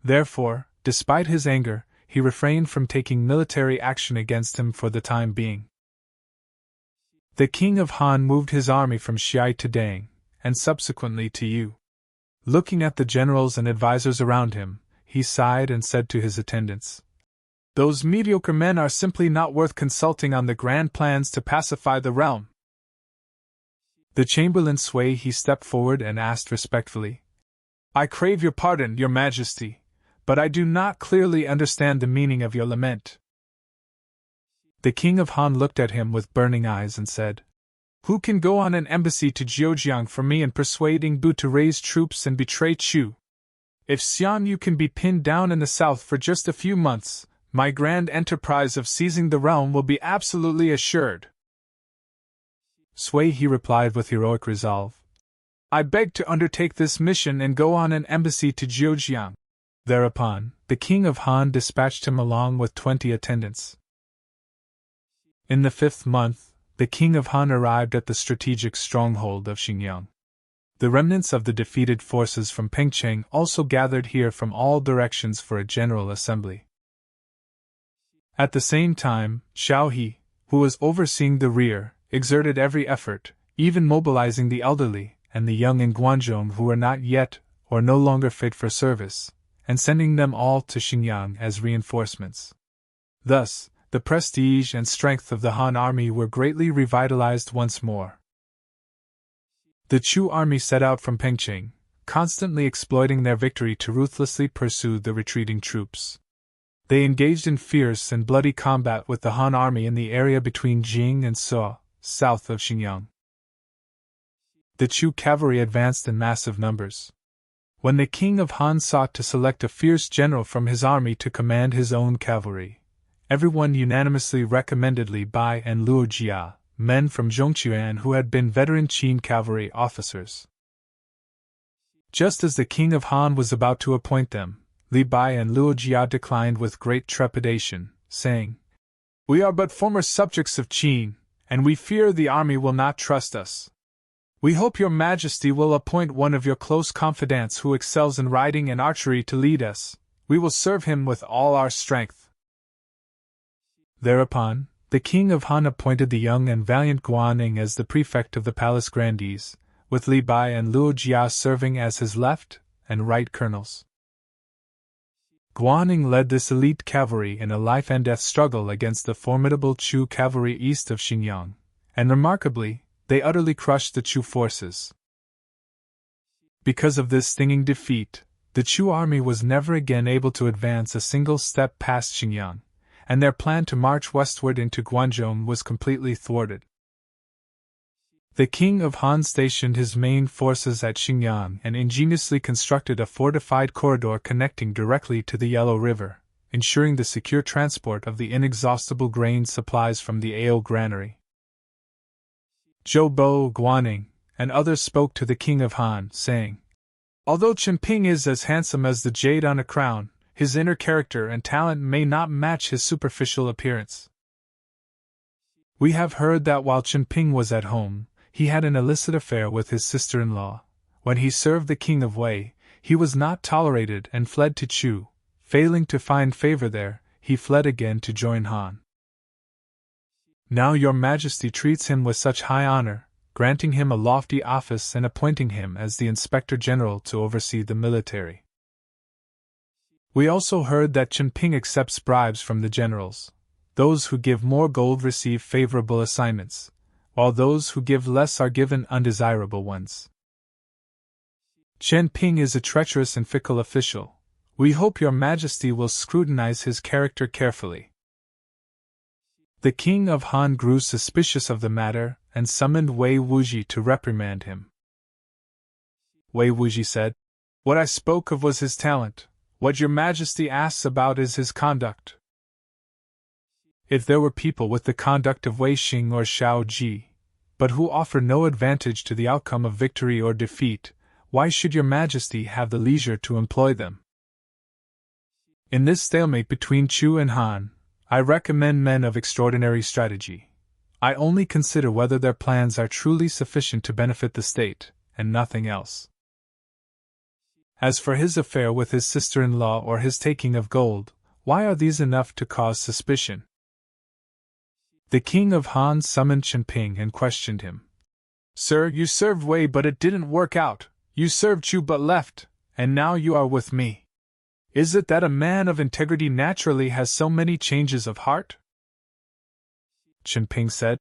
Therefore, despite his anger, he refrained from taking military action against him for the time being. The king of Han moved his army from Xiai to Dang, and subsequently to Yu. Looking at the generals and advisors around him, he sighed and said to his attendants, "Those mediocre men are simply not worth consulting on the grand plans to pacify the realm." The Chamberlain Sui he stepped forward and asked respectfully, "I crave your pardon, your majesty, but I do not clearly understand the meaning of your lament." The king of Han looked at him with burning eyes and said, "Who can go on an embassy to Zhejiang for me and persuade Ingbu to raise troops and betray Chu? If Xiangyu can be pinned down in the south for just a few months, my grand enterprise of seizing the realm will be absolutely assured." Sui he replied with heroic resolve, "I beg to undertake this mission and go on an embassy to Zhejiang." Thereupon, the king of Han dispatched him along with 20 attendants. In the 5th month, the king of Han arrived at the strategic stronghold of Xingyang. The remnants of the defeated forces from Pengcheng also gathered here from all directions for a general assembly. At the same time, Xiao He, who was overseeing the rear, exerted every effort, even mobilizing the elderly and the young in Guanzhong who were not yet or no longer fit for service, and sending them all to Xinjiang as reinforcements. Thus, the prestige and strength of the Han army were greatly revitalized once more. The Chu army set out from Pengcheng, constantly exploiting their victory to ruthlessly pursue the retreating troops. They engaged in fierce and bloody combat with the Han army in the area between Jing and So, south of Xinjiang. The Chu cavalry advanced in massive numbers. When the king of Han sought to select a fierce general from his army to command his own cavalry, everyone unanimously recommended Li Bai and Luo Jia, men from Zhongquan who had been veteran Qin cavalry officers. Just as the king of Han was about to appoint them, Li Bai and Luo Jia declined with great trepidation, saying, "We are but former subjects of Qin, and we fear the army will not trust us. We hope your majesty will appoint one of your close confidants who excels in riding and archery to lead us. We will serve him with all our strength." Thereupon, the king of Han appointed the young and valiant Guanning as the prefect of the palace grandees, with Li Bai and Luo Jia serving as his left and right colonels. Guanning led this elite cavalry in a life-and-death struggle against the formidable Chu cavalry east of Xinjiang, and remarkably, they utterly crushed the Chu forces. Because of this stinging defeat, the Chu army was never again able to advance a single step past Xinjiang, and their plan to march westward into Guangzhou was completely thwarted. The king of Han stationed his main forces at Xinjiang and ingeniously constructed a fortified corridor connecting directly to the Yellow River, ensuring the secure transport of the inexhaustible grain supplies from the Ao granary. Zhou Bo, Guanning, and others spoke to the king of Han, saying, "Although Chenping is as handsome as the jade on a crown, his inner character and talent may not match his superficial appearance. We have heard that while Chenping was at home, he had an illicit affair with his sister-in-law. When he served the king of Wei, he was not tolerated and fled to Chu. Failing to find favor there, he fled again to join Han. Now your majesty treats him with such high honor, granting him a lofty office and appointing him as the inspector general to oversee the military. We also heard that Chenping accepts bribes from the generals. Those who give more gold receive favorable assignments, while those who give less are given undesirable ones. Chenping is a treacherous and fickle official. We hope your majesty will scrutinize his character carefully." The king of Han grew suspicious of the matter and summoned Wei Wuji to reprimand him. Wei Wuji said, "What I spoke of was his talent. What your majesty asks about is his conduct. If there were people with the conduct of Wei Xing or Xiao Ji, but who offer no advantage to the outcome of victory or defeat, why should your majesty have the leisure to employ them? In this stalemate between Chu and Han, I recommend men of extraordinary strategy. I only consider whether their plans are truly sufficient to benefit the state, and nothing else. As for his affair with his sister-in-law or his taking of gold, why are these enough to cause suspicion?" The king of Han summoned Chenping and questioned him. "Sir, you served Wei but it didn't work out, you served Chu but left, and now you are with me. Is it that a man of integrity naturally has so many changes of heart?" Chenping said,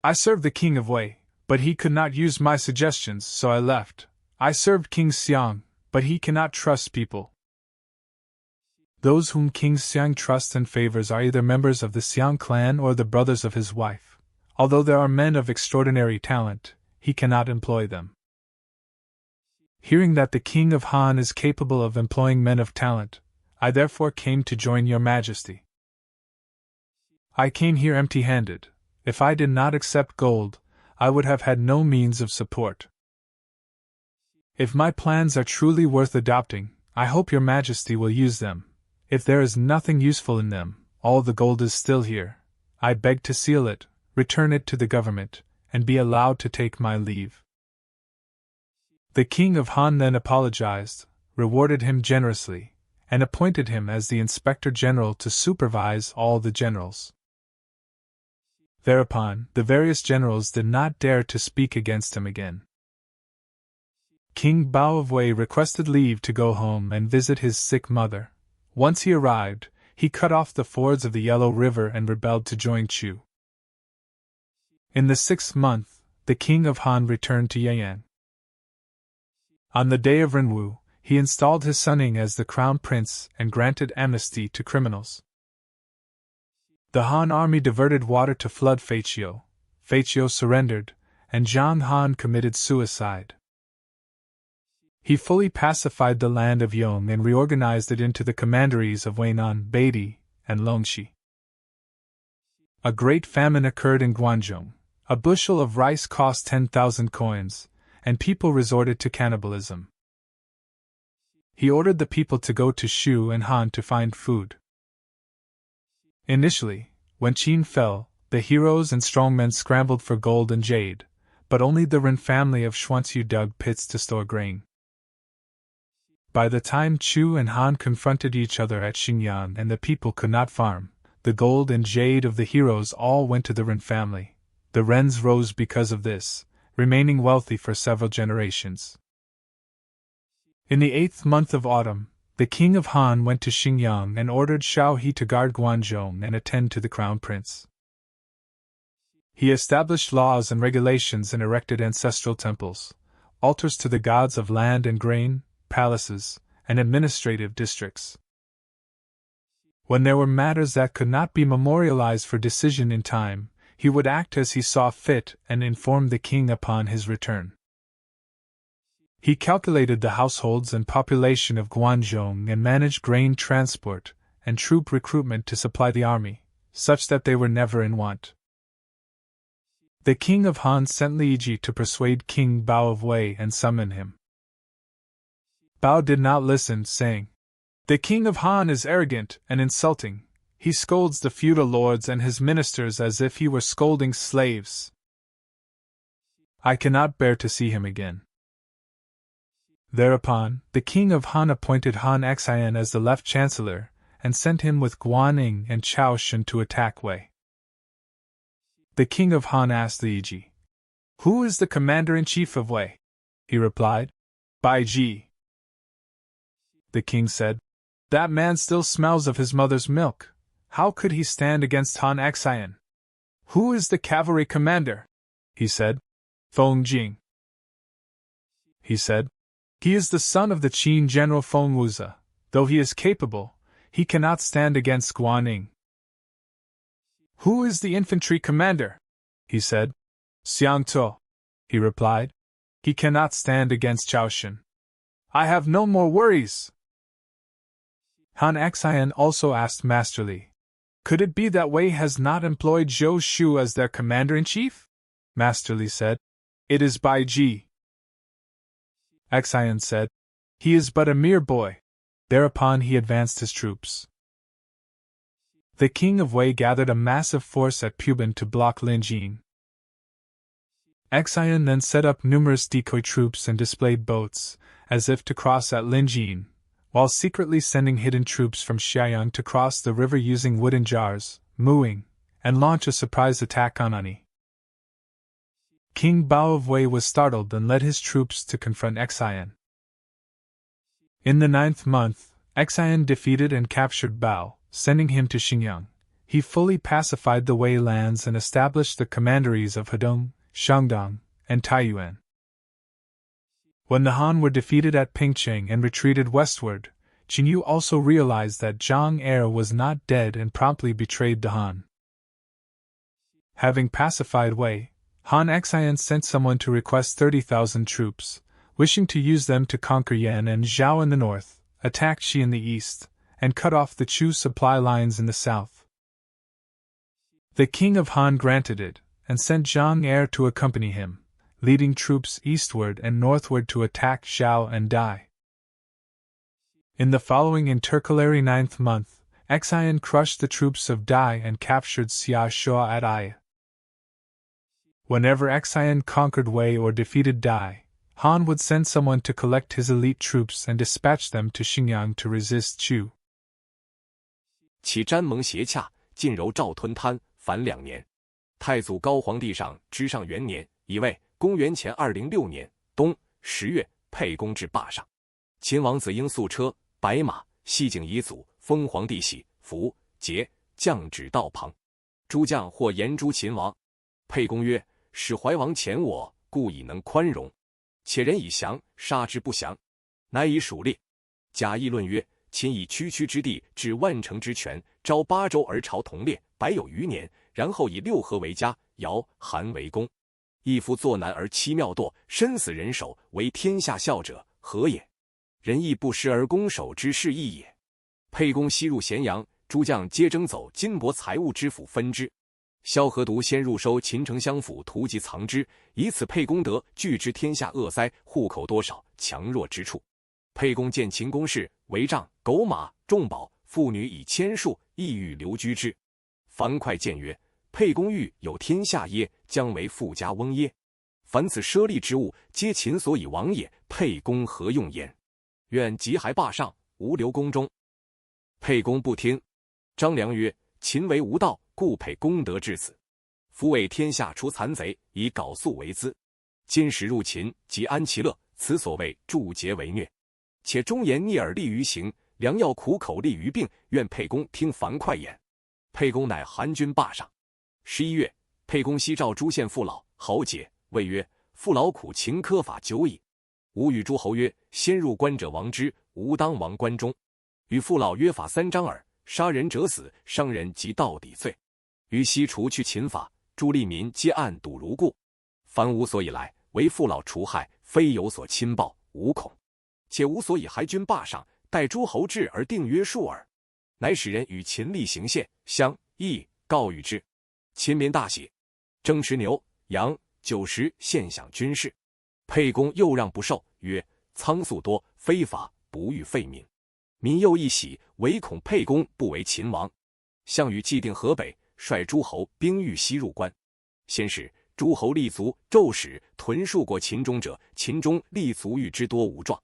"I served the king of Wei, but he could not use my suggestions, so I left. I served King Xiang, but he cannot trust people. Those whom King Xiang trusts and favors are either members of the Xiang clan or the brothers of his wife. Although there are men of extraordinary talent, he cannot employ them. Hearing that the king of Han is capable of employing men of talent, I therefore came to join your majesty. I came here empty-handed. If I did not accept gold, I would have had no means of support. If my plans are truly worth adopting, I hope your majesty will use them. If there is nothing useful in them, all the gold is still here. I beg to seal it, return it to the government, and be allowed to take my leave." The king of Han then apologized, rewarded him generously, and appointed him as the inspector general to supervise all the generals. Thereupon, the various generals did not dare to speak against him again. King Bao of Wei requested leave to go home and visit his sick mother. Once he arrived, he cut off the fords of the Yellow River and rebelled to join Chu. In the 6th month, the king of Han returned to Yan'an. On the day of Renwu, he installed his son Ing as the crown prince and granted amnesty to criminals. The Han army diverted water to flood Feiqiu. Feiqiu surrendered, and Zhang Han committed suicide. He fully pacified the land of Yong and reorganized it into the commanderies of Weinan, Beidi, and Longxi. A great famine occurred in Guangzhou. A bushel of rice cost 10,000 coins, and people resorted to cannibalism. He ordered the people to go to Shu and Han to find food. Initially, when Qin fell, the heroes and strongmen scrambled for gold and jade, but only the Ren family of Xuanzhu dug pits to store grain. By the time Chu and Han confronted each other at Xinjiang and the people could not farm, The gold and jade of the heroes all went to the Ren family. The Rens rose because of this, remaining wealthy for several generations. In the 8th month of autumn, the king of Han went to Xingyang and ordered Xiao He to guard Guanzhong and attend to the crown prince. He established laws and regulations and erected ancestral temples, altars to the gods of land and grain, palaces, and administrative districts. When there were matters that could not be memorialized for decision in time, he would act as he saw fit and inform the king upon his return. He calculated the households and population of Guanzhong and managed grain transport and troop recruitment to supply the army, such that they were never in want. The king of Han sent Zizhi to persuade King Bao of Wei and summon him. Bao did not listen, saying, "The king of Han is arrogant and insulting. He scolds the feudal lords and his ministers as if he were scolding slaves. I cannot bear to see him again." Thereupon, the king of Han appointed Han Xian as the left chancellor, and sent him with Guan Ying and Chao Shen to attack Wei. The king of Han asked Zizhi, "Who is the commander-in-chief of Wei?" He replied, "Bai Ji." The king said, "That man still smells of his mother's milk. How could he stand against Han Xian?" "Who is the cavalry commander?" he said. "Tongjian." He said, "He is the son of the Qin general Feng Wuze. Though he is capable, he cannot stand against Guan Ying." "Who is the infantry commander?" he said. "Xiang Tu," he replied. "He cannot stand against Chao Shen. I have no more worries." Han Xian also asked Masterly, "Could it be that Wei has not employed Zhou Shu as their commander-in-chief?" Masterly said, "It is Bai Ji." Xian said, "He is but a mere boy." Thereupon he advanced his troops. The king of Wei gathered a massive force at Puban to block Linjin. Xian then set up numerous decoy troops and displayed boats, as if to cross at Linjin, while secretly sending hidden troops from Xianyang to cross the river using wooden jars, Muing, and launch a surprise attack on Ani. King Bao of Wei was startled and led his troops to confront Xian. In the 9th month, Xian defeated and captured Bao, sending him to Xingyang. He fully pacified the Wei lands and established the commanderies of Hedong, Shandong, and Taiyuan. When the Han were defeated at Pingcheng and retreated westward, Qin also realized that Zhang Er was not dead and promptly betrayed the Han. Having pacified Wei, Han Xian sent someone to request 30,000 troops, wishing to use them to conquer Yan and Zhao in the north, attack Xi in the east, and cut off the Chu supply lines in the south. The king of Han granted it, and sent Zhang Er to accompany him, leading troops eastward and northward to attack Zhao and Dai. In the following intercalary 9th month, Xian crushed the troops of Dai and captured Xia Shua at Ai. Whenever Xian conquered Wei or defeated Dai, Han would send someone to collect his elite troops and dispatch them to Xingyang to resist Chu. 其沾蒙邪洽，尽柔赵吞贪，凡2年。太祖高皇帝上之上元年，乙未，公元前206年冬10月，沛公至霸上。秦王子婴素车、白马，系景遗祖，封皇帝玺、符、节，降旨道旁。诸将或言诛秦王。沛公曰：“始怀王前我，故以能宽容。且人以降，杀之不降，乃以属列。”贾议论曰：“秦以区区之地至万城之权，招8州而朝同列，100有余年，然后以6合为家，尧、韩为公。一夫作难而妻妙堕，身死人手，为天下笑者，何也？人亦不食而攻守之事异也。”沛公西入咸阳，诸将皆征走金帛财物之府分之。萧何独先入收秦城相府，图及藏之，以此沛公得据知天下恶塞，户口多少，强弱之处。沛公见秦公室，帷帐、狗马、重宝、妇女以千数，意欲留居之。樊哙谏曰：“沛公欲有天下耶？将为富家翁耶？凡此奢利之物，皆秦所以亡也。沛公何用焉？愿即还霸上，无留宫中。”沛公不听。张良曰：“秦为无道，故沛公德至此。夫为天下除残贼，以缟素为资。今时入秦，即安其乐，此所谓助桀为虐。且忠言逆耳利于行，良药苦口利于病，愿沛公听樊哙言。沛公乃韩军霸上。11月，沛公西召诸县父老豪杰，谓曰：父老苦秦苛法久矣。吾与诸侯曰：先入关者亡之，吾当亡关中。与父老约法3章耳，杀人者死，伤人即到底罪。于西除去秦法，诸利民皆按笃如故。凡吾所以来，为父老除害，非有所亲报，无恐。且吾所以还军霸上，待诸侯至而定约束耳。乃使人与秦立行县、乡、邑，告与之。秦民大喜，争持牛、羊、酒食，献享军事。沛公又让不受，曰：仓粟多，非法，不欲废民。民又一喜，唯恐沛公不为秦王。项羽既定河北，率诸侯兵欲西入关。先是，诸侯立足骤使屯戍过秦中者，秦中立足欲之多无状。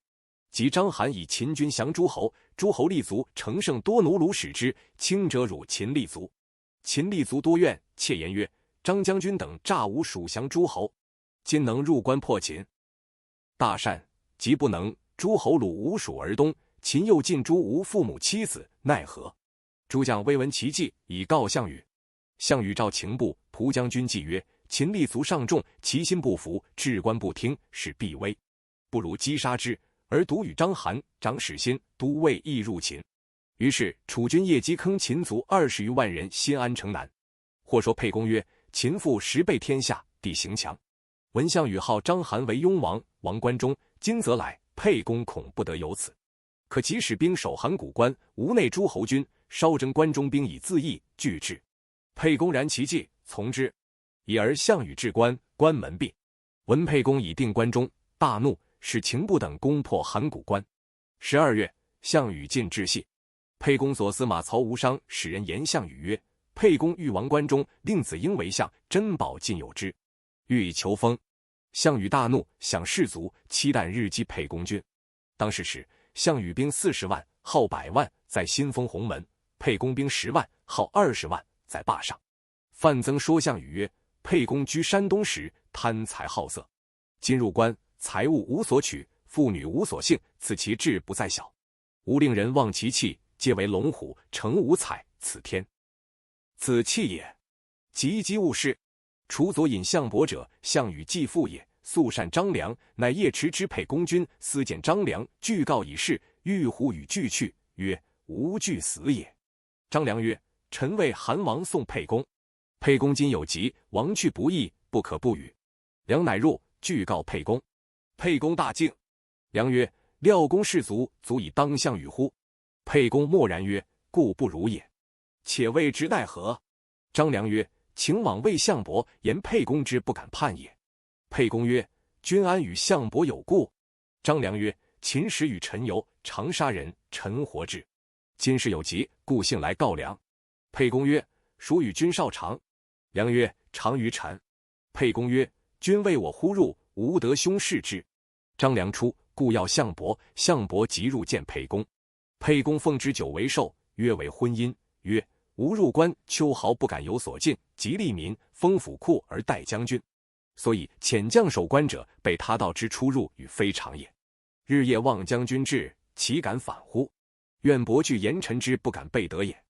及章邯以秦军降诸侯，诸侯立足乘胜多奴虏使之，轻者辱秦立足。秦立足多怨，窃言曰：张将军等诈吾属降诸侯，今能入关破秦。大善，即不能，诸侯虏吾属而东，秦又尽诛吾父母妻子，奈何？诸将未闻其计，以告项羽。项羽召秦部、蒲将军计曰：秦立足上众，其心不服，至关不听，是必危。不如击杀之，而独与章邯、长史欣、都尉亦入秦。于是楚军夜击坑秦族20余万人，新安城南。或说沛公曰：秦复10倍天下，地形强。闻项羽号章邯为雍王，王关中，今则来，沛公恐不得有此。可即使兵守函谷关，吴内诸侯军稍征关中兵以自缢，拒之。沛公然其计，从之。已而项羽至关，关门闭。闻沛公已定关中，大怒，使秦部等攻破函谷关。12月，项羽进至系。沛公左司马曹无伤使人言项羽曰：沛公欲亡关中，令子婴为相，珍宝尽有之，欲以求封。项羽大怒，想士卒，期旦日击沛公军。当时时，项羽兵40万，号100万，在新丰鸿门；沛公兵10万，号20万，在霸上。范增说项羽曰：沛公居山东时，贪财好色，今入关，财物无所取，妇女无所幸，此其志不在小。吾令人望其气，皆为龙虎，成五彩，此天。此气也。急急勿视。除左引项伯者，项羽继父也，素善张良，乃夜驰之沛公军，私见张良，具告以示，欲虎与俱去，曰：吾惧死也。张良曰：臣为韩王送沛公，沛公今有疾，王去不义，不可不与。良乃入，具告沛公。沛公大惊。良曰：料公士卒，足以当项羽乎？沛公默然曰：故不如也。且谓之奈何？张良曰：请往谓项伯，言沛公之不敢叛也。沛公曰：君安与项伯有故？张良曰：秦时与臣游，常杀人，臣活之。今事有急，故幸来告良。沛公曰：孰与君少长？良曰：长于臣。沛公曰：君为我忽入，吾得兄视之。张良出，故要项伯，项伯即入见沛公。沛公奉之酒为寿，约为婚姻，曰：吾入关，秋毫不敢有所进，即利民，封府库而待将军。所以遣将守关者，被他道之出入与非常也。日夜望将军至，岂敢反乎？愿伯惧言臣之不敢备得也。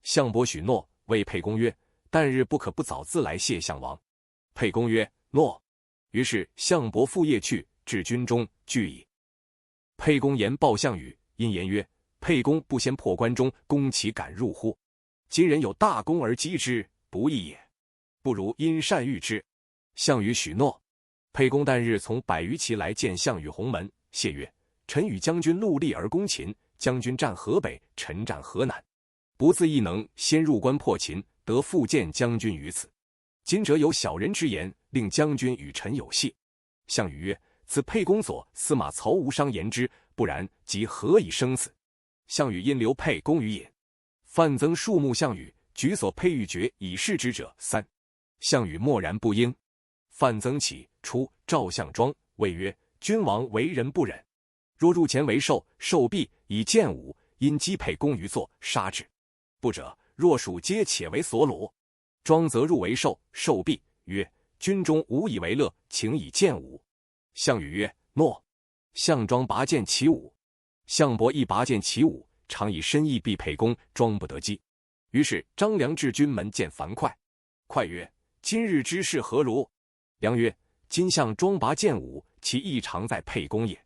项伯许诺，谓沛公曰：旦日不可不早自来谢项王。沛公曰：诺。于是项伯复夜去，至军中，惧矣。沛公言报项羽，因言曰：沛公不先破关中，攻其敢入乎？今人有大功而击之，不义也。不如因善御之。项羽许诺。沛公旦日从百余骑来见项羽鸿门，谢曰：臣与将军戮力而攻秦，将军战河北，臣战河南，不自亦能先入关破秦，得复见将军于此。今者有小人之言，令将军与臣有隙。项羽曰：此沛公左司马曹无伤言之，不然即何以生此？项羽因留沛公于隐。范增数目项羽，举所佩玉珏以示之者3。项羽默然不应。范增起，出，召项庄，谓曰：君王为人不忍，若入前为寿，寿毕，以剑舞，因击沛公于座，杀之。不者，若属皆且为所虏。庄则入为寿，受毕，曰：军中无以为乐，请以剑舞。项羽曰：诺。项庄拔剑起舞。项伯亦拔剑起舞，常以身意避沛公，庄不得击。于是张良至军门见樊哙。哙曰：今日之事何如？良曰：今项庄拔剑舞，其意常在沛公也。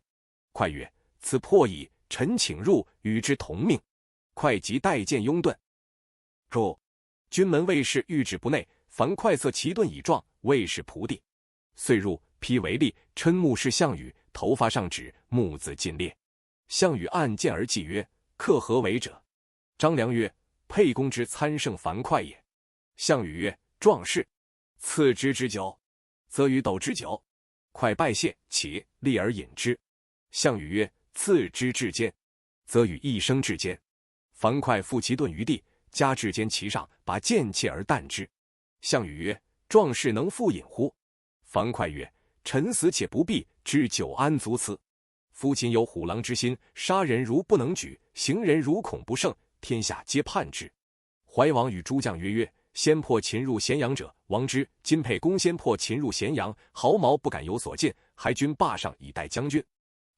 哙曰：此破矣，臣请入，与之同命。哙即带剑拥盾。入。军门卫士御止不内，樊哙策其盾以状，卫士仆地。遂入，披为立，嗔目视项羽，头发上指，目眦尽裂。项羽按剑而泣曰：克何为者？张良曰：沛公之参圣樊哙也。项羽曰：壮士，赐之之酒。则与斗之酒。哙拜谢，起，立而饮之。项羽曰：赐之至坚。则与一生至坚。樊哙负其盾于地，加至坚其上，把剑切而啖之。项羽曰：壮士能复饮乎？樊哙曰：臣死且不避，知酒安足此？夫秦有虎狼之心，杀人如不能举，行人如恐不胜，天下皆叛之。怀王与诸将曰：先破秦入咸阳者，王之。今沛公先破秦入咸阳，毫毛不敢有所进，还君霸上以待将军。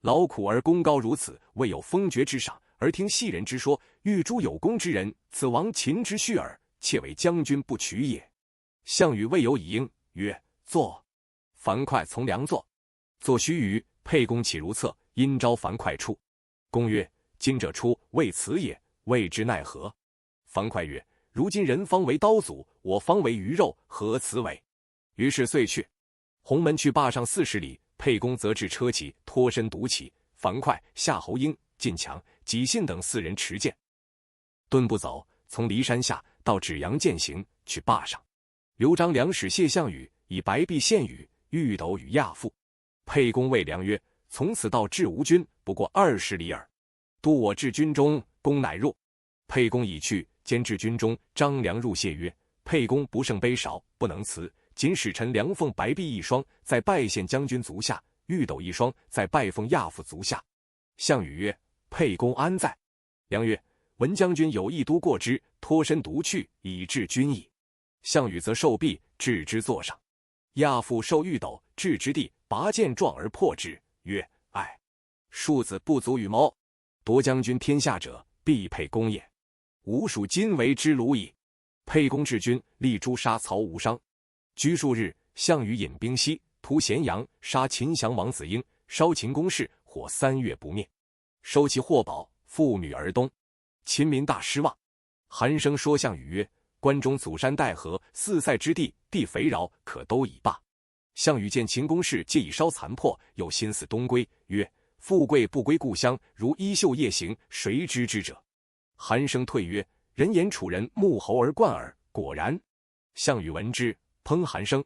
劳苦而功高如此，未有封爵之赏，而听戏人之说，欲诛有功之人，此亡秦之虚耳，窃为将军不取也。项羽未有以应，曰：坐。樊哙从良坐。坐须臾，沛公起如厕，因召樊哙出。公曰：今者出，为此也，谓之奈何？樊哙曰：如今人方为刀俎，我方为鱼肉，何此为？于是遂去。鸿门去霸上40里，沛公则至车骑，脱身独骑，樊哙、夏侯婴、晋强、纪信等4人持剑，遁不走，从骊山下到芷阳践行，去霸上。刘张良使谢项羽，以白璧献羽，玉斗与亚父。沛公谓良曰：从此到至吴军，不过20里耳。督我至军中，公乃入。沛公已去，兼至军中，张良入谢曰：沛公不胜杯少，不能辞，仅使臣梁奉白璧1双，在拜献将军足下；玉斗1双，在拜奉亚父足下。项羽曰：沛公安在？良曰：闻将军有意都过之，脱身独去，以致君矣。项羽则受璧，置之座上。亚父受玉斗，置之地，拔剑撞而破之，曰：哀！庶子不足与谋，夺将军天下者，必沛公也。吾属今为之虏矣。沛公至军，立诛杀曹无伤。居数日，项羽引兵西，屠咸阳，杀秦降王子婴，烧秦宫室，火3月不灭，收其货宝，妇女而东。秦民大失望。韩生说项羽曰：关中阻山带河，4塞之地，地肥饶，可都以罢。项羽见秦宫室皆已烧残破，又心思东归，曰：富贵不归故乡，如衣袖夜行，谁知之者？韩生退曰：人言楚人沐猴而冠耳。果然。项羽闻之，烹韩生。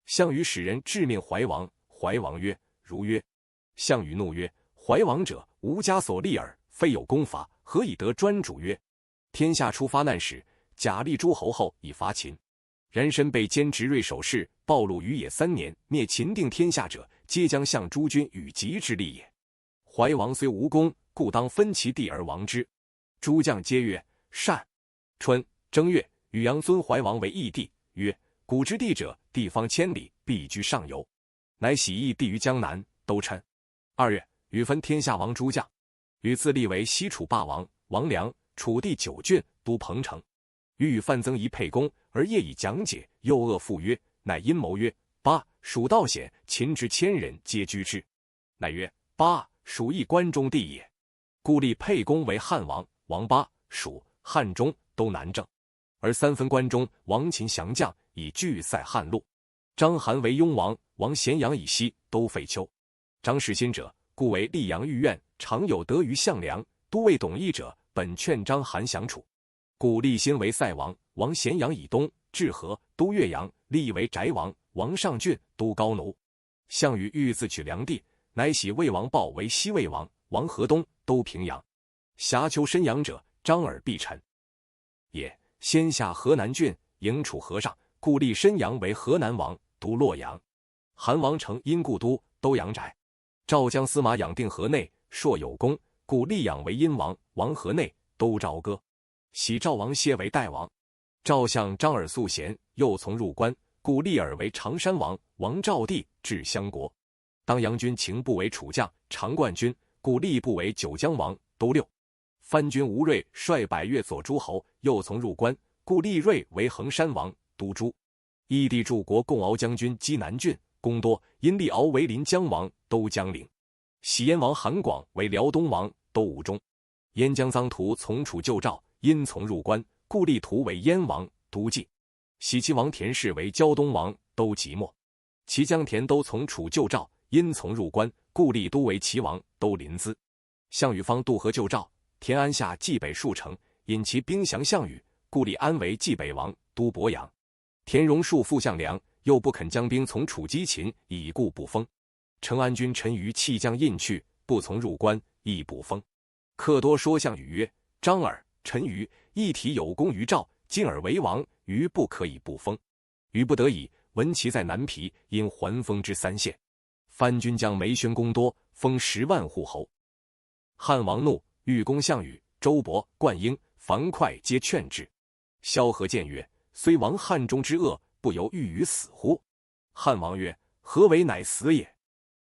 项羽使人致命怀王，怀王曰：如曰。项羽怒曰：怀王者，吾家所立耳，非有功法，何以得专主？曰：天下初发难时，假立诸侯后以伐秦。然身被兼执锐守士，暴露于野3年，灭秦定天下者，皆将相诸君与疾之力也。怀王虽无功，故当分其地而亡之。诸将皆曰：善。春正月，禹阳尊怀王为义帝，曰：古之帝者，地方千里，必居上游。乃徙义帝于江南，都陈。2月，禹分天下王诸将，禹自立为西楚霸王，王梁，楚地9郡，都彭城。禹范增疑沛公，而业以讲解，又恶复曰：乃阴谋曰：八，蜀道险，秦之1000人皆居之。乃曰：八，蜀亦关中地也。故立沛公为汉王，王八、蜀、汉中都南郑，而3分关中，王秦降将，以拒塞汉路。章邯为雍王，王咸阳以西，都废丘。张世新者，故为溧阳御苑，常有得于项梁。都尉董翳者，本劝章邯降楚。故立新为塞王，王咸阳以东，至河，都岳阳；立为翟王，王上郡，都高奴。项羽欲自取梁地，乃徙魏王豹为西魏王，王河东，都平阳。辖丘申阳者，张耳必臣也。先下河南郡，迎楚河上，故立申阳为河南王，都洛阳。韩王成因故都，都阳翟。赵将司马养定河内，硕有功，故立养为殷王，王河内，都朝歌。喜赵王歇为代王。赵相张耳素贤，又从入关，故立耳为常山王。王赵地至襄国。当阳军秦部为楚将、长冠军，故立部为九江王，都六。藩军吴瑞率百越左诸侯，又从入关，故立瑞为衡山王，都诸。义帝柱国共敖将军击南郡，攻多，因立敖为临江王，都江陵。喜燕王韩广为辽东王，都吴中。燕将臧荼从楚救赵，因从入关，故立荼为燕王，都冀。喜齐王田氏为胶东王，都即墨。齐将田都从楚救赵，因从入关，故立都为齐王，都临淄。项羽方渡河救赵，田安下冀北数城，引其兵降项羽，故立安为冀北王，都鄱阳。田荣树负项梁，又不肯将兵从楚击秦，以故不封。成安军陈馀弃将印去，不从入关，亦不封。客多说项羽曰：张耳、陈馀一体有功于赵，今尔为王，余不可以不封。余不得已，闻其在南皮，因还封之3县。藩军将梅宣公多，封10万户侯。汉王怒，欲攻项羽，周勃、灌婴、樊哙皆劝之。萧何谏曰：虽王汉中之恶，不由欲于死乎？汉王曰：何为乃死也？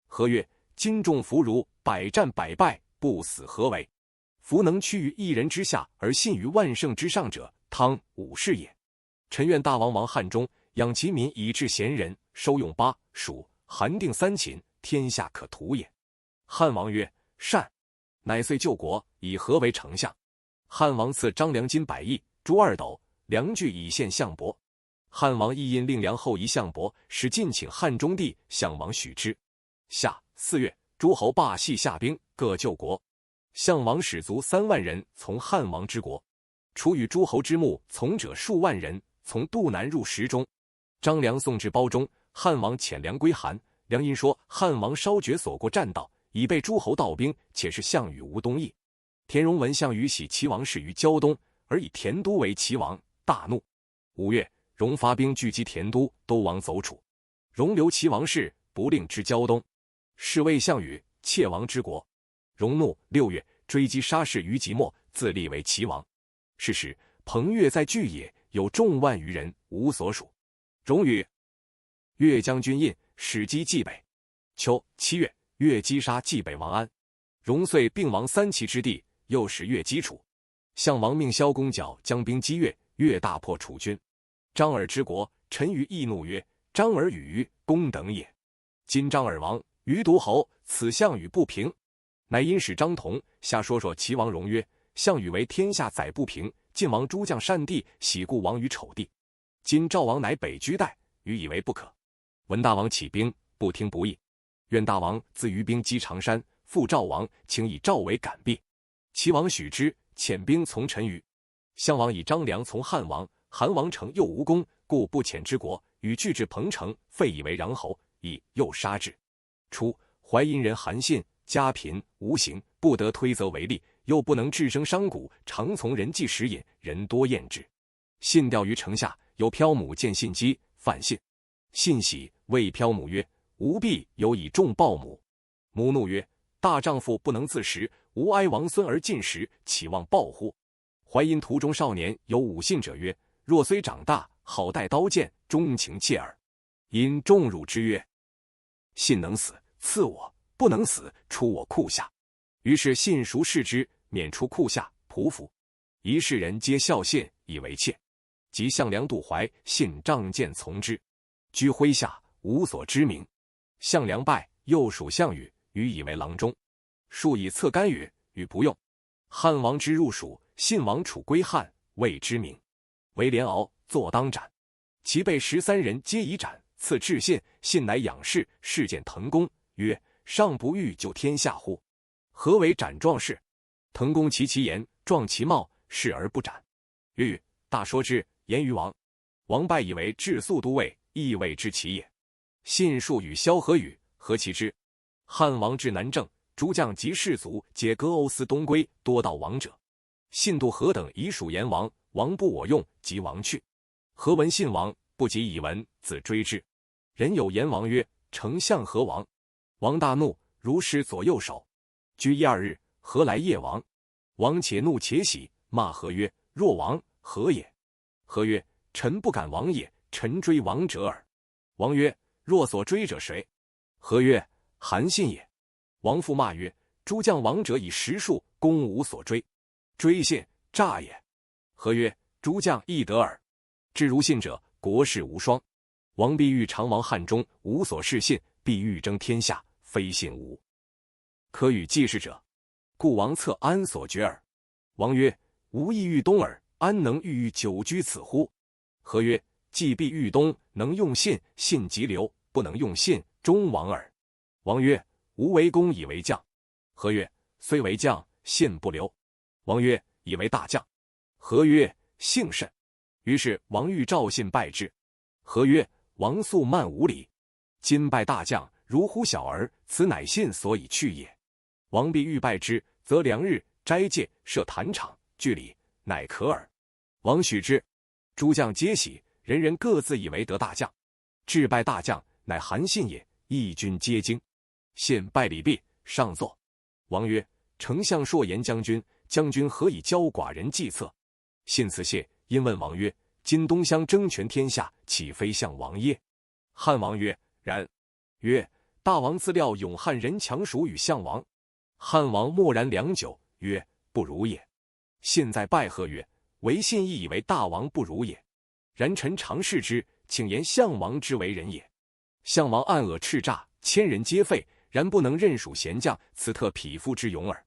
何曰：今众弗如，百战百败，不死何为？夫能屈于一人之下，而信于万乘之上者，汤武士也。臣愿大王王汉中，养其民以治贤人，收用巴、蜀、韩定3秦，天下可图也。汉王曰：善。乃遂救国，以何为丞相。汉王赐张良金100亿，珠2斗，梁具以献项伯。汉王亦因令梁后夷项伯，使进请汉中帝，项王许之。夏4月，诸侯罢系下兵，各救国。项王使卒3万人从汉王之国，楚与诸侯之牧从者数万人，从杜南入石中。张良送至褒中，汉王遣粮归韩。梁因说汉王稍绝所过栈道，已被诸侯盗兵，且是项羽无东邑。田荣闻项羽喜齐王室于胶东，而以田都为齐王，大怒。5月，荣发兵聚击田都，都王走楚。荣留齐王室，不令之胶东，是谓项羽窃王之国。荣怒，6月，追击杀士于即墨，自立为齐王。是时，彭越在巨野，有众万余人，无所属。荣与越将军印使击冀北。秋7月，越击杀冀北王安。荣遂并王3齐之地，又使越击楚。项王命萧公角将兵击越，越大破楚军。张耳之国，陈馀易怒曰：张耳与公等也。今张耳亡，余独侯，此项羽不平。乃因使张同下说齐王荣曰：项羽为天下载不平，晋王诸将善地，喜故王于丑地。今赵王乃北居代，余以为不可。闻大王起兵，不听不义。愿大王自余兵击常山，复赵王，请以赵为感避。齐王许之，遣兵从陈馀。项王以张良从汉王，韩王城又无功，故不遣之国，与拒至彭城，废以为穰侯，以又杀之。初，淮阴人韩信家贫无行，不得推责为吏，又不能治生商贾，常从人迹食饮，人多厌之。信钓于城下，有漂母见信饥，犯信。信喜，谓漂母曰：吾必有以重报母。母怒曰：大丈夫不能自食，吾哀王孙而进食，岂望报乎？淮阴途中少年有武信者曰：若虽长大，好带刀剑，钟情切耳。因重辱之曰：信能死，赐我；不能死，出我库下。于是信孰视之，免出库下，匍匐。一世人皆笑信，以为妾。及项梁渡淮，信仗剑从之，居麾下，无所知名。项梁败，又属项羽，羽以为郎中。数以策干羽，羽不用。汉王之入蜀，信王楚归汉，谓之名。为连敖，坐当斩。其辈13人皆已斩，赐至信。信乃仰视，事见滕公，曰：尚不欲救天下乎？何为斩壮士？滕公齐其言，壮其貌，视而不斩。曰：大说之，言于王。王拜以为至速都尉，亦谓之其也。信数与萧何语，何其之？汉王至南郑，诸将及士卒皆割欧斯东归，多到王者。信度何等以属阎王，王不我用，即王去。何闻信王，不及以闻，自追之。人有言王曰：丞相何王？王大怒，如失左右手。居1、2日，何来夜王？王且怒且喜，骂何曰：若亡，何也？何曰：臣不敢亡也，臣追亡者耳。王曰：若所追者谁？何曰：韩信也。王父骂曰：诸将亡者以10数，公无所追，追信，诈也。何曰：诸将亦得耳。至如信者，国士无双。王必欲常王汉中，无所事信，必欲争天下，非信无可与济事者，故王策安所决耳。王曰：吾亦欲东耳，安能欲久居此乎？何曰：既必欲东，能用信，信即流；不能用信，终亡耳。王曰：吾为公以为将。何曰：虽为将，信不流。王曰：以为大将。何曰：幸甚。于是王欲召信拜之。何曰：王素慢无礼，今拜大将，如呼小儿，此乃信所以去也。王必欲拜之，则2日，斋戒，设坛场，据礼，乃可耳。王许之。诸将皆喜，人人各自以为得大将。至拜大将，乃韩信也，义军皆惊。信拜礼毕，上座。王曰：丞相硕言将军，将军何以教寡人计策？信辞谢，因问王曰：今东乡争权天下，岂非项王耶？汉王曰：然。曰：大王自料勇汉人强属与项王。汉王默然良久，曰：不如也。信在拜贺曰：唯信亦以为大王不如也。然臣常视之，请言项王之为人也。项王暗恶叱咤，千人皆废，然不能任属贤将，此特匹夫之勇耳。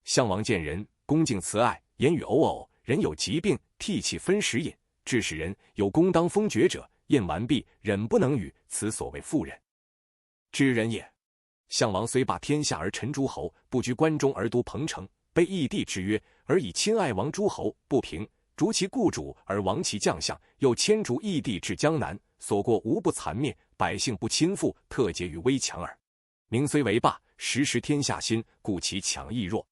项王见人，恭敬慈爱，言语偶偶，人有疾病，涕泣分食饮，致使人有功当封爵者，宴完毕，忍不能语，此所谓妇人之人也。项王虽霸天下而臣诸侯，不居关中而都彭城，被义帝之约，而以亲爱王诸侯，不平，逐其雇主而亡其将相，又迁逐义帝至江南，所过无不残灭，百姓不亲附，特结于危强耳。名虽为霸，时时天下心，故其强亦弱。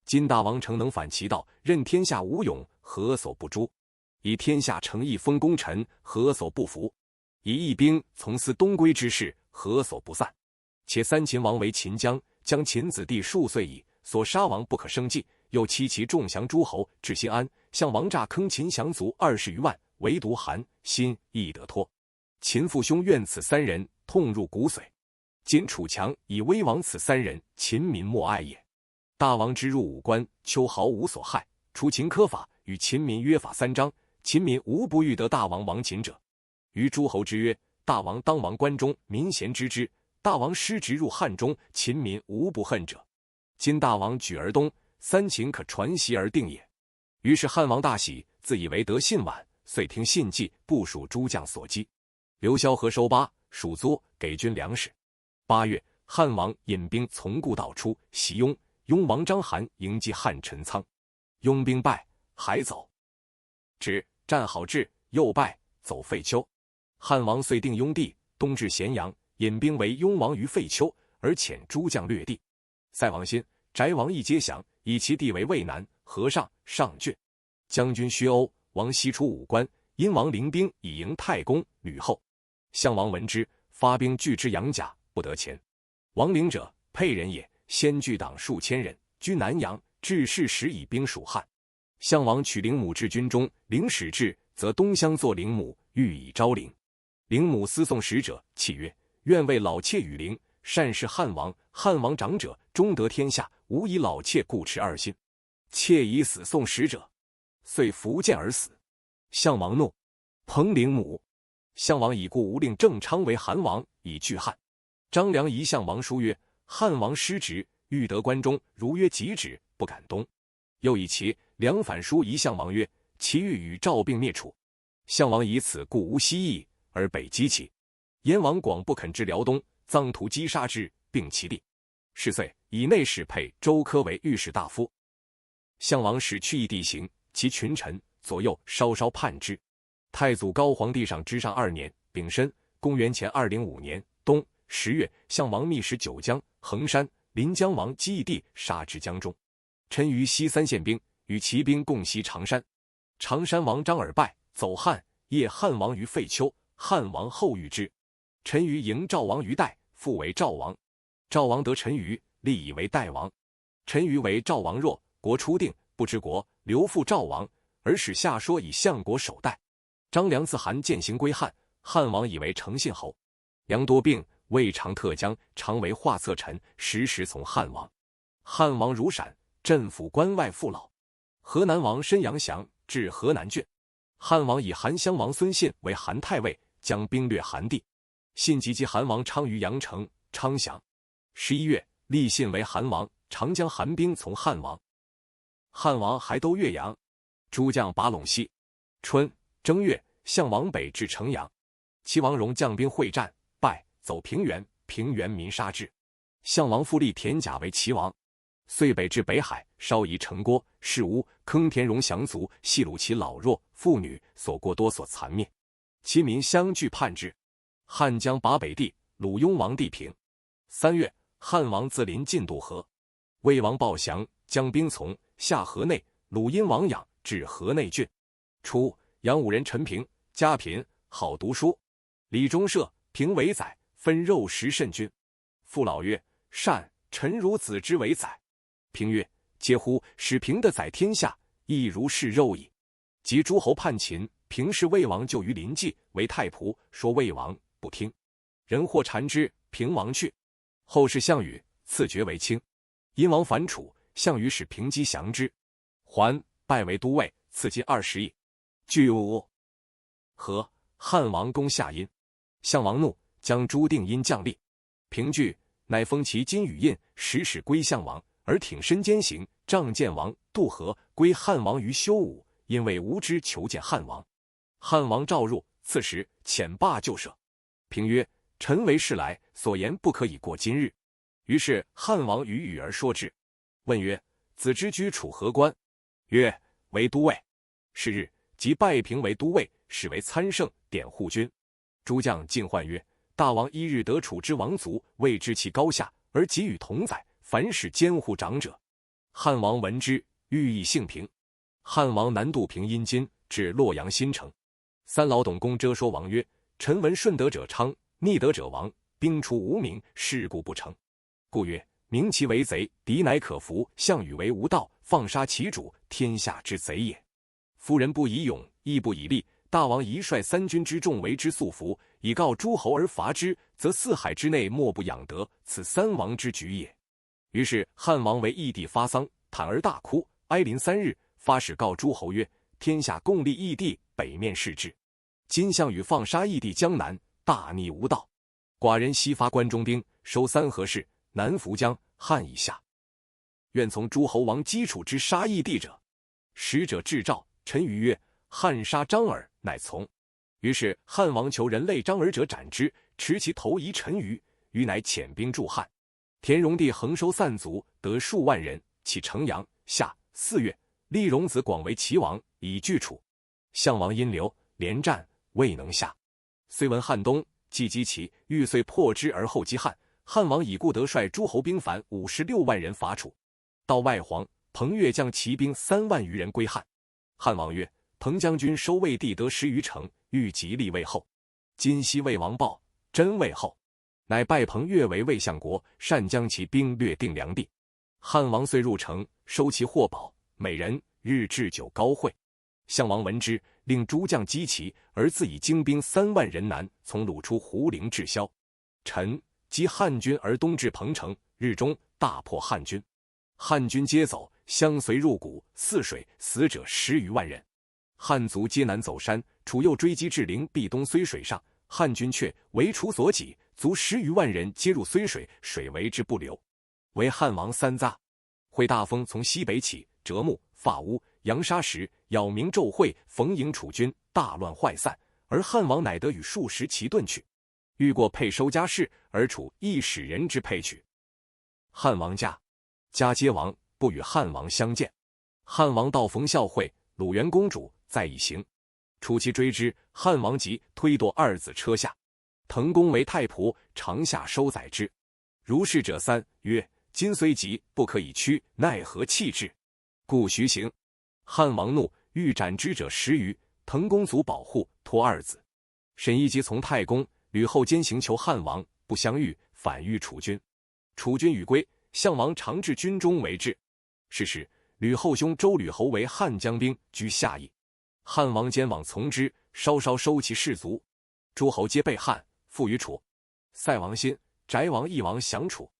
今大王诚能反其道，任天下无勇，何所不诛？以天下诚意封功臣，何所不服？以义兵从司东归之事，何所不散？且三秦王为秦将，将秦子弟数岁矣，所杀亡不可胜计，又欺其众降诸侯，至新安，向王诈坑秦降卒20余万，唯独韩辛亦得脱。秦父兄怨此3人，痛入骨髓。今楚强以威王此3人，秦民莫爱也。大王之入武关，秋毫无所害，除秦苛法，与秦民约法3章，秦民无不欲得大王亡秦者。于诸侯之曰，大王当亡关中，民贤知之；大王失职入汉中，秦民无不恨者。今大王举而东，3秦可传习而定也。于是汉王大喜，自以为得信晚，遂听信计，部署诸将所击。刘萧何收巴、蜀租，给军粮食。8月，汉王引兵从故道出，袭雍。雍王章邯迎击汉陈仓，雍兵败，还走。止，战好至，又败，走废丘。汉王遂定雍地，东至咸阳，引兵为雍王于废丘，而遣诸将掠地。塞王辛、翟王亦皆降，以其地为渭南、河上、上郡。将军薛欧、王西出武关，因王领兵以迎太公、吕后。项王闻之，发兵拒之阳甲，不得前。王领者，沛人也，先聚党数千人，居南阳，至士时以兵属汉。项王取灵母至军中，灵使至，则东乡作灵母，欲以昭灵。灵母私送使者，泣曰：愿为老妾与灵，善事汉王。汉王长者，终得天下，无以老妾故持2心。妾以死送使者，遂伏剑而死。项王怒，烹灵母。项王以故无令郑昌为韩王，以拒汉。张良疑项王书曰：汉王失职，欲得关中，如约即止，不敢东。又以其梁反书疑项王曰：其欲与赵并灭楚。项王以此故无西邑，而北击齐。燕王广不肯至辽东，臧荼击杀之，并其地。是岁，以内史沛周科为御史大夫。项王使去邑地形，其群臣左右稍稍叛之。太祖高皇帝上之上2年丙申，公元前205年冬10月，项王密使九江、衡山、临江王击邑地，杀之江中。陈于西3县兵，与骑兵共袭常山。常山王张耳败，走汉，谒汉王于废丘，汉王后遇之。陈于迎赵王于代，复为赵王。赵王得陈于，立以为代王。陈于为赵王弱，国初定，不知国，留复赵王，而使下说以相国守代。张良自韩践行归汉，汉王以为诚信侯。梁多病，未尝特将，常为画策臣，时时从汉王。汉王如闪，镇抚关外父老。河南王申阳祥至河南郡，汉王以韩襄王孙信为韩太尉，将兵掠韩地。信即击韩王昌于阳城，昌降。11月，立信为韩王，常将韩兵从汉王。汉王还都岳阳，诸将拔陇西。春正月，项往北至城阳，齐王戎将兵会战，败，走平原，平原民杀之。项王复立田甲为齐王，遂北至北海，烧夷城郭，市屋，坑田戎降卒，细掳其老弱妇女，所过多所残灭。其民相聚叛之。汉将拔北地，鲁雍王地平。3月，汉王自临晋渡河，魏王报降，将兵从，下河内，鲁阴王养至河内郡。初，杨武人陈平，家贫，好读书。李中射，平为宰，分肉食甚均。父老曰：“善，臣如子之为宰。”平曰：“嗟乎！使平的宰天下，亦如是肉矣。”及诸侯叛秦，平视魏王就于临济，为太仆，说魏王不听，人或缠之，平王去。后是项羽，赐爵为卿。殷王反楚，项羽使平击降之，还，拜为都尉，赐金20亿。据和汉王攻夏殷，项王怒，将朱定殷将立。平惧，乃封其金羽印，使归项王，而挺身兼行，仗建王，渡河，归汉王于修武，因为无知求见汉王。汉王召入，次时遣罢就赦。平曰：“臣为事来，所言不可以过今日。”于是汉王与羽而说之。问曰：“子之居楚何官？”曰：“为都尉。”是日，即拜平为都尉，使为参圣，典护军。诸将进唤曰：“大王一日得楚之王族，未知其高下，而给予同宰，凡使监护长者。”汉王闻之，欲议性平。汉王南渡平阴津，至洛阳新城。三老董公遮说王曰：“臣闻顺德者昌，逆德者亡，兵出无名，事故不成。故曰：明其为贼，敌乃可服；项羽为无道，放杀其主，天下之贼也。夫人不以勇，亦不以力，大王宜率3军之众为之速服，以告诸侯而伐之，则四海之内莫不仰得，此3王之举也。”于是汉王为义帝发丧，袒而大哭，哀临3日，发使告诸侯曰：“天下共立义帝，北面视之。今项羽放杀义帝江南，大逆无道。寡人悉发关中兵，收3河氏，南扶江，汉以下。愿从诸侯王击楚之杀义帝者。”使者至赵，陈馀曰：“汉杀张耳，乃从。”于是汉王求人类张耳者斩之，持其头遗陈馀，馀乃遣兵助汉。田荣帝横收散卒，得数万人，起城阳。夏4月，立荣子广为齐王，以拒楚。项王因留，连战，未能下。虽闻汉东，既击齐，欲遂破之而后击汉。汉王以故得率诸侯兵反56万人伐楚。到外黄，彭越将骑兵3万余人归汉。汉王曰：“彭将军收魏地得10余城，欲即立魏后。今昔魏王豹，真魏后。”乃拜彭越为魏相国，擅将其兵略定梁地。汉王遂入城，收其货宝，美人，日置酒高会。项王闻之，令诸将击齐，而自以精兵3万人南，从鲁出胡陵至萧。臣击汉军而东至彭城，日中大破汉军。汉军皆走，相随入谷，泗水，死者10余万人。汉卒皆南走山，楚又追击至陵壁东睢水上，汉军却为楚所挤，卒10余万人皆入睢水，水为之不流。为汉王3匝。会大风从西北起，折木、发乌、扬沙石，杳冥骤会，逢迎楚军，大乱坏散，而汉王乃得与数十骑遁去。欲过沛收家室，而楚亦使人之沛取。汉王家皆亡，不与汉王相见。汉王到冯孝会，鲁元公主在一行，楚其追之，汉王即推堕2子车下。滕公为太仆，常下收载之。如是者3，曰：“今虽急，不可以驱，奈何弃之？”故徐行。汉王怒，欲斩之者10余，滕公卒保护，托2子。沈一即从太公，吕后兼行求汉王，不相遇，反遇楚军。楚军与归，项王常至军中为之。是时，吕后兄周吕侯为汉将兵，居下邑。汉王兼往从之，稍稍收其士卒，诸侯皆被汉，附于楚。塞王辛、翟王义王降楚。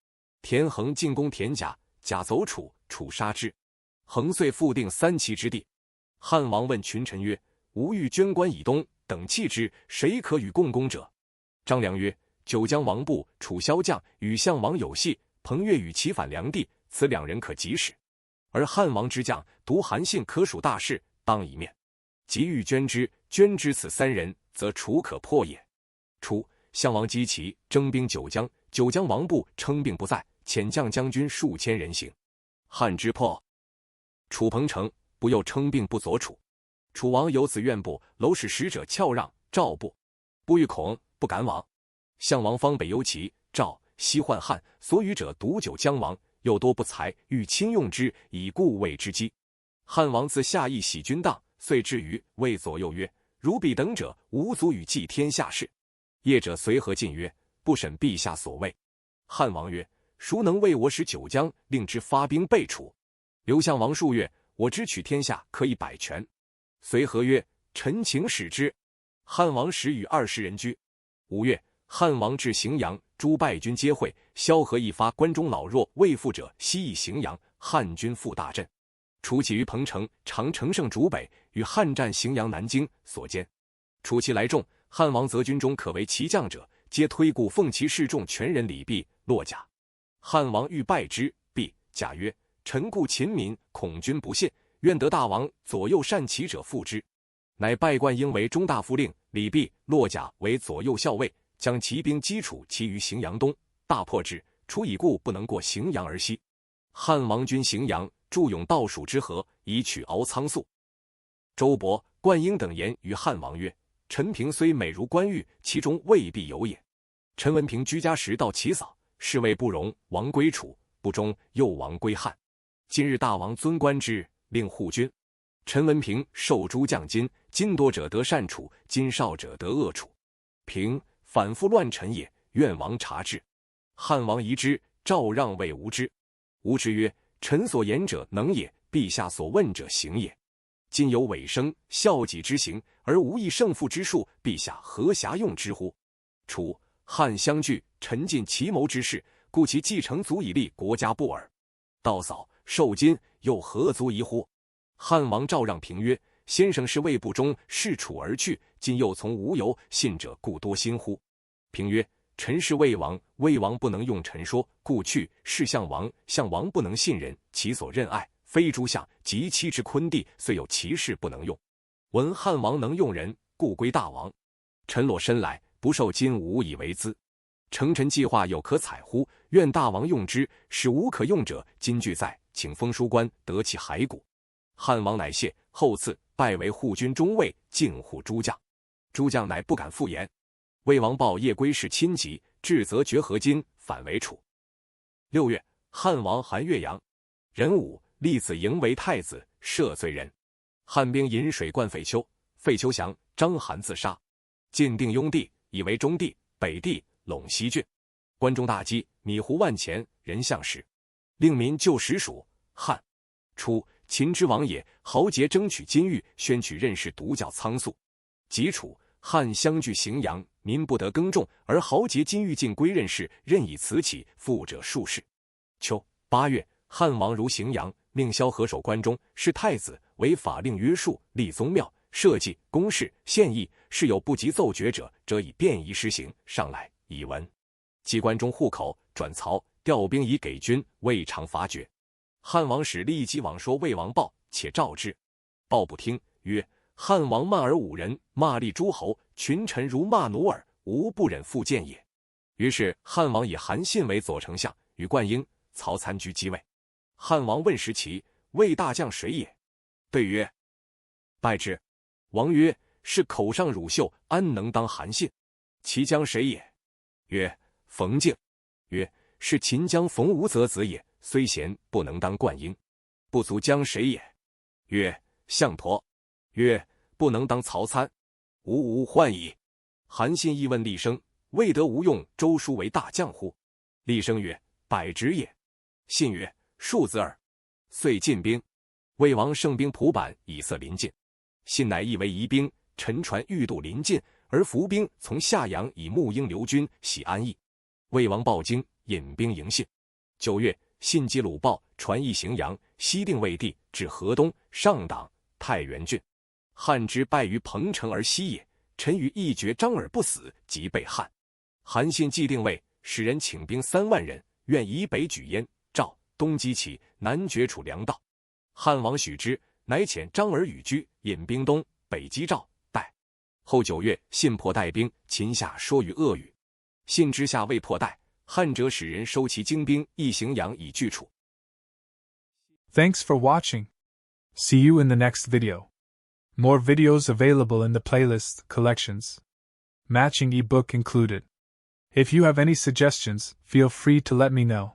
田横进攻田甲，甲走楚，楚杀之。横遂复定3齐之地。汉王问群臣曰：吾欲捐官以东，等弃之，谁可与共攻者？张良曰：九江王布、楚骁将与项王有隙，彭越与其反梁地，此2人可及使。而汉王之将独韩信可属大事，当一面。即欲捐之此3人，则楚可破也。初，项王击齐，征兵九江，九江王布称病不在，遣将将军数千人行。汉之破楚彭城，不又称病不佐楚。楚王有此怨不，楼使使者翘让赵布，布欲恐，不敢往。项王方北忧齐、赵、西患汉，所与者独九江王，又多不才，欲亲用之，以固魏之机。汉王自下邑喜君当，遂至于谓左右曰：如彼等者，无足与继天下事。业者随和进曰：不审陛下所谓。汉王曰：孰能为我使九江，令之发兵备楚？刘项王数月，我知取天下可以百全。随和曰：臣请使之。汉王使与20人居。5月，汉王至荥阳，诸败军皆会，萧何一发关中老弱未复者，西邑荥阳，汉军复大振。楚起于彭城，长乘胜逐北，与汉战荥阳、南京，所歼。楚其来众，汉王则军中可为其将者，皆推故奉其示众全人礼毕，落甲。汉王欲拜之，毕，甲曰：臣顾秦民，恐君不信，愿得大王左右善骑者附之。乃拜冠英为中大夫令，李毕、落甲为左右校尉，将骑兵击楚其于荥阳东，大破之。楚已故不能过荥阳而西。汉王军荥阳，筑甬道蜀之河，以取敖仓粟。周勃、灌婴等言于汉王曰：陈平虽美如冠玉，其中未必有也。陈文平居家时到其嫂，是谓不容，王归楚，不忠，又王归汉。今日大王尊官之，令护军。陈文平受诸将金，金多者得善处，金少者得恶处。平反复乱臣也，愿王察之。汉王疑之，诏让谓吴之。吴之曰：臣所言者能也，陛下所问者行也。今有尾生孝己之行，而无益胜负之术，陛下何暇用之乎？楚、汉相拒，臣尽其谋之事，故其继承足以立国家不耳。道嫂、受金，又何足疑乎？汉王诏让平曰：先生是魏不忠，视楚而去，今又从无由，信者故多心乎？平曰：臣是魏王，魏王不能用臣说，故去；是项王，项王不能信人，其所任爱，非诸相及妻之昆弟，虽有其事不能用。闻汉王能用人，故归大王。臣裸身来，不受金吾以为资。成臣计划有可采乎？愿大王用之。使无可用者，今俱在，请封书官，得其骸骨。汉王乃谢，后赐拜为护军中尉，敬护诸将。诸将乃不敢复言。魏王报夜归氏亲疾，至则绝河津，反为楚。6月，汉王还岳阳。壬午，立子婴为太子，赦罪人。汉兵引水灌废丘，废丘降，章邯自杀。晋定雍地，以为中地、北地，陇西郡。关中大饥，米糊万钱，人相食。令民就食属。汉初，秦之王也，豪杰争取金玉，宣取任氏独教仓粟。及楚，汉相据荥阳，民不得耕种，而豪杰金玉尽归任氏，任以此起，富者数世。秋8月，汉王如荥阳，命萧何守关中，是太子，为法令约束，立宗庙，社稷、公事、县邑，是有不及奏决者，则以便宜施行，上来以闻。机关中户口，转曹，调兵以给军，未尝伐决。汉王使立即往说魏王豹，且召之。豹不听，曰：汉王慢而侮人，骂立诸侯，群臣如骂奴耳，吾不忍复见也。于是汉王以韩信为左丞相，与灌婴、曹参居继位。汉王问时齐，魏大将谁也？对曰：拜之。王曰：是口上乳臭，安能当韩信？其将谁也？曰：冯敬。曰：是秦将冯无泽子也，虽贤不能当灌婴。不足将谁也？曰：项佗。曰：不能当曹参。吾患矣。韩信亦问厉声，未得无用周书为大将乎？厉声曰：百职也。信曰：数子耳。遂进兵。魏王胜兵蒲坂，以塞临晋。信乃意为疑兵，沉船欲渡临近，而伏兵从下阳以牧鹰留军，喜安邑。魏王报惊，引兵迎信。9月，信击鲁报，传议荥阳，西定魏地，至河东，上党太原郡。汉之败于彭城而西也。臣与一决张耳不死，即被汉。韩信既定魏，使人请兵3万人，愿以北举燕、赵，东击齐，南绝楚粮道。汉王许之，乃遣张耳与居，引兵东北击赵、代。后9月，信破代兵，秦下说与恶语。信之下未破代，汉者使人收其精兵，诣荥阳以拒楚。Thanks for watching. See you in the next video. More videos available in the playlist collections. Matching ebook included. If you have any suggestions, feel free to let me know.